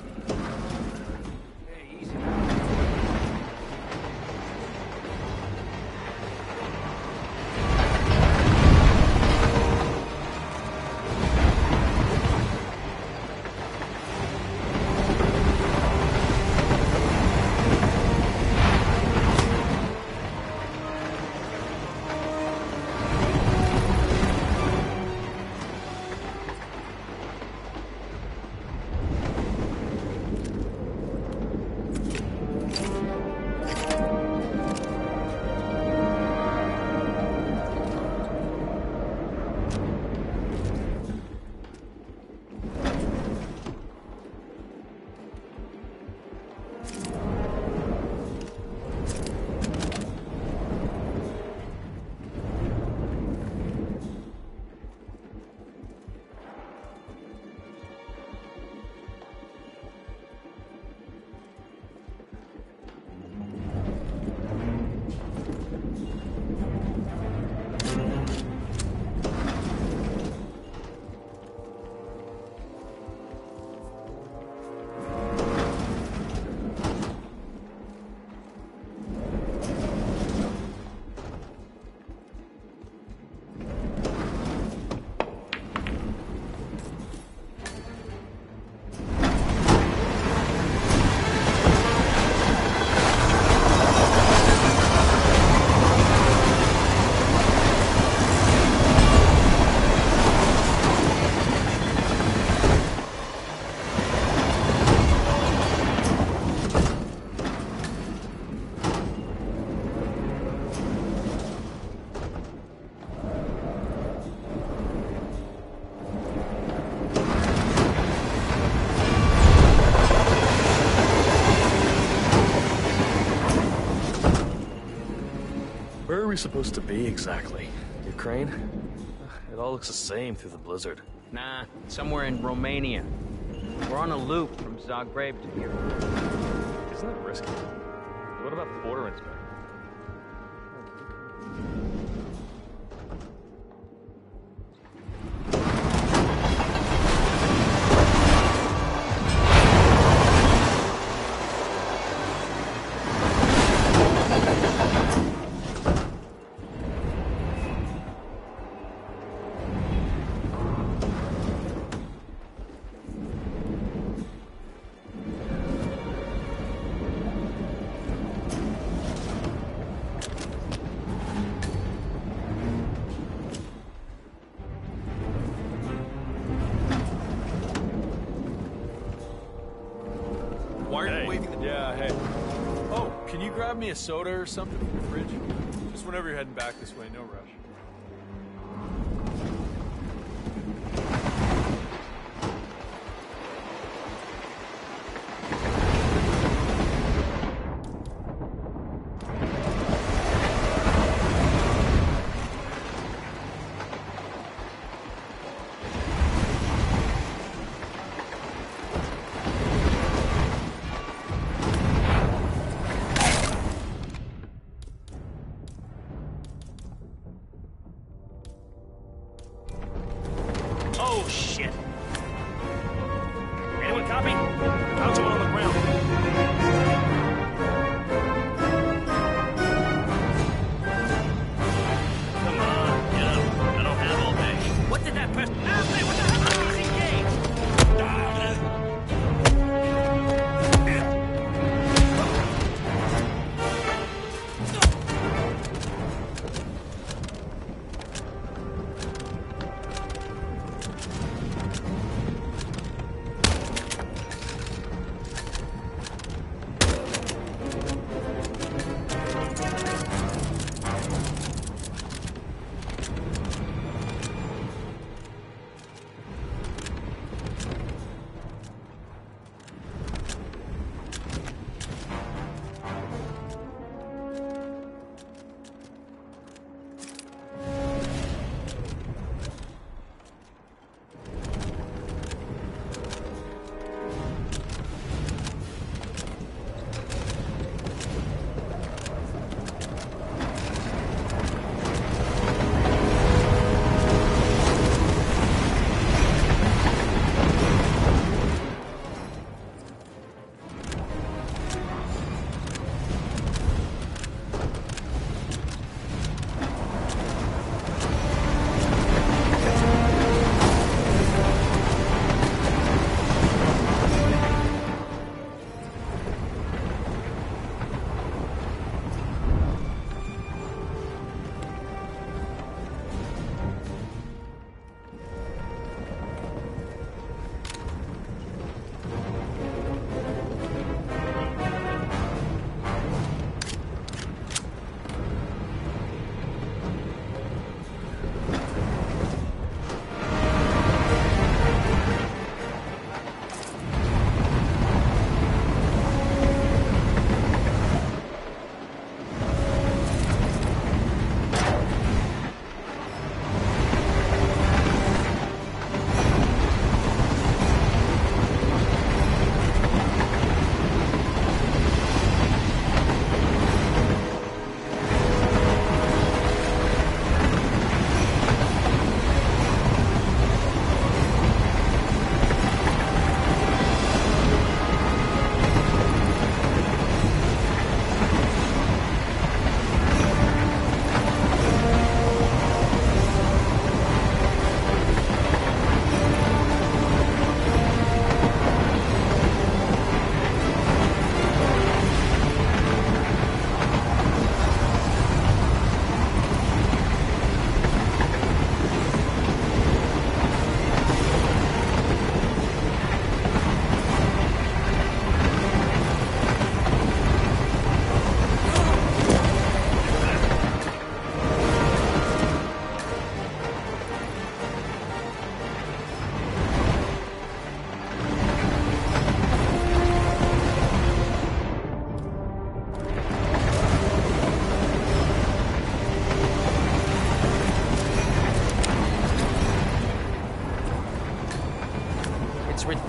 Where are we supposed to be exactly? Ukraine? It all looks the same through the blizzard. Nah, somewhere in Romania. We're on a loop from Zagreb to here. Isn't it risky? What about the border inspector? Why are you waving the... Yeah, hey. Oh, can you grab me a soda or something from the fridge? Just whenever you're heading back this way, no rush.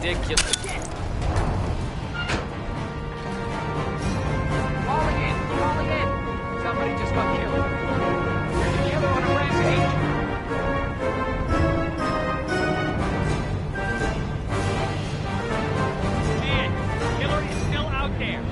ridiculous. Falling in! Somebody just got killed. There's a killer on a rampage. Man, the killer is still out there.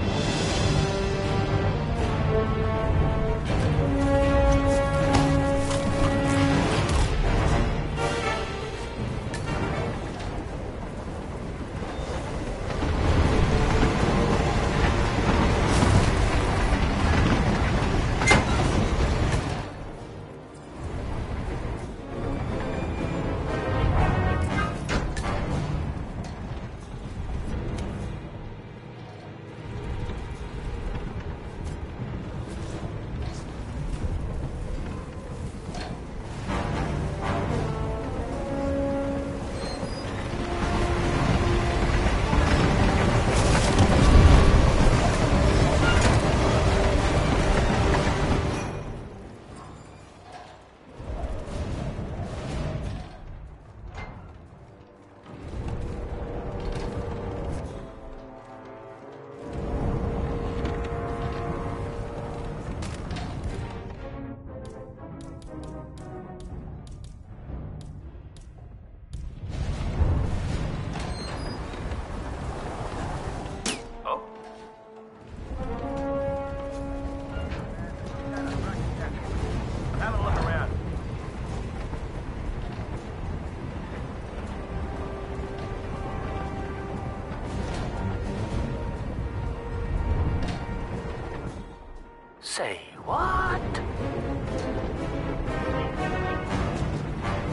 Say what?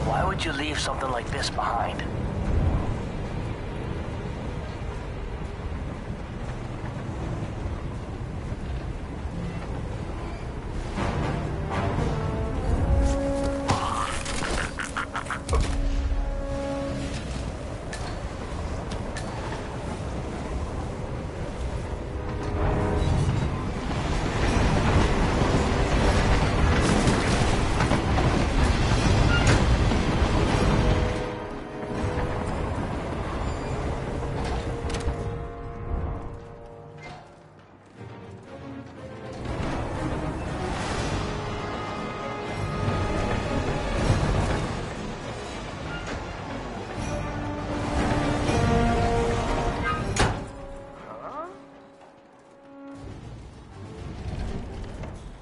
Why would you leave something like this behind?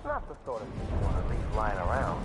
Not the sort of thing you want to leave lying around.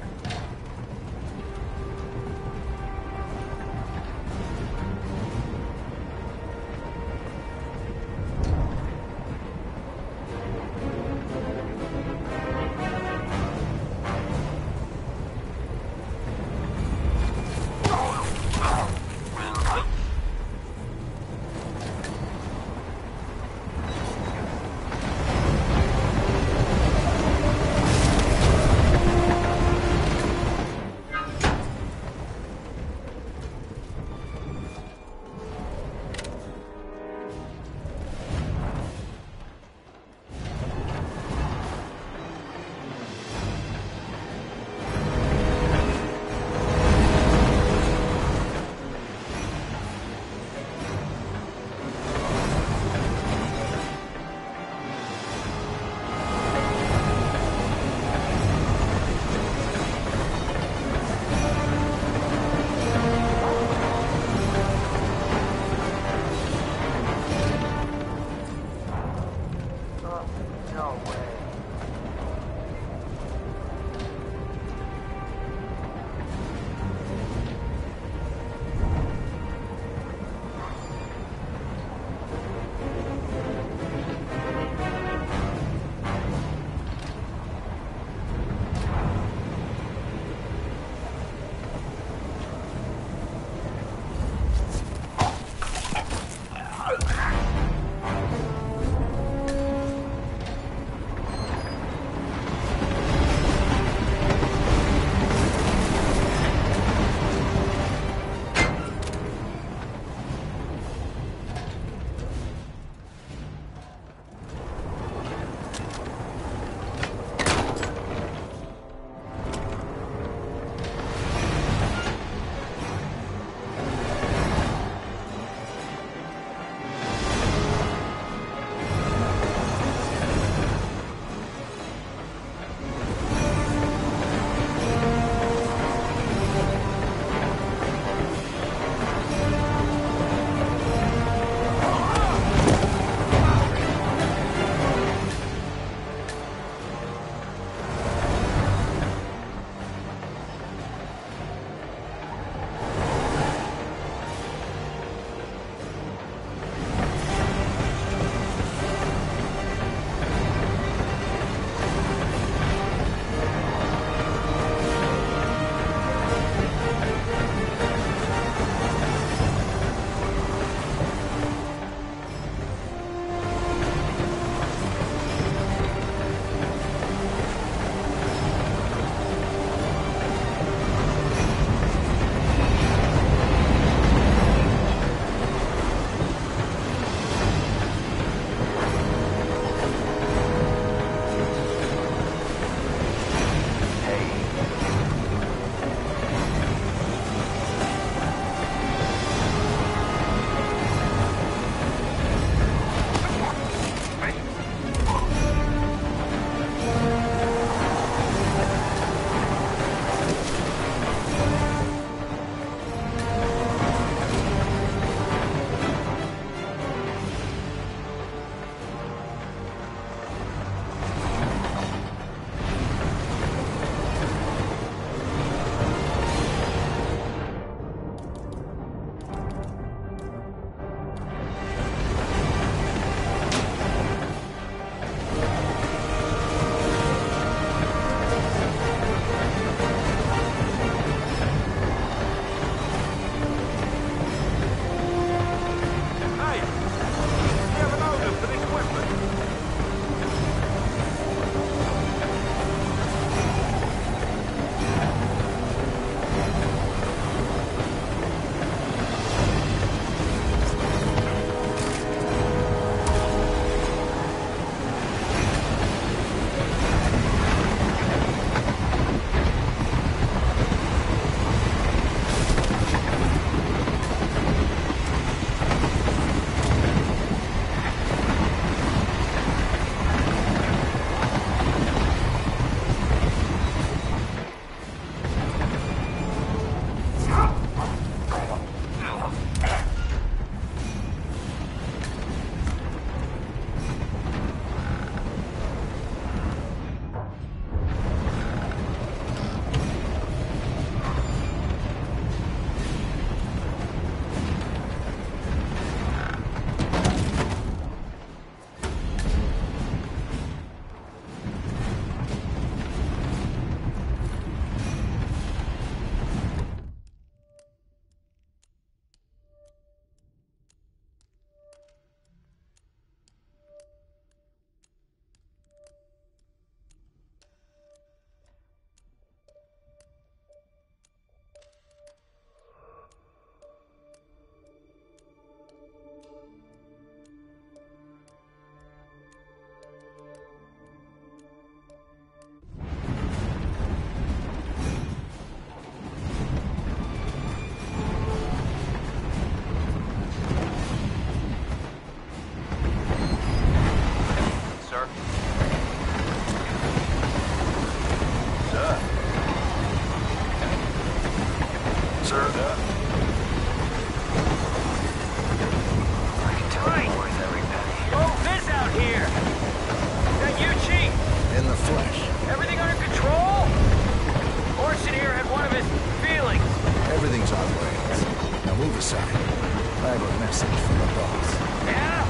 sir. I have a message from the boss. Yeah?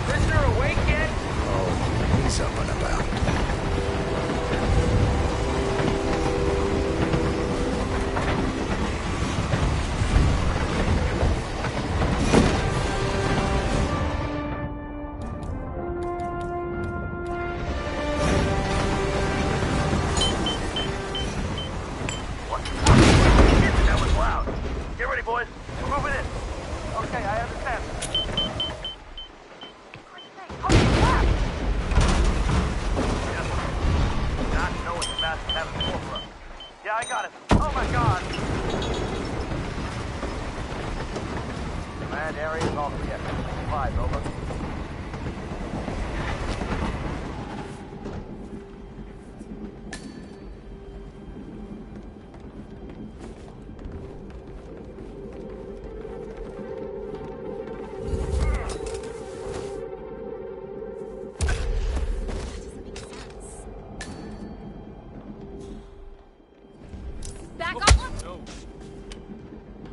Prisoner awake yet? Oh, he's up and about.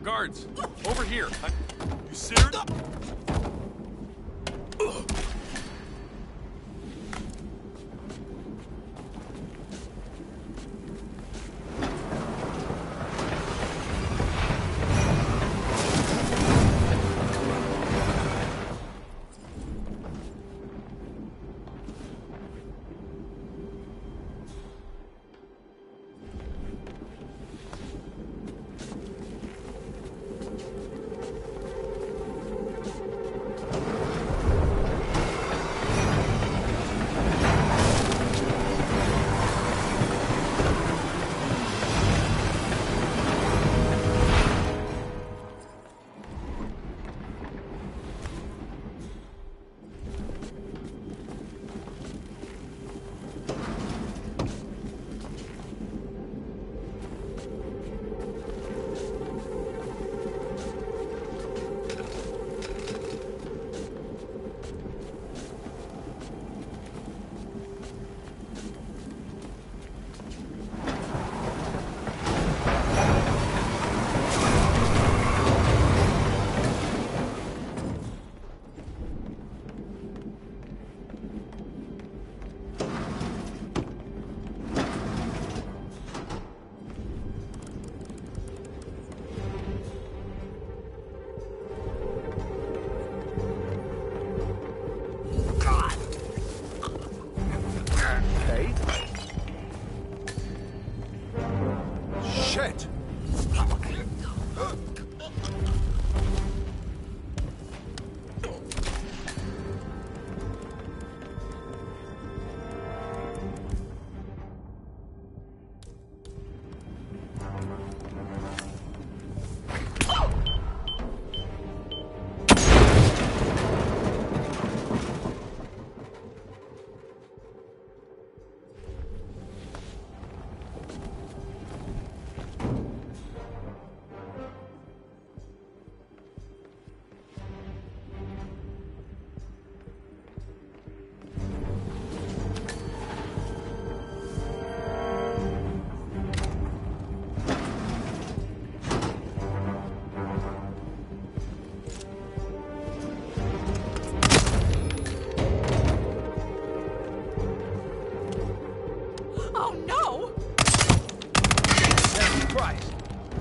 Guards, over here. You serious?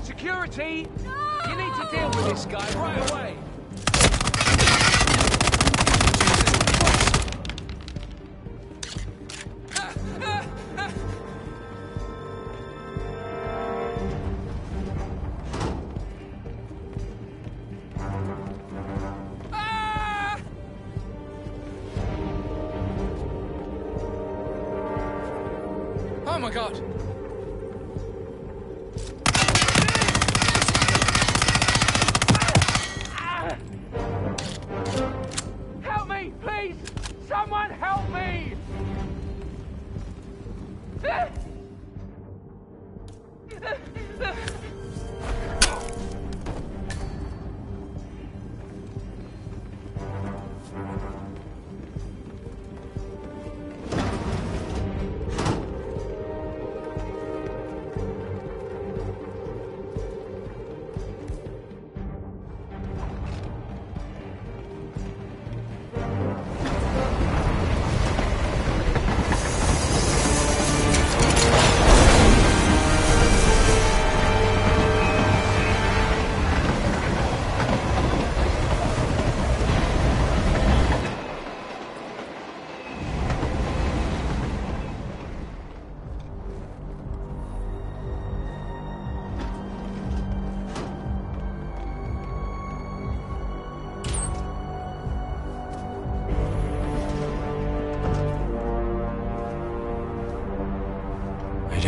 Security! No! You need to deal with this guy right away! Oh my god! Help me, please! Someone help me!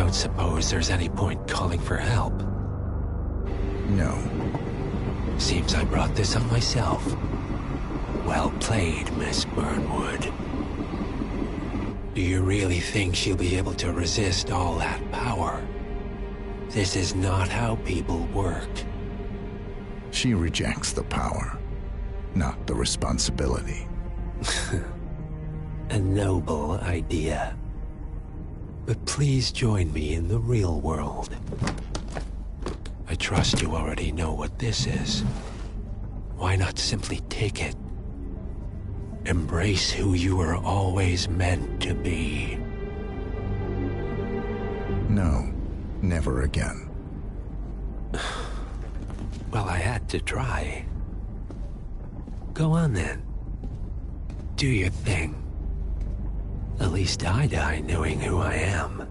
don't suppose there's any point calling for help? No. Seems I brought this on myself. Well played, Miss Burnwood. Do you really think she'll be able to resist all that power? This is not how people work. She rejects the power, not the responsibility. A noble idea. But please join me in the real world. I trust you already know what this is. Why not simply take it? Embrace who you were always meant to be. No, never again. Well, I had to try. Go on then. Do your thing. At least I die knowing who I am.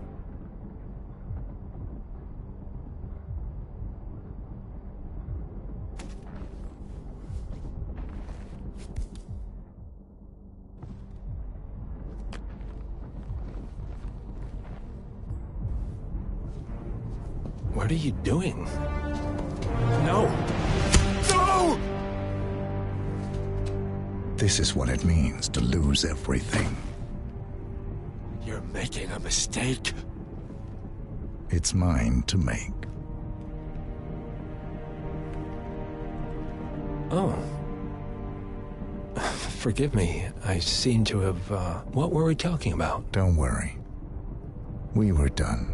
What are you doing? No! No! This is what it means to lose everything. You're making a mistake. It's mine to make. Oh. Forgive me. I seem to have, what were we talking about? Don't worry. We were done.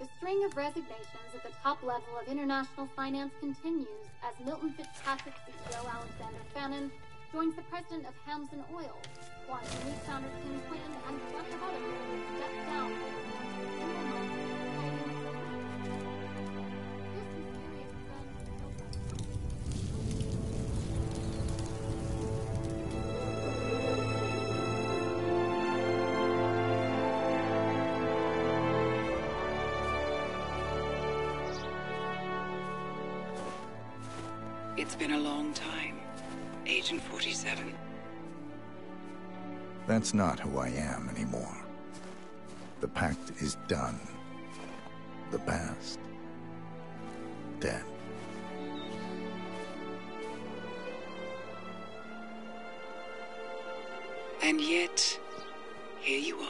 The string of resignations at the top level of international finance continues as Milton Fitzpatrick CEO Alexander Fannin joins the president of Hamson Oil, Quantum Leap founder Tim Quinn, and a bunch of other people step down from the boards of single money. It's been a long time, Agent 47. That's not who I am anymore. The pact is done. The past, dead. And yet, here you are.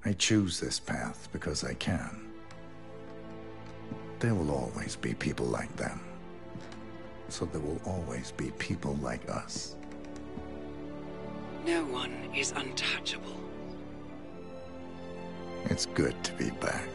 I choose this path because I can. There will always be people like them. So there will always be people like us. No one is untouchable. It's good to be back.